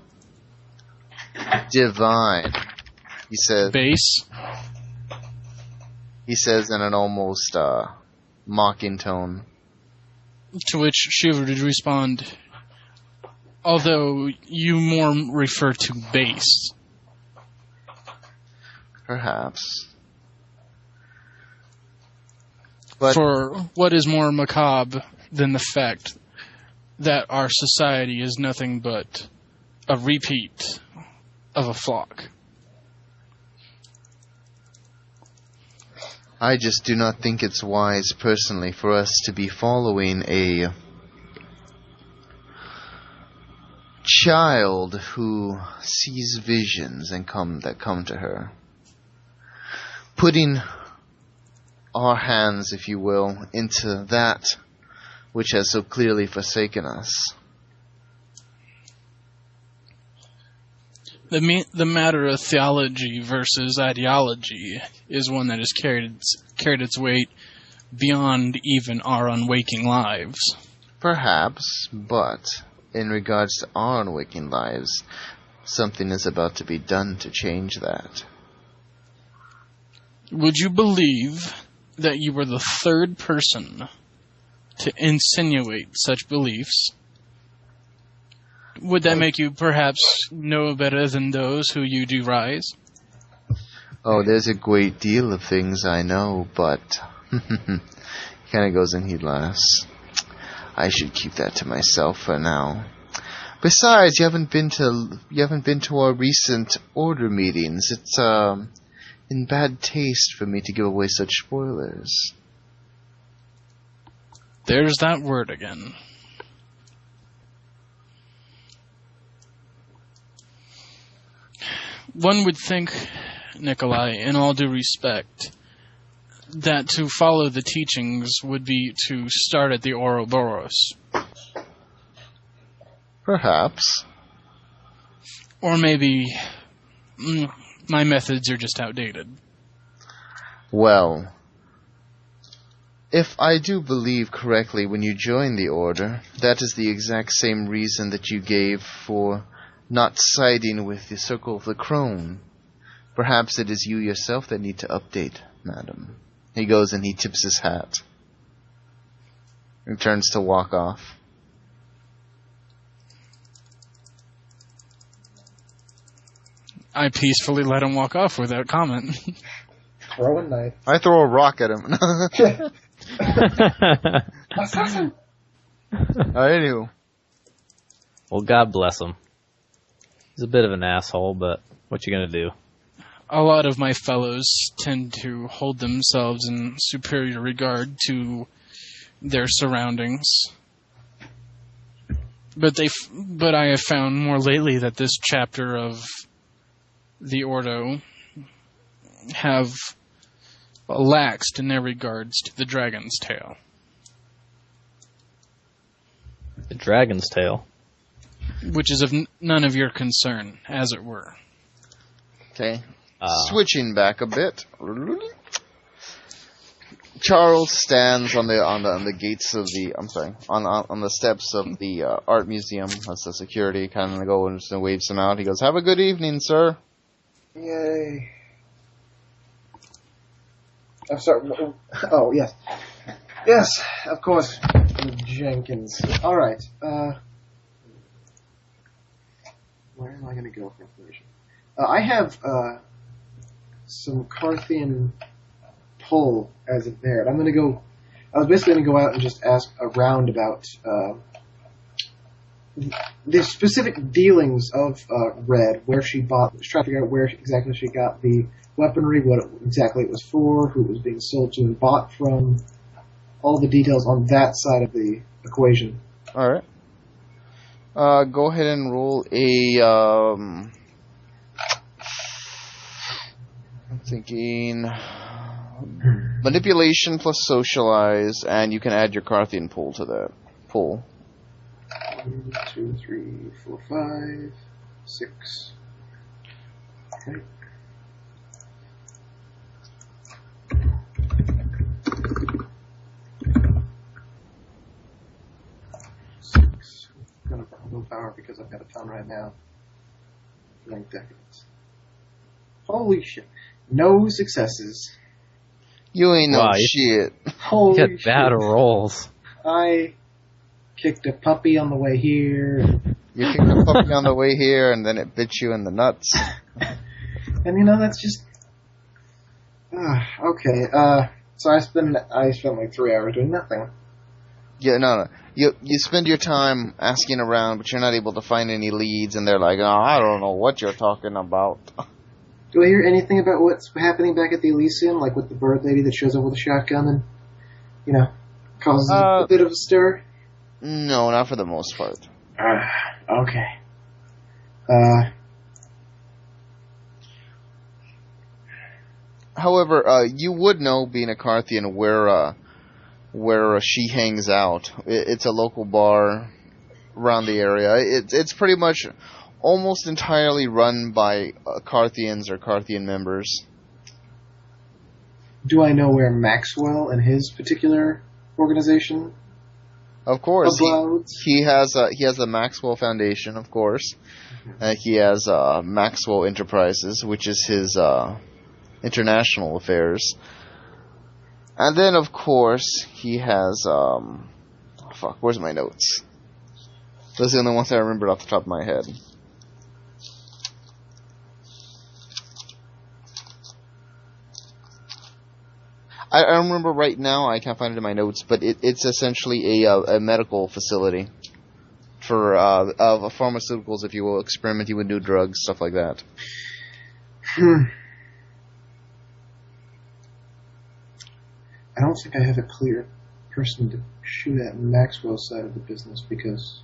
divine. He says in an almost mocking tone. To which Shiva would respond, although you more refer to base. Perhaps. But For what is more macabre than the fact that our society is nothing but a repeat of a flock? I just do not think it's wise, personally, for us to be following a child who sees visions and come to her. Putting our hands, if you will, into that which has so clearly forsaken us. The matter of theology versus ideology is one that has carried its weight beyond even our unwaking lives. Perhaps, but in regards to our unwaking lives, something is about to be done to change that. Would you believe that you were the third person to insinuate such beliefs? Would that make you perhaps know better than those who you deride? Oh, there's a great deal of things I know, but he kind of goes and he laughs. I should keep that to myself for now. Besides, you haven't been to our recent order meetings. It's in bad taste for me to give away such spoilers. There's that word again. One would think, Nikolai, in all due respect, that to follow the teachings would be to start at the Ouroboros. Perhaps. Or maybe my methods are just outdated. Well, if I do believe correctly when you joined the Order, that is the exact same reason that you gave for not siding with the Circle of the Crone. Perhaps it is you yourself that need to update, madam. He goes and he tips his hat. And turns to walk off. I peacefully let him walk off without comment. throw a knife. I throw a rock at him. Assassin! Anywho. Well, God bless him. He's a bit of an asshole, but what you gonna do? A lot of my fellows tend to hold themselves in superior regard to their surroundings. But I have found more lately that this chapter of the Ordo have laxed in their regards to the Dragon's Tail. The Dragon's Tail? Which is of none of your concern, as it were. Okay. Switching back a bit. Charles stands on the gates of the on the steps of the art museum. That's the security kind of go and just waves him out. He goes, "Have a good evening, sir." Yay. I'm sorry. Oh, yes. Yes, of course. Jenkins. All right. Where am I going to go for information? I have some Carthian pull as of there. And I'm going to go... I was basically going to go out and just ask around about the specific dealings of Red, where she bought... Just trying to figure out where exactly she got the weaponry, what exactly it was for, who it was being sold to and bought from, all the details on that side of the equation. All right. Go ahead and roll a. I'm thinking manipulation plus socialize, and you can add your Carthian pool to that pool. 1, 2, 3, 4, 5, 6. Okay. I'm going to put willpower because I've got a ton right now. Blank decadence. Holy shit. No successes. You ain't no shit. Holy You got bad rolls. I kicked a puppy on the way here. You kicked a puppy on the way here, and then it bit you in the nuts. And you know, that's just... okay, so I spent like 3 hours doing nothing. Yeah, no. You spend your time asking around, but you're not able to find any leads, and they're like, "Oh, I don't know what you're talking about." Do I hear anything about what's happening back at the Elysium, like with the bird lady that shows up with a shotgun and, you know, causes a bit of a stir? No, not for the most part. Okay. However, you would know, being a Carthian, where she hangs out. It's a local bar around the area. It's pretty much almost entirely run by Carthians or Carthian members. Do I know where Maxwell and his particular organization? Of course, abounds? he has the Maxwell Foundation. Of course, he has Maxwell Enterprises, which is his international affairs. And then, of course, he has, where's my notes? Those are the only ones I remembered off the top of my head. I don't remember right now, I can't find it in my notes, but it's essentially a medical facility for pharmaceuticals, if you will, experimenting with new drugs, stuff like that. I don't think I have a clear person to shoot at Maxwell's side of the business, because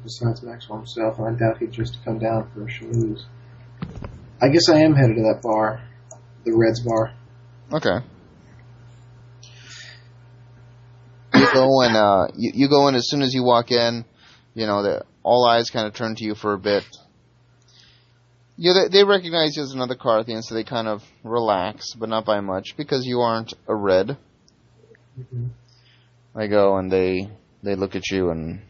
besides Maxwell himself, I doubt he'd just come down for a schmooze. I guess I am headed to that bar, the Reds bar. Okay. You go and you go in as soon as you walk in. You know, all eyes kind of turn to you for a bit. Yeah, they recognize you as another Carthian, so they kind of relax, but not by much, because you aren't a Red. Mm-hmm. They go and they look at you, and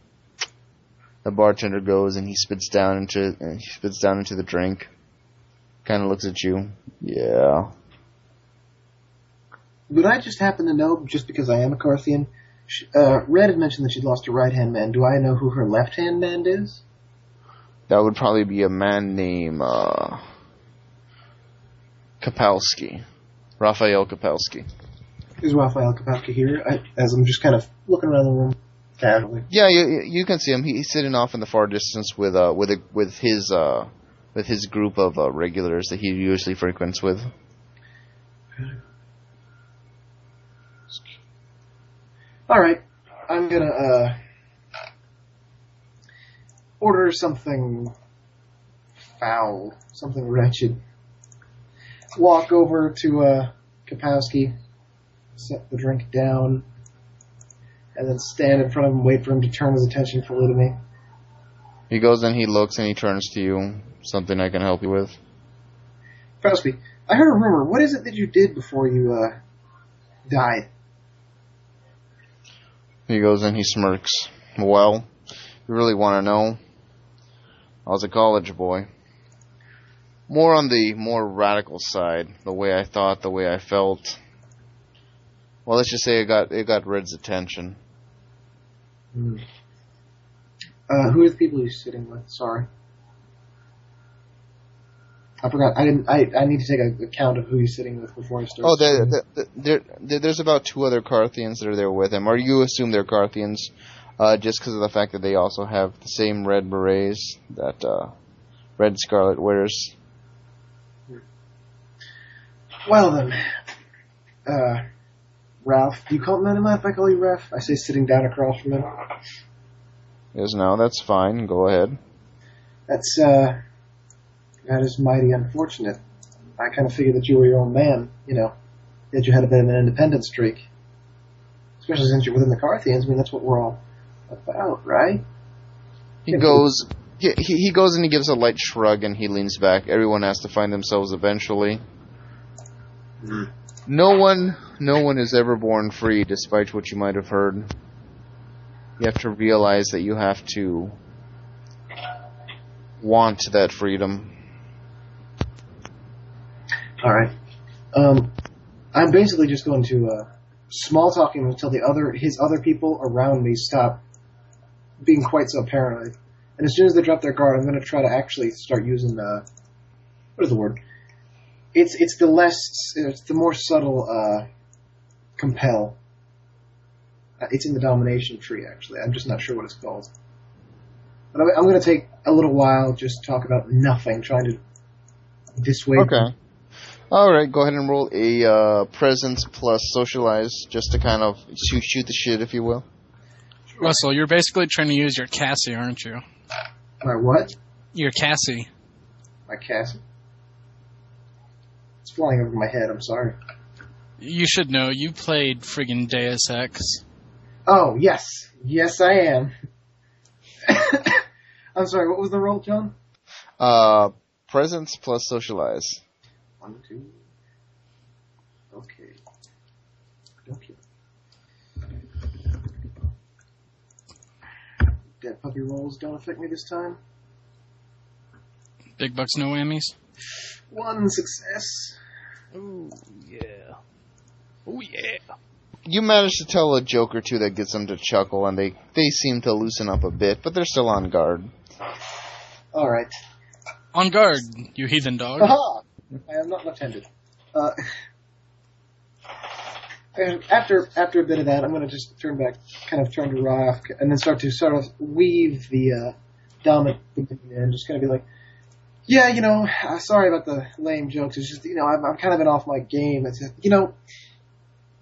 the bartender goes and he spits down into the drink. Kind of looks at you. Yeah. Would I just happen to know, just because I am a Carthian, Red had mentioned that she'd lost her right-hand man. Do I know who her left-hand man is? That would probably be a man named Kapowski. Raphael Kapowski. Is Raphael Kapowski here? As I'm just kind of looking around the room casually. Yeah, you can see him. He's sitting off in the far distance with his group of regulars that he usually frequents with. All right, I'm gonna order something foul, something wretched. Walk over to Kapowski, set the drink down, and then stand in front of him, wait for him to turn his attention fully to me. He goes and he looks and he turns to you. Something I can help you with? Kapowski, I heard a rumor. What is it that you did before you died? He goes and he smirks. Well, you really want to know? I was a college boy. More on the more radical side, the way I thought, the way I felt. Well, let's just say it got Red's attention. Who are the people you're sitting with? Sorry. I forgot. I need to take a count of who he's sitting with before I start. Oh, there's about 2 other Carthians that are there with him. Or you assume they're Carthians, just because of the fact that they also have the same red berets that Red Scarlet wears. Well then, Ralph. Do you call me if I call you Ralph? I say sitting down across from him. Yes, no, that's fine. Go ahead. That is mighty unfortunate. I kind of figured that you were your own man, that you had a bit of an independent streak. Especially since you're within the Carthians. I mean, that's what we're all about, right? He goes and he gives a light shrug and he leans back. Everyone has to find themselves eventually. No one is ever born free, despite what you might have heard. You have to realize that you have to want that freedom. All right. I'm basically just going to small talk him until his other people around me stop being quite so paranoid. And as soon as they drop their guard, I'm going to try to actually start using what is the word? It's the more subtle compel. It's in the domination tree, actually. I'm just not sure what it's called. But I'm going to take a little while, just talk about nothing, trying to dissuade them. Okay. Alright, go ahead and roll a presence plus socialize, just to kind of shoot the shit, if you will. Russell, you're basically trying to use your Cassie, aren't you? My what? Your Cassie. My Cassie? It's flying over my head, I'm sorry. You should know, you played friggin' Deus Ex. Oh, yes. Yes, I am. I'm sorry, what was the roll, John? Presence plus socialize. 1, 2. Okay. Dead puppy rolls don't affect me this time. Big bucks, no whammies. 1 success. Ooh, yeah. Oh, yeah. You manage to tell a joke or two that gets them to chuckle, and they seem to loosen up a bit, but they're still on guard. Alright. On guard, you heathen dog. Aha! I am not left-handed. After a bit of that, I'm going to just turn to Ralph, and then start to weave the dominant and just kind of be like, yeah, sorry about the lame jokes. It's just, I'm kind of been off my game. It's,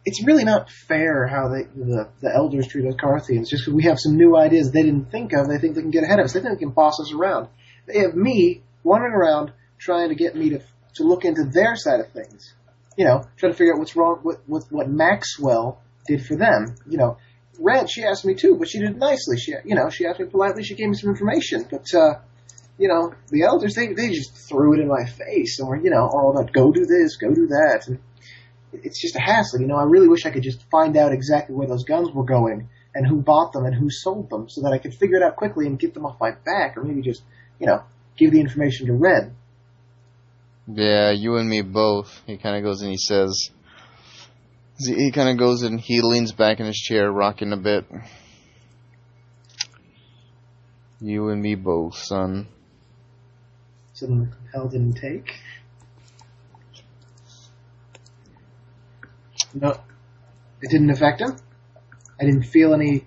it's really not fair how the elders treat us Carthians. Just because we have some new ideas they didn't think of, they think they can get ahead of us. They think they can boss us around. They have me wandering around trying to get me to look into their side of things. Trying to figure out what's wrong with what Maxwell did for them. Red, she asked me too, but she did it nicely. She asked me politely. She gave me some information, but the elders they just threw it in my face and were all about go do this, go do that, and it's just a hassle. I really wish I could just find out exactly where those guns were going and who bought them and who sold them, so that I could figure it out quickly and get them off my back, or maybe just give the information to Red. Yeah, you and me both. He kind of goes and he says... He kind of goes and he leans back in his chair, rocking a bit. You and me both, son. So the compel didn't take? No, it didn't affect him. I didn't feel any.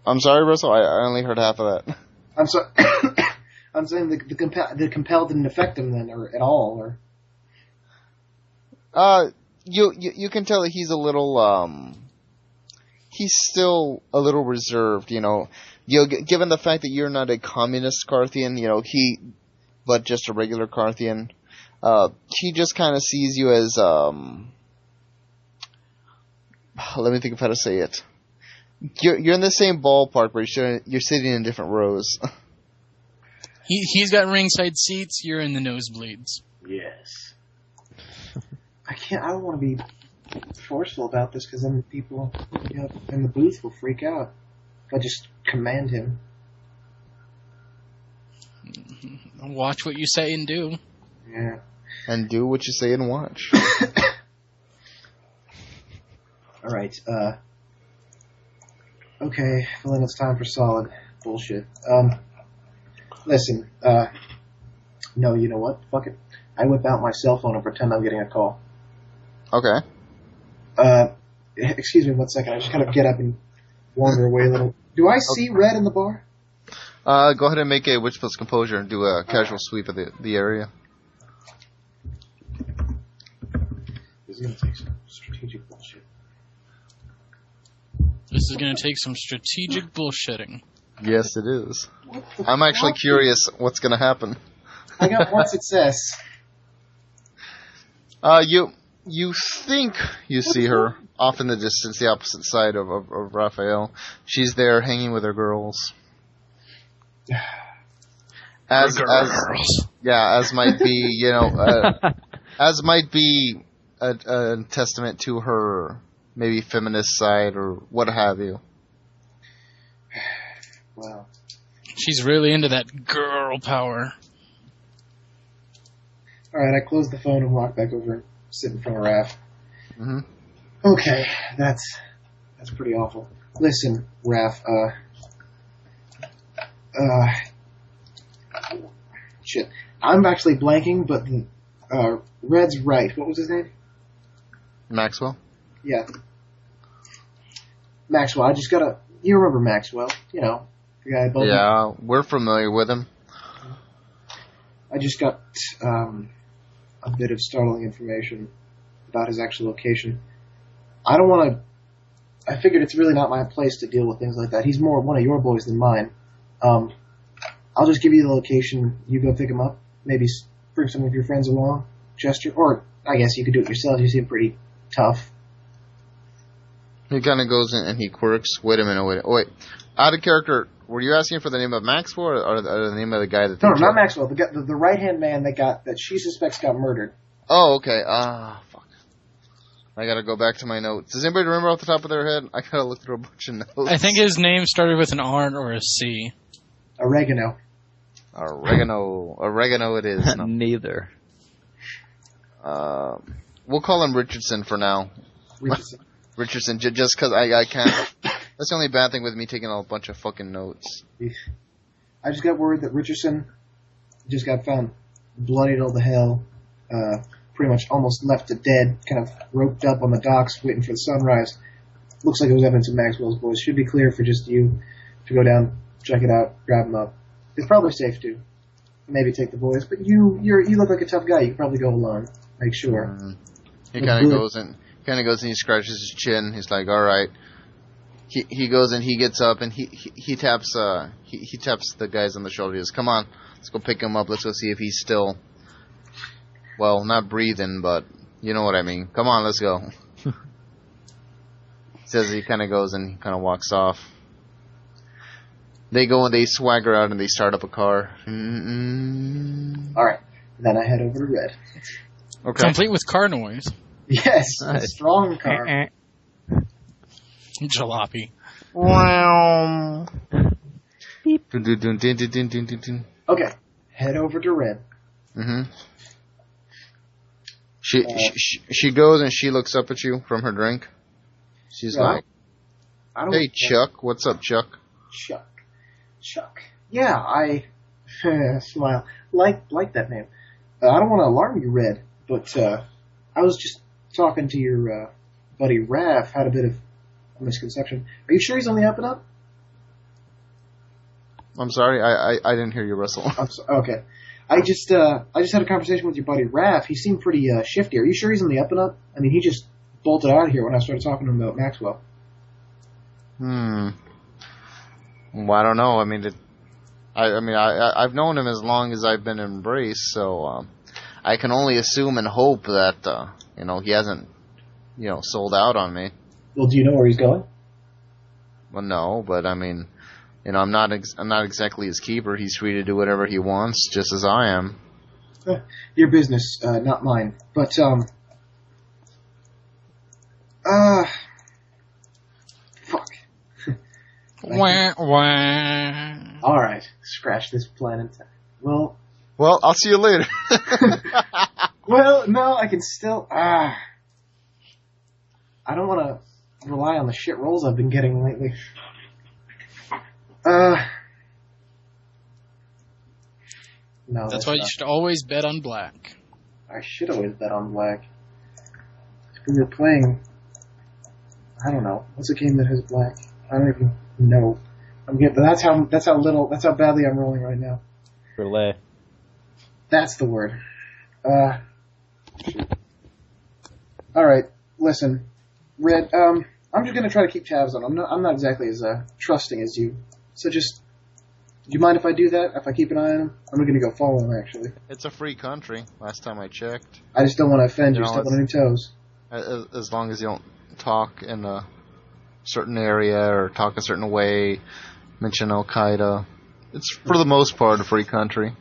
I'm sorry, Russell. I only heard half of that. I'm sorry. I'm saying the compel didn't affect him then, or at all, or. You can tell that he's a little he's still a little reserved. Given the fact that you're not a communist Carthian, but just a regular Carthian. He just kind of sees you as let me think of how to say it. You're in the same ballpark, but you're sitting in different rows. He's got ringside seats. You're in the nosebleeds. Yes. I don't want to be forceful about this because then people in the booth will freak out. If I just command him. Watch what you say and do. Yeah. And do what you say and watch. All right. Okay. Well, then it's time for solid bullshit. Listen. No, you know what? Fuck it. I whip out my cell phone and pretend I'm getting a call. Okay. Excuse me 1 second. I just kind of get up and wander away a little. Do I see Red in the bar? Go ahead and make a Witch Plus Composure and do a casual sweep of the area. This is going to take some strategic bullshit. This is going to take some strategic bullshitting. Yes, it is. I'm actually curious what's going to happen. I got one success. You think you see her off in the distance, the opposite side of Raphael. She's there hanging with her girls. As might be, as might be a testament to her maybe feminist side or what have you. Wow. She's really into that girl power. Alright, I close the phone and walk back over and sit in front of Raph. Mm-hmm. Okay, that's pretty awful. Listen, Raph, shit. I'm actually blanking, but Red's right. What was his name? Maxwell? Yeah. Maxwell, you remember Maxwell, the guy above. Yeah, we're familiar with him. I just got a bit of startling information about his actual location. I don't want to... I figured it's really not my place to deal with things like that. He's more one of your boys than mine. I'll just give you the location. You go pick him up. Maybe bring some of your friends along. Gesture. Or, I guess you could do it yourself. You seem pretty tough. He kind of goes in and he quirks. Wait a minute. Wait. Out of character, were you asking for the name of Maxwell or the name of the guy that... No, not Maxwell. The right-hand man that she suspects got murdered. Oh, okay. Fuck. I gotta go back to my notes. Does anybody remember off the top of their head? I gotta look through a bunch of notes. I think his name started with an R or a C. Oregano it is. No. Neither. We'll call him Richardson for now. Richardson, just because I can't... That's the only bad thing with me taking a bunch of fucking notes. I just got word that Richardson just got found bloodied all the hell, pretty much almost left to dead, kind of roped up on the docks waiting for the sunrise. Looks like it was evidence of Maxwell's boys. Should be clear for just you to go down, check it out, grab them up. It's probably safe to maybe take the boys, but you look like a tough guy. You can probably go alone. Make sure. He kind of goes and he scratches his chin. He's like, all right. He goes and he gets up and he taps the guys on the shoulder. He goes, come on, let's go pick him up. Let's go see if he's still, well, not breathing, but you know what I mean. Come on, let's go. Says he kind of goes and he kind of walks off. They go and they swagger out and they start up a car. All right, then I head over to Red. Okay. Complete with car noise. Yes, a strong car. Jalopy. Wow. Okay, head over to Red. Mm-hmm. She goes and she looks up at you from her drink. She's like, "Hey, Chuck, what's up, Chuck?" Chuck. Yeah, I smile. Like that name. I don't want to alarm you, Red, but I was just talking to your buddy Raph. Had a bit of a misconception. Are you sure he's on the up and up? I'm sorry, I didn't hear you, Russell. Okay. I just had a conversation with your buddy Raph. He seemed pretty shifty. Are you sure he's on the up and up? I mean, he just bolted out of here when I started talking to him about Maxwell. Well, I don't know. I mean, I've known him as long as I've been in Brace, so I can only assume and hope that he hasn't sold out on me. Well, do you know where he's going? Well, no, but I mean, I'm not exactly his keeper. He's free to do whatever he wants, just as I am. Your business, not mine. But fuck. Wah, wah. All right, scratch this planet. Well, I'll see you later. well, no, I can still. I don't want to rely on the shit rolls I've been getting lately. No, That's why you should always bet on black. I should always bet on black. We were playing. I don't know. What's a game that has black? I don't even know. That's how badly I'm rolling right now. Relay. That's the word. Alright, listen. Red, I'm just gonna try to keep tabs on him. I'm not exactly as trusting as you. So just, do you mind if I do that? If I keep an eye on him? I'm gonna go follow him, actually. It's a free country, last time I checked. I just don't want to offend you, step on any toes. As long as you don't talk in a certain area or talk a certain way, mention Al-Qaeda. It's, for the most part, a free country.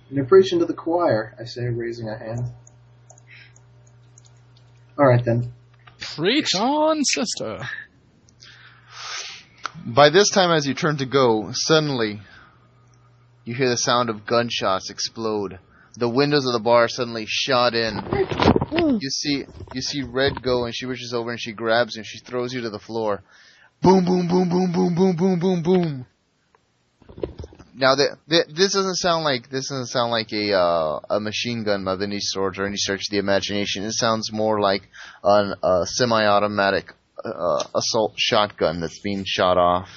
You're preaching to the choir, I say, raising a hand. Alright then. Preach on, sister. By this time, as you turn to go, suddenly you hear the sound of gunshots explode. The windows of the bar suddenly shot in. You see Red go, and she reaches over and she grabs you and she throws you to the floor. Boom, boom, boom, boom, boom, boom, boom, boom, boom. Now, this doesn't sound like a machine gun of any sort or any stretch of the imagination. It sounds more like a semi-automatic assault shotgun that's being shot off.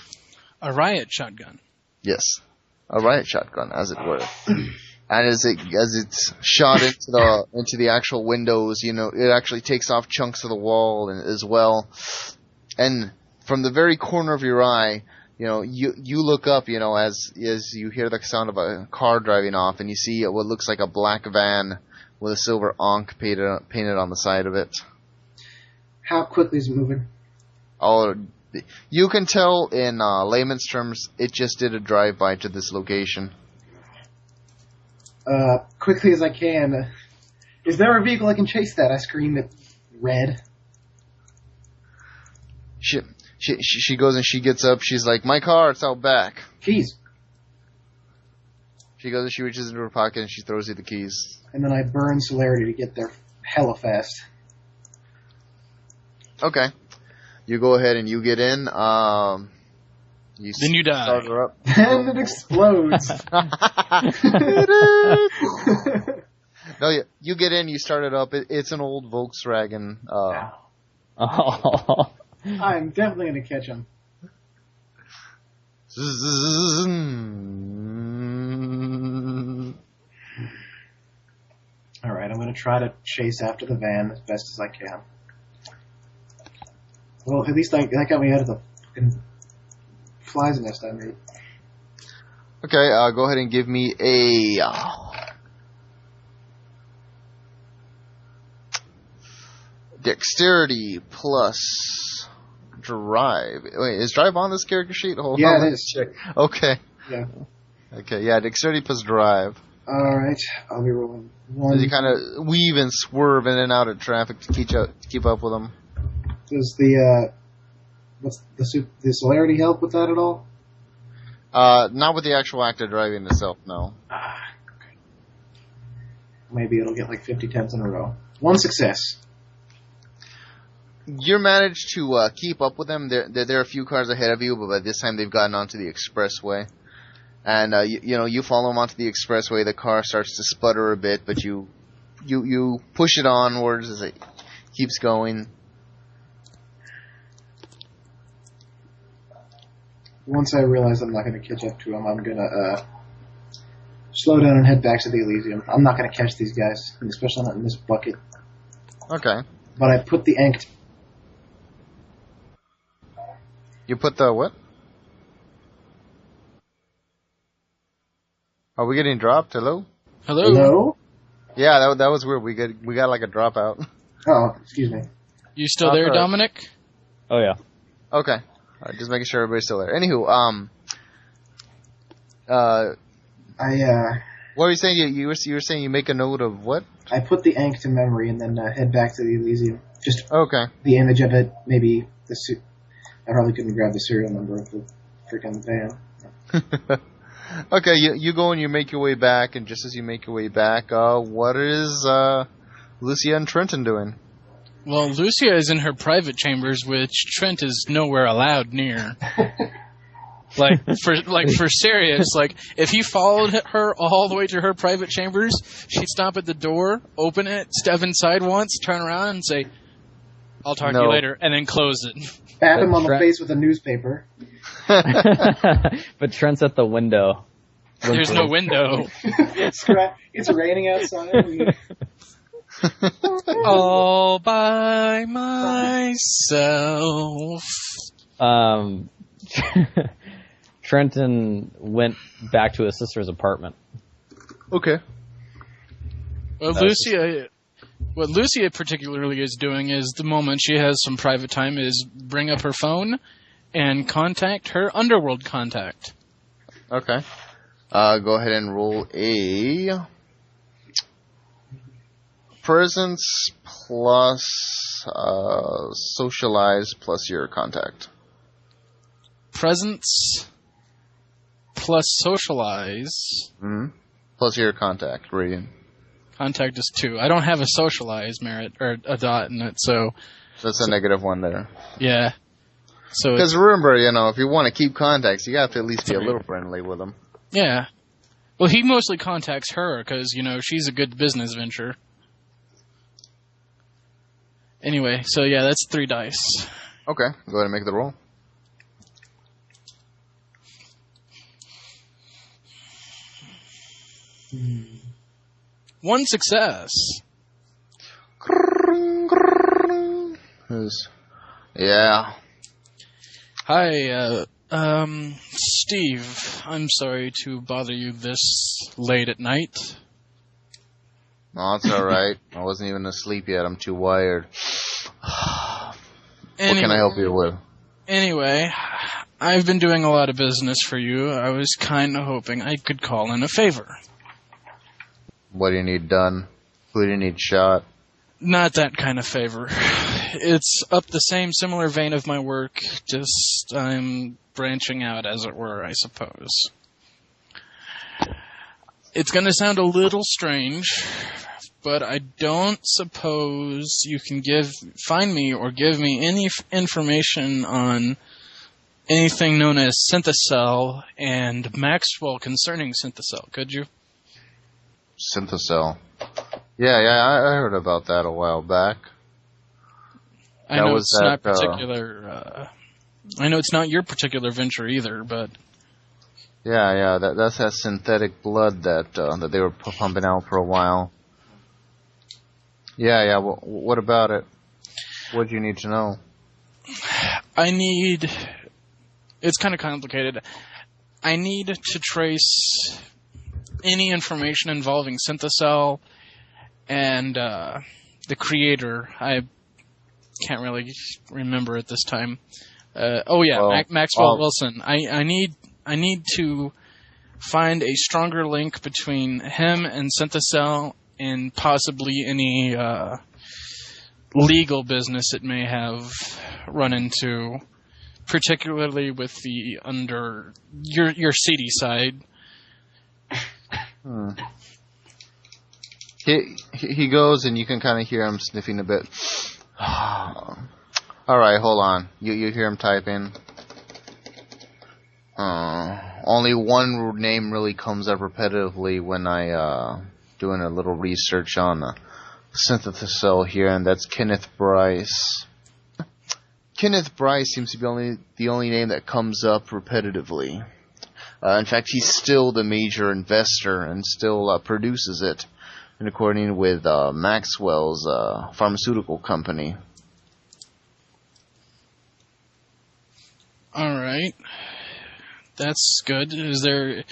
A riot shotgun. Yes, a riot shotgun, as it were. And as it's shot into the actual windows, it actually takes off chunks of the wall as well. And from the very corner of your eye, you look up, as you hear the sound of a car driving off, and you see what looks like a black van with a silver Ankh painted on the side of it. How quickly is it moving? Oh, you can tell in layman's terms, it just did a drive-by to this location. Quickly as I can. Is there a vehicle I can chase that? I scream at Red. She goes and she gets up. She's like, "My car, it's out back." Keys. She goes and she reaches into her pocket and she throws you the keys. And then I burn celerity to get there hella fast. Okay. You go ahead and you get in. Then you die. Start her up. Then it explodes. No, you get in. You start it up. It's an old Volkswagen. Oh. I'm definitely going to catch him. Alright, I'm going to try to chase after the van as best as I can. Well, at least that got me out of the fucking flies nest I made. Okay, go ahead and give me a... Dexterity plus drive. Wait, is drive on this character sheet? Hold on, it is. Check. Okay. Yeah. Okay, yeah, dexterity plus drive. Alright, I'll be rolling one. You kind of weave and swerve in and out of traffic to keep up with them. Does the celerity help with that at all? Not with the actual act of driving itself, no. Okay. Maybe it'll get like 50 tenths in a row. One success. You managed to keep up with them. There are a few cars ahead of you, but by this time they've gotten onto the expressway. And you follow him onto the expressway. The car starts to sputter a bit, but you push it onwards as it keeps going. Once I realize I'm not going to catch up to him, I'm going to slow down and head back to the Elysium. I'm not going to catch these guys, especially not in this bucket. Okay. But I put the ink. You put the what? Are we getting dropped? Hello? Hello? Yeah, that was weird. We got like a dropout. Oh, excuse me. You still there, right. Dominic? Oh yeah. Okay. All right, just making sure everybody's still there. Anywho, what were you saying? You were saying you make a note of what? I put the ink to memory and then head back to the Elysium. Just Okay. the image of it, maybe the suit. I probably couldn't grab the serial number of the freaking van. Okay, you go and you make your way back, and just as you make your way back, what is Lucia and Trenton doing? Well, Lucia is in her private chambers, which Trent is nowhere allowed near. For serious, if he followed her all the way to her private chambers, she'd stop at the door, open it, step inside once, turn around and say, "I'll talk to you later," and then close it. Bat him on the face with a newspaper. But Trent's at the window. There's no window. It's raining outside. All by myself. Trenton went back to his sister's apartment. Okay. Well, what Lucia particularly is doing is the moment she has some private time is bring up her phone and contact her underworld contact. Okay. Go ahead and roll a presence plus socialize plus your contact. Presence plus socialize. Mm-hmm. Plus your contact rating. Contact is 2. I don't have a socialize merit or a dot in it, so that's a negative one there. Yeah. So because remember, if you want to keep contacts, you have to at least be a little friendly with them. Yeah. Well, he mostly contacts her because she's a good business venture. Anyway, so yeah, that's 3 dice. Okay, go ahead and make the roll. One success. Yeah. Hi, Steve. I'm sorry to bother you this late at night. No, it's alright. I wasn't even asleep yet. I'm too wired. What can I help you with? Anyway, I've been doing a lot of business for you. I was kind of hoping I could call in a favor. What do you need done? Who do you need shot? Not that kind of favor. It's up the same similar vein of my work, just I'm branching out, as it were, I suppose. It's going to sound a little strange, but I don't suppose you can find me or give me any information on anything known as Synthocell and Maxwell concerning Synthocell, could you? Synthocell. Yeah, I heard about that a while back. I know it's not particular. I know it's not your particular venture either, but yeah, that's that synthetic blood that they were pumping out for a while. Yeah. Well, what about it? What do you need to know? It's kind of complicated. I need to trace any information involving Synthocell and the creator. I can't really remember at this time. Maxwell Wilson. I need to find a stronger link between him and Synthocell and possibly any legal business it may have run into, particularly with the your seedy side. He goes, and you can kind of hear him sniffing a bit. All right, hold on. You hear him typing. only one name really comes up repetitively when I doing a little research on synthesis cell here, and that's Kenneth Bryce. Kenneth Bryce seems to be the only name that comes up repetitively. In fact, he's still the major investor and still produces it, and according with Maxwell's pharmaceutical company. All right. That's good. Is there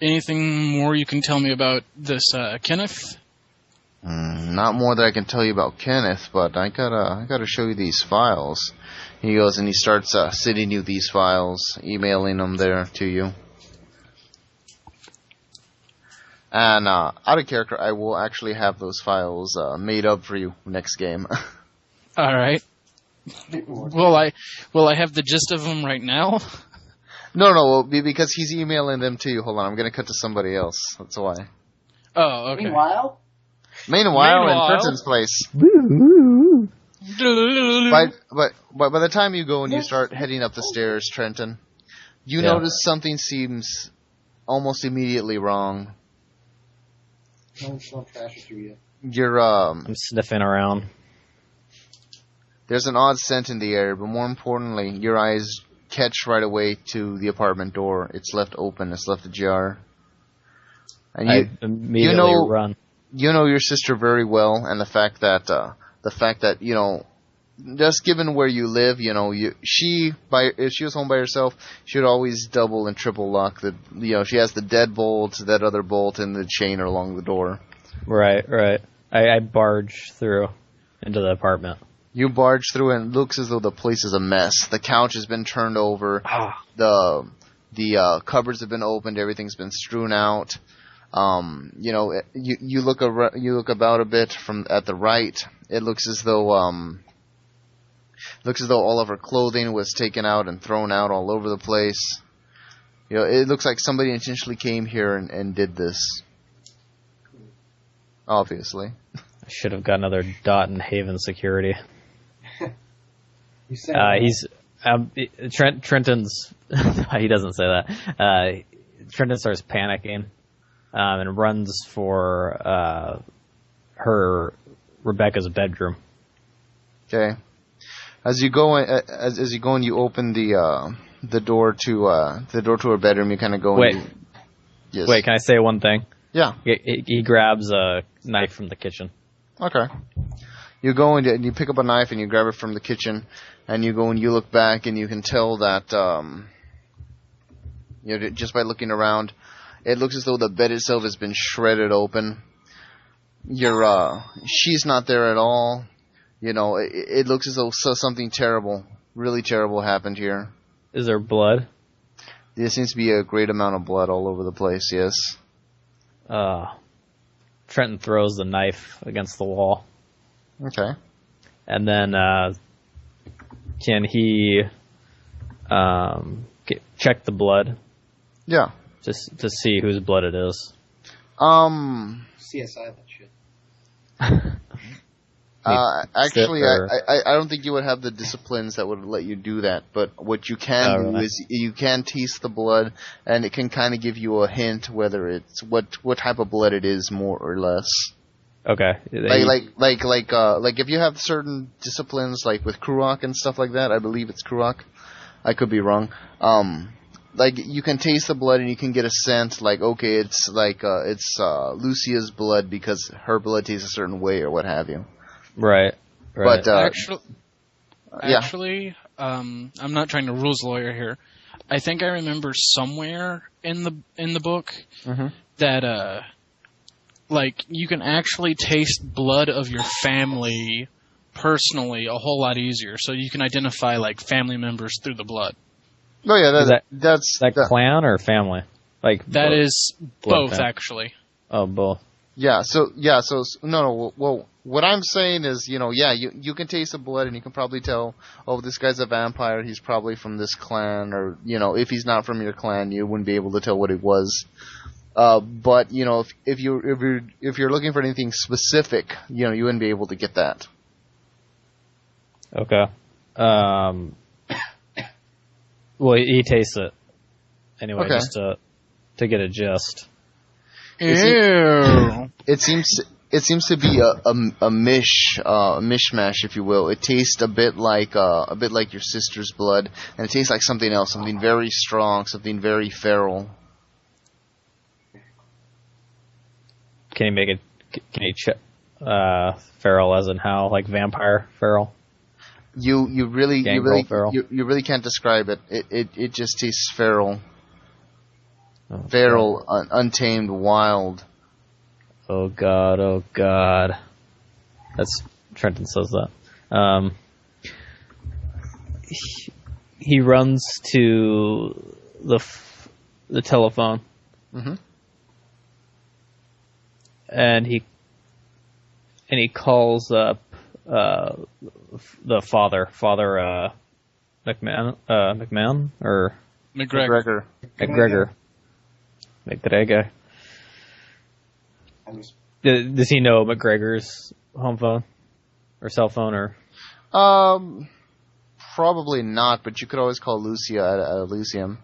anything more you can tell me about this Kenneth? Not more that I can tell you about Kenneth, but I gotta show you these files. He goes and he starts sending you these files, emailing them there to you. And out of character, I will actually have those files made up for you next game. All right. Will I have the gist of them right now? No, because he's emailing them to you. Hold on, I'm gonna cut to somebody else. That's why. Oh, okay. Meanwhile, in Trenton's place. But by the time you go and you start heading up the stairs, Trenton, you notice something seems almost immediately wrong. You're I'm sniffing around. There's an odd scent in the air, but more importantly, your eyes catch right away to the apartment door. It's left open. It's left ajar. And I immediately run. You know your sister very well, and the fact that you know, just given where you live, you know, if she was home by herself, she would always double and triple lock the. You know, she has the deadbolt, that other bolt, and the chain along the door. Right. I barge through into the apartment. You barge through, and it looks as though the place is a mess. The couch has been turned over. The cupboards have been opened. Everything's been strewn out. You know, you look about a bit at the right. It looks as though all of her clothing was taken out and thrown out all over the place. You know, it looks like somebody intentionally came here and did this. Obviously. I should have got another dot in Haven security. Trenton's. He doesn't say that. Trenton starts panicking and runs for Rebecca's bedroom. Okay. As you go and you open the door to her bedroom, you kind of go. Wait. Yes. Wait, can I say one thing? Yeah. He grabs a knife from the kitchen. Okay. You go and you pick up a knife and you grab it from the kitchen, and you go and you look back and you can tell that you know, just by looking around, it looks as though the bed itself has been shredded open. She's not there at all. You know, it looks as though something terrible, really terrible happened here. Is there blood? There seems to be a great amount of blood all over the place, yes. Trenton throws the knife against the wall. Okay. And then, can he check the blood? Yeah. Just to see whose blood it is. CSI that shit. Actually, I don't think you would have the disciplines that would let you do that. But what you can do is you can taste the blood, and it can kind of give you a hint whether it's what type of blood it is, more or less. Okay. Like if you have certain disciplines, like with Kurok and stuff like that, I believe it's Kurok. I could be wrong. Like you can taste the blood and you can get a scent, like okay, it's Lucia's blood because her blood tastes a certain way or what have you. Right. But actually, I'm not trying to rules lawyer here. I think I remember somewhere in the book that like you can actually taste blood of your family personally a whole lot easier, so you can identify like family members through the blood. Oh yeah, that's clan or family? Like that both. is both family. actually. Oh, both. Yeah. So no. Well, what I'm saying is, you know, yeah, you can taste the blood and you can probably tell, oh, this guy's a vampire. He's probably from this clan, or you know, if he's not from your clan, you wouldn't be able to tell what it was. But you know, if you're looking for anything specific, you know, you wouldn't be able to get that. Okay. Well, he tastes it. anyway, Okay. just to get a gist. Ew. It seems to be a mishmash, if you will. It tastes a bit like your sister's blood, and it tastes like something else, something very strong, something very feral. Can you make it? Can you feral as in how, like vampire feral? You really feral. you really can't describe it. It just tastes feral, Oh, feral, untamed, wild. Oh God. That's Trenton says that. He runs to the telephone, Mm-hmm. and he calls up the father McMahon or McGregor. McGregor. Does he know McGregor's home phone or cell phone or? Probably not, but you could always call Lucia at Elysium.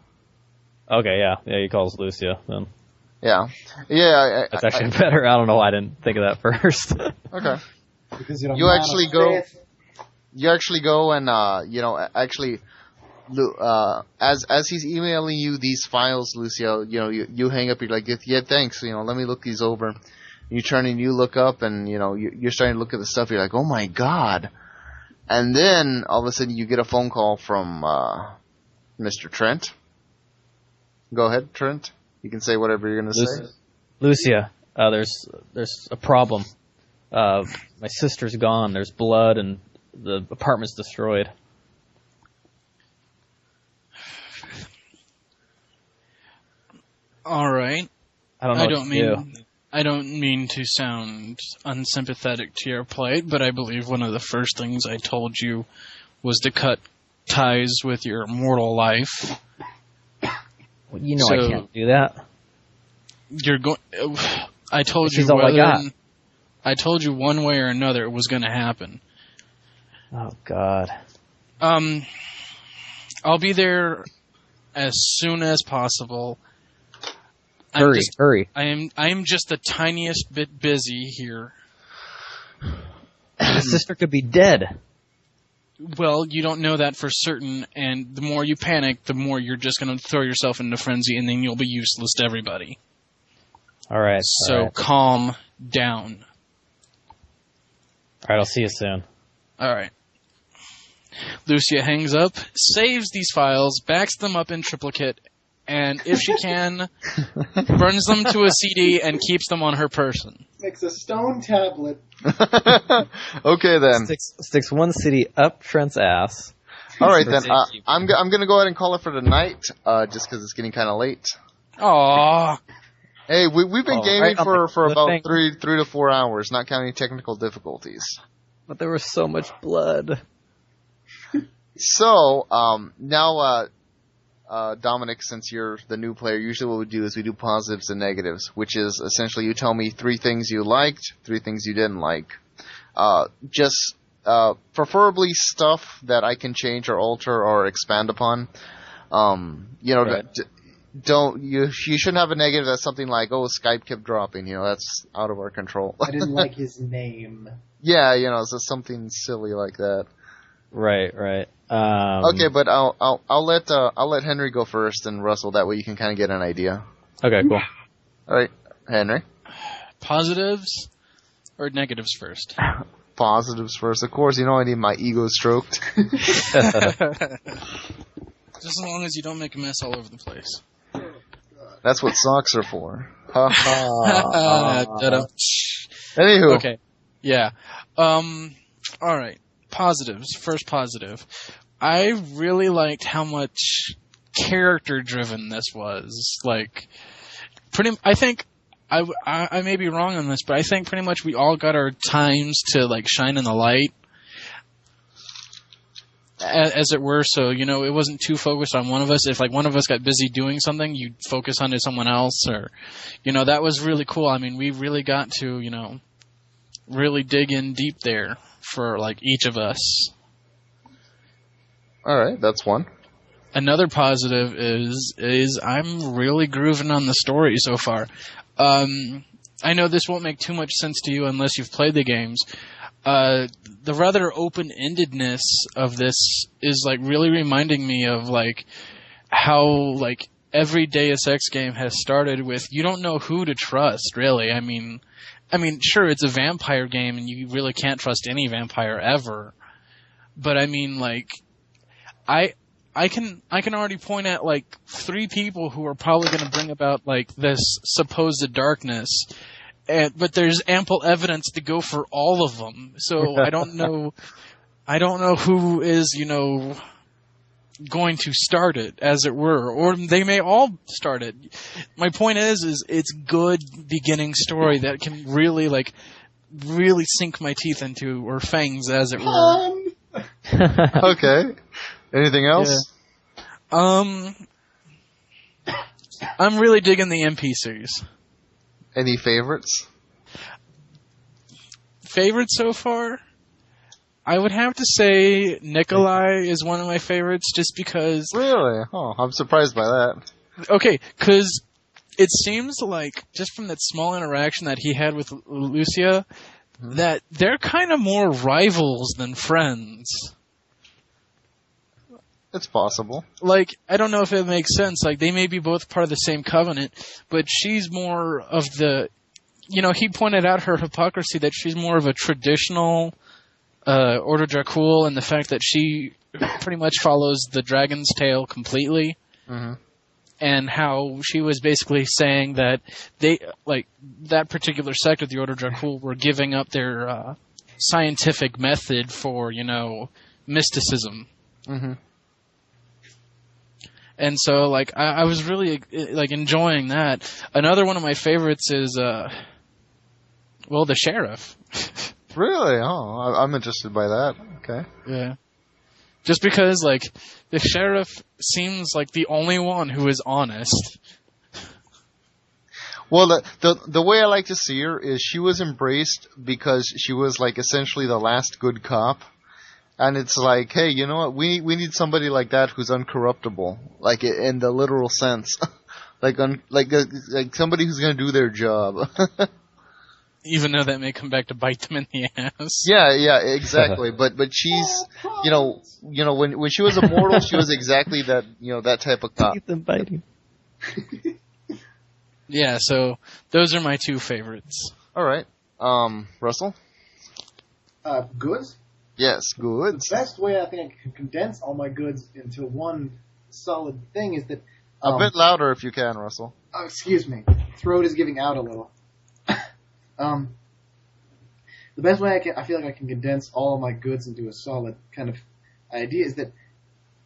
Okay, yeah, he calls Lucia then. Yeah. That's actually better. I don't know why I didn't think of that first. Okay. Because You actually go. You actually go and as he's emailing you these files, Lucio, you hang up. You're like, yeah, thanks. Let me look these over. You turn and you look up, and you're starting to look at the stuff. You're like, oh my god! And then all of a sudden you get a phone call from Mr. Trent. Go ahead, Trent. You can say whatever you're going to say. Lucia, there's a problem. My sister's gone. There's blood, and the apartment's destroyed. All right. I don't know. I don't mean to sound unsympathetic to your plight, but I believe one of the first things I told you was to cut ties with your mortal life. Well, I can't do that. You're going. I told She's you. all I got. I told you one way or another it was going to happen. Oh God. I'll be there as soon as possible. Hurry. I am just the tiniest bit busy here. The sister could be dead. Well, you don't know that for certain, and the more you panic, the more you're just going to throw yourself into frenzy, and then you'll be useless to everybody. All right. So calm down. All right, I'll see you soon. All right. Lucia hangs up, saves these files, backs them up in triplicate, and if she can, burns them to a CD and keeps them on her person. Makes a stone tablet. Okay then. Sticks one CD up Trent's ass. All right then. I'm gonna go ahead and call it for tonight, just because it's getting kind of late. Aww. Hey, we've been gaming for about 3 to 4 hours, not counting technical difficulties. But there was so much blood. So now, Dominic, since you're the new player, usually what we do is we do positives and negatives, which is essentially you tell me 3 things you liked, 3 things you didn't like. Just preferably stuff that I can change or alter or expand upon. Right. You shouldn't have a negative that's something like, oh, Skype kept dropping. That's out of our control. I didn't like his name. Yeah, so something silly like that. Right. Okay, but I'll let Henry go first and Russell. That way you can kind of get an idea. Okay, cool. All right, Henry. Positives or negatives first? Positives first, of course. I need my ego stroked. Just as long as you don't make a mess all over the place. That's what socks are for. Anywho. Okay. Yeah. All right. Positives. First positive. I really liked how much character driven this was. I think I may be wrong on this, but I think pretty much we all got our times to shine in the light, as it were. So it wasn't too focused on one of us. If one of us got busy doing something, you'd focus on someone else, or that was really cool. I mean, we really got to really dig in deep there for each of us. All right, that's one. Another positive is I'm really grooving on the story so far. I know this won't make too much sense to you unless you've played the games. The rather open-endedness of this is like really reminding me of like how like every Deus Ex game has started with you don't know who to trust, really. I mean, sure, it's a vampire game and you really can't trust any vampire ever. But I mean, like, I can already point at like 3 people who are probably going to bring about like this supposed darkness, but there's ample evidence to go for all of them. So I don't know who is going to start it, as it were, or they may all start it. My point is it's good beginning story that can really sink my teeth into, or fangs, as it were. Okay. Anything else? Yeah. I'm really digging the NPCs. Any favorites? Favorites so far? I would have to say Nikolai is one of my favorites, just because... Really? Oh, I'm surprised by that. Okay, because it seems like, just from that small interaction that he had with Lucia, that they're kind of more rivals than friends. It's possible. Like, I don't know if it makes sense. Like, they may be both part of the same covenant, but she's more of the... he pointed out her hypocrisy, that she's more of a traditional Order Dracul, and the fact that she pretty much follows the Dragon's Tail completely. Mm-hmm. And how she was basically saying that they, like, that particular sect of the Order Dracul were giving up their scientific method for, mysticism. Mm-hmm. And so, like, I was really, enjoying that. Another one of my favorites is, the sheriff. Really? Oh, I'm interested by that. Okay. Yeah. Just because, like, the sheriff seems like the only one who is honest. Well, the way I like to see her is she was embraced because she was, like, essentially the last good cop. And it's like, hey, you know what? We need somebody like that who's uncorruptible, like in the literal sense, like somebody who's going to do their job. Even though that may come back to bite them in the ass. Yeah, exactly. but she's, when she was immortal, she was exactly that, that type of cop. Keep them biting. Yeah, so those are my 2 favorites. All right, Russell. Goods. Yes, goods. The best way I think I can condense all my goods into one solid thing is that... a bit louder if you can, Russell. Oh, excuse me. Throat is giving out a little. The best way I feel like I can condense all of my goods into a solid kind of idea is that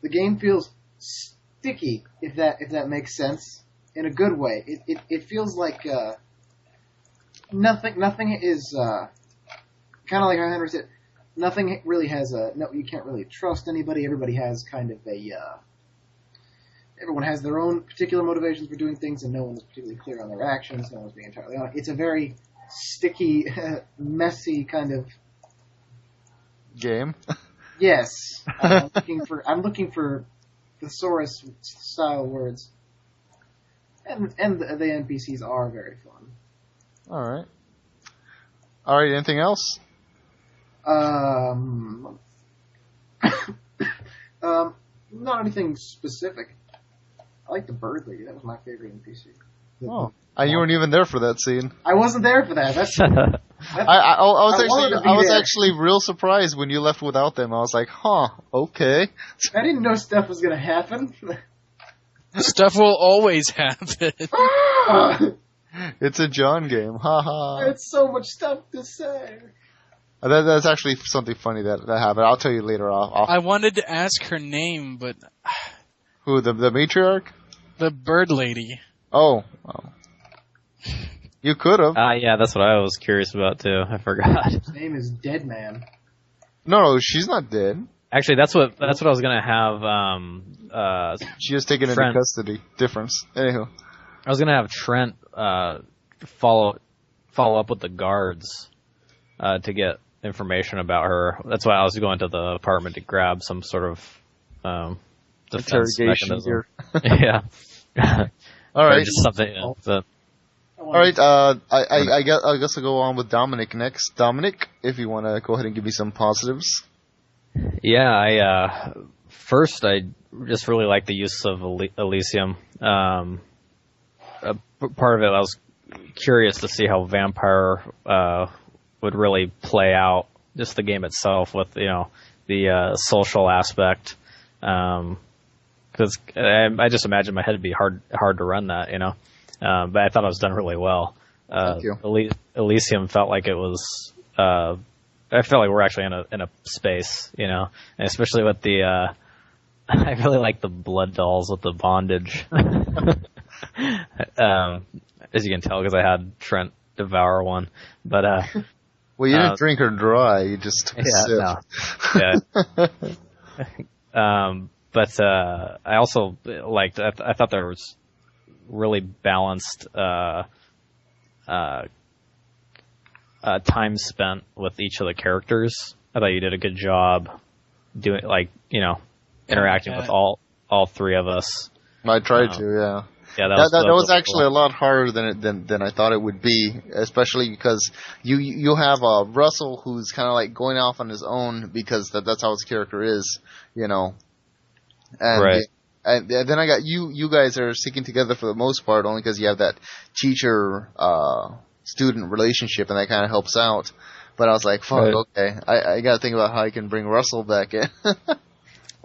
the game feels sticky, if that makes sense, in a good way. It feels like nothing is kind of like how Henry said. Nothing really has you can't really trust anybody. Everybody has kind of everyone has their own particular motivations for doing things, and no one's particularly clear on their actions. No one's being entirely honest. It's a very sticky, messy kind of game. Yes, I'm looking for thesaurus style words, and the NPCs are very fun. All right. Anything else? Not anything specific. I like the bird lady. That was my favorite NPC. You weren't even there for that scene. I wasn't there for that. I was actually real surprised when you left without them. I was like, okay. I didn't know stuff was gonna happen. Stuff will always happen. It's a John game. Ha. It's so much stuff to say. That's actually something funny that happened. I'll tell you later. I wanted to ask her name, but... Who, the Matriarch? The bird lady. Oh. You could have. Yeah, that's what I was curious about, too. I forgot. His name is Dead Man. No, she's not dead. Actually, that's what I was going to have... she is taken into custody. Difference. Anywho. I was going to have Trent follow up with the guards to get information about her. That's why I was going to the apartment to grab some sort of defense interrogation mechanism. here. Yeah. All Or right. just something. You know, that, All right. I guess I'll go on with Dominic next. Dominic, if you want to go ahead and give me some positives. yeah, first I just really like the use of Elysium. Part of it, I was curious to see how Vampire would really play out, just the game itself with the social aspect. Because I just imagine my head would be hard to run that, but I thought it was done really well. Thank you. Elysium felt like it was. I felt like we're actually in a space, and especially with the. I really like the blood dolls with the bondage. As you can tell, because I had Trent devour one, but well, you didn't drink her dry; you just took a sip. No. Yeah. But I also liked. I thought there was really balanced time spent with each of the characters. I thought you did a good job doing, interacting with all three of us. I tried to, yeah. Yeah, that was actually a lot harder than I thought it would be, especially because you have Russell, who's kind of like going off on his own because that's how his character is, and right. And then I got you guys are sticking together for the most part, only because you have that teacher student relationship, and that kind of helps out. But I was like, fuck, right. Okay, I got to think about how I can bring Russell back in.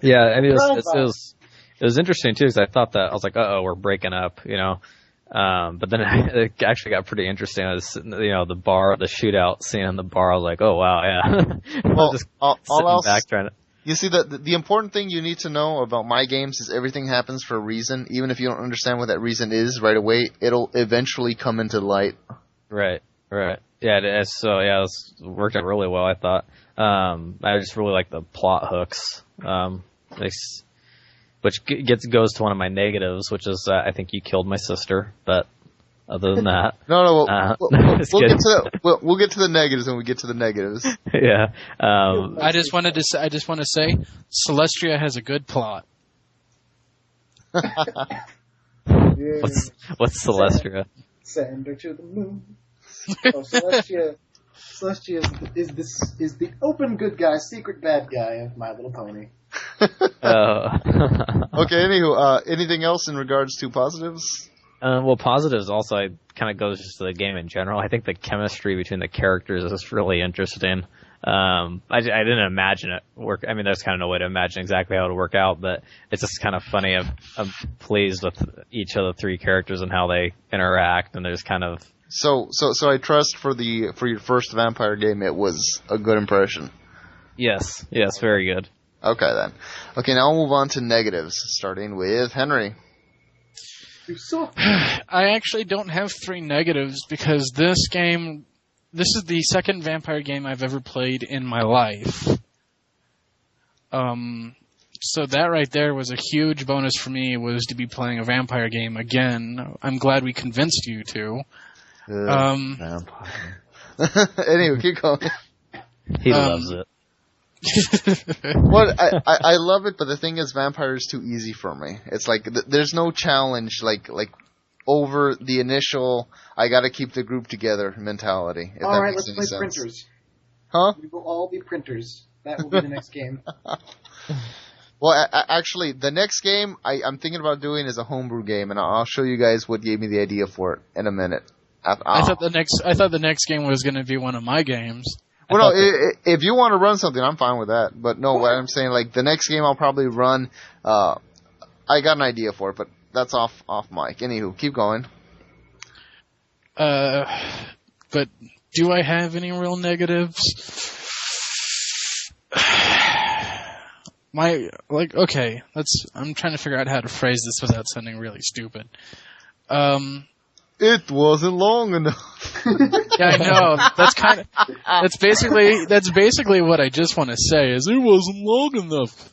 Yeah, I mean, it was interesting too, because I thought that I was like, we're breaking up, but then it actually got pretty interesting. I was, the bar, the shootout scene in the bar. I was like, oh wow, yeah. Well, just all else, back trying to. You see, the important thing you need to know about my games is everything happens for a reason. Even if you don't understand what that reason is right away, it'll eventually come into light. Right. Yeah, it worked out really well, I thought. I just really like the plot hooks. Which goes to one of my negatives, which is I think you killed my sister. But other than that, no, we'll get to the negatives when we get to the negatives. Yeah. I just want to say, Celestia has a good plot. What's Celestia? Send her to the moon. Oh, Celestia is the open good guy, secret bad guy of My Little Pony. Okay. Anywho, anything else in regards to positives? Well, positives also kind of goes just to the game in general. I think the chemistry between the characters is really interesting. I didn't imagine it work. I mean, there's kind of no way to imagine exactly how it would work out, but it's just kind of funny. I'm pleased with each of the three characters and how they interact, and there's kind of. So I trust for your first vampire game, it was a good impression. Yes, very good. Okay then. Okay, now we'll move on to negatives, starting with Henry. I actually don't have three negatives because this is the second vampire game I've ever played in my life. So that right there was a huge bonus for me, was to be playing a vampire game again. I'm glad we convinced you to. Vampire. Anyway, keep going. He loves it. Well, I love it, but the thing is, vampire is too easy for me. It's like there's no challenge like over the initial I got to keep the group together mentality. If all that right, makes let's any play sense. printers. Huh? We will all be printers. That will be the next game. Well, actually, the next game I'm thinking about doing is a homebrew game, and I'll show you guys what gave me the idea for it in a minute. I thought the next game was going to be one of my games. Well, no, if you want to run something, I'm fine with that. But no, what I'm saying, like, the next game I'll probably run, I got an idea for it, but that's off mic. Anywho, keep going. But do I have any real negatives? Okay, I'm trying to figure out how to phrase this without sounding really stupid. It wasn't long enough. Yeah, I know. That's basically what I just want to say is it wasn't long enough.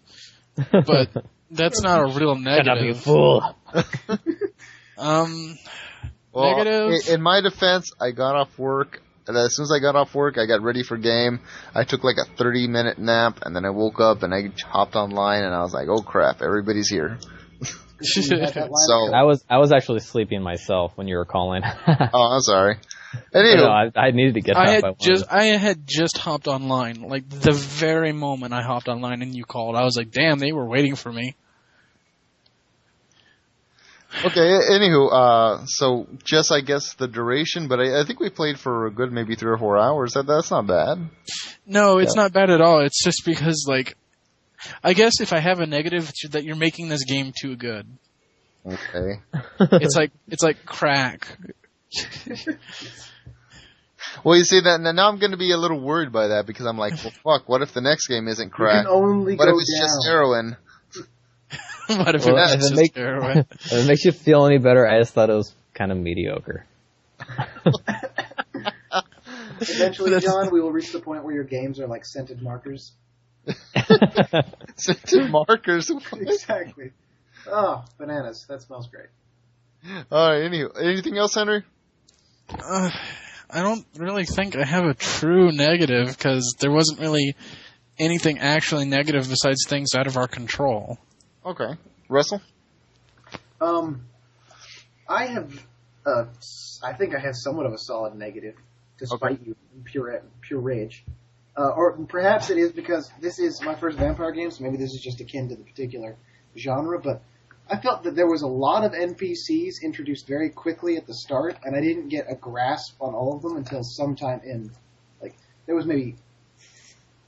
But that's not a real negative. Shut up, you fool. Well, negative. in my defense, I got off work And as soon as I got off work, I got ready for game. I took like a 30-minute nap, and then I woke up and I hopped online, and I was like, "Oh crap, everybody's here." So I was actually sleeping myself when you were calling. oh, I'm sorry. Anywho, I needed to get up. I had just hopped online. Like the very moment I hopped online and you called, I was like, "Damn, they were waiting for me." Okay, anywho, so just I guess the duration, but I think we played for a good maybe 3 or 4 hours. That's not bad. No, it's not bad at all. It's just because, like, I guess if I have a negative, it's that you're making this game too good. Okay. It's like crack. Well, you see that now I'm going to be a little worried by that because I'm like, well, fuck. What if the next game isn't crack? You can only what go if it's down. just heroin? What if it's just heroin? If it makes you feel any better, I just thought it was kind of mediocre. Eventually, John, we will reach the point where your games are like scented markers. Scented markers. Exactly. Oh, bananas. That smells great. All right. Anything else, Henry? I don't really think I have a true negative because there wasn't really anything actually negative besides things out of our control. Okay. Russell? I have, I think I have somewhat of a solid negative, despite you in pure rage. Or perhaps it is because this is my first vampire game, so maybe this is just akin to the particular genre, but I felt that there was a lot of NPCs introduced very quickly at the start, and I didn't get a grasp on all of them until sometime in, like, there was maybe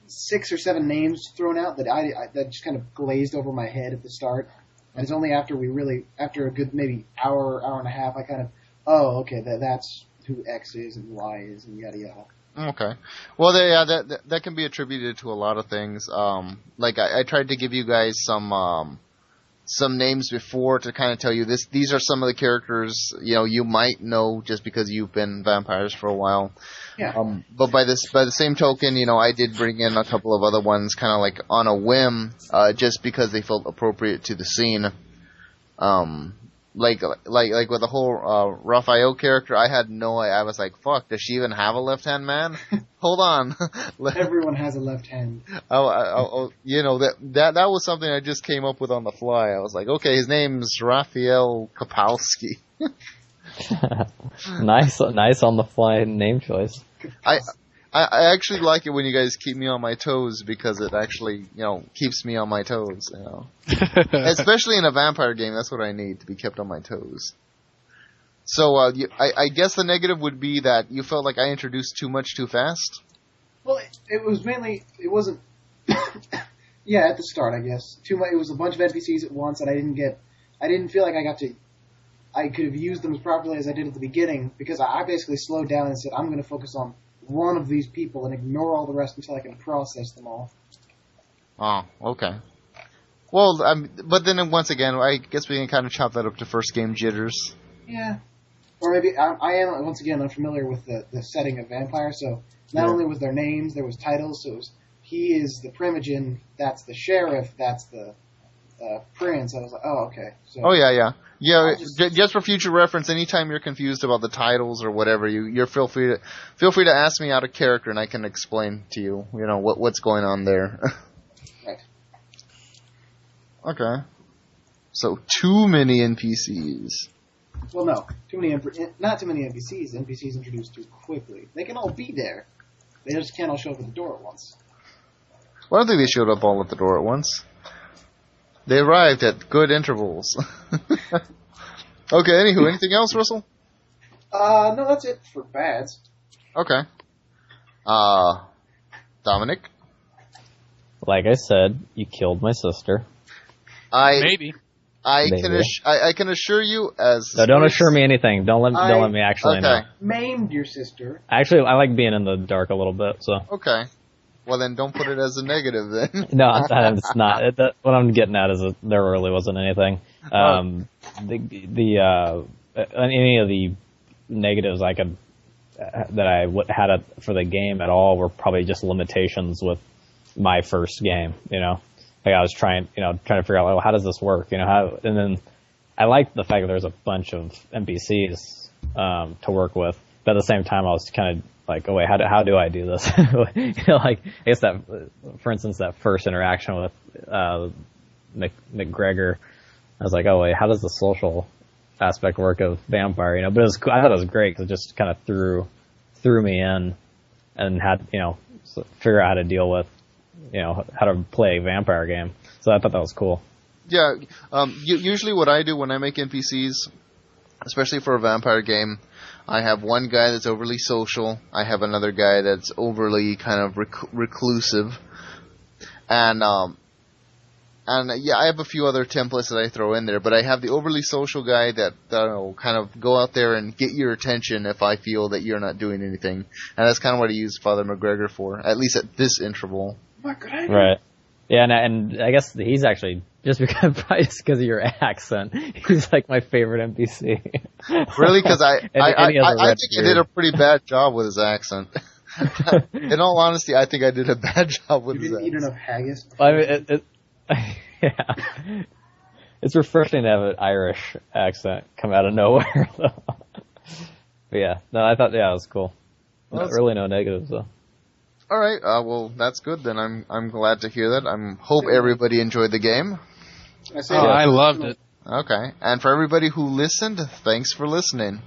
6 or 7 names thrown out that that just kind of glazed over my head at the start. And it's only after after a good maybe hour and a half, I kind of, oh, okay, that's who X is and Y is and yada yada. Okay. Well, that can be attributed to a lot of things. Like I tried to give you guys some names before to kind of tell you these are some of the characters you might know just because you've been vampires for a while. Yeah. But by the same token, I did bring in a couple of other ones kind of like on a whim, just because they felt appropriate to the scene. Like with the whole Raphael character, I had no idea. I was like, fuck, does she even have a left-hand man? Hold on. Everyone has a left hand. That was something I just came up with on the fly. I was like, okay, his name's Raphael Kapowski. Nice on the fly name choice. I actually like it when you guys keep me on my toes because it actually, keeps me on my toes, Especially in a vampire game, that's what I need, to be kept on my toes. So, I guess the negative would be that you felt like I introduced too much too fast? Well, it was mainly, it wasn't, yeah, at the start, I guess. Too much, it was a bunch of NPCs at once, and I didn't feel like I could have used them as properly as I did at the beginning, because I basically slowed down and said, I'm going to focus on one of these people and ignore all the rest until I can process them all. Oh, okay. Well, but then once again, I guess we can kind of chop that up to first game jitters. Yeah. Or maybe I am, once again, unfamiliar with the setting of Vampire, so not only was there names, there was titles, so it was, he is the Primogen, that's the Sheriff, that's the Prince. I was like, oh, okay. So, oh, yeah. Yeah, just for future reference, anytime you're confused about the titles or whatever, you're feel free to ask me out of character, and I can explain to you, what's going on there. Right. Okay. So too many NPCs. Well, no, not too many NPCs. NPCs introduced too quickly. They can all be there. They just can't all show up at the door at once. Well, I don't think they showed up all at the door at once. They arrived at good intervals. Okay, anywho, anything else, Russell? No, that's it for bads. Okay. Dominic? Like I said, you killed my sister. Maybe. I can assure you as... No, don't assure me anything. Don't let me actually know. Maimed your sister. Actually, I like being in the dark a little bit, so... Okay. Well, then don't put it as a negative, then. No, it's not. What I'm getting at is that there really wasn't anything. Any of the negatives I had for the game at all were probably just limitations with my first game. Like I was trying to figure out, well, how does this work? And then I liked the fact that there's a bunch of NPCs to work with. but at the same time, I was kind of like, oh wait, how do I do this? Like I guess that, for instance, that first interaction with McGregor, I was like, oh wait, how does the social aspect work of vampire? But I thought it was great because it just kind of threw me in and had figure out how to deal with how to play a vampire game. So I thought that was cool. Yeah, usually what I do when I make NPCs, especially for a vampire game, I have one guy that's overly social. I have another guy that's overly kind of reclusive, and yeah, I have a few other templates that I throw in there. But I have the overly social guy that will kind of go out there and get your attention if I feel that you're not doing anything, and that's kind of what I use Father McGregor for, at least at this interval. Right. Yeah, and I guess he's actually probably just because of your accent. He's like my favorite NPC. Really? Because I think I did a pretty bad job with his accent. In all honesty, I think I did a bad job with his accent. You didn't eat enough haggis? I mean, yeah. It's refreshing to have an Irish accent come out of nowhere, though. But yeah, no, I thought, it was cool. Well, really no negatives, though. All right, well, that's good then. I'm glad to hear that. Hope everybody enjoyed the game. I loved it. Okay, and for everybody who listened, thanks for listening.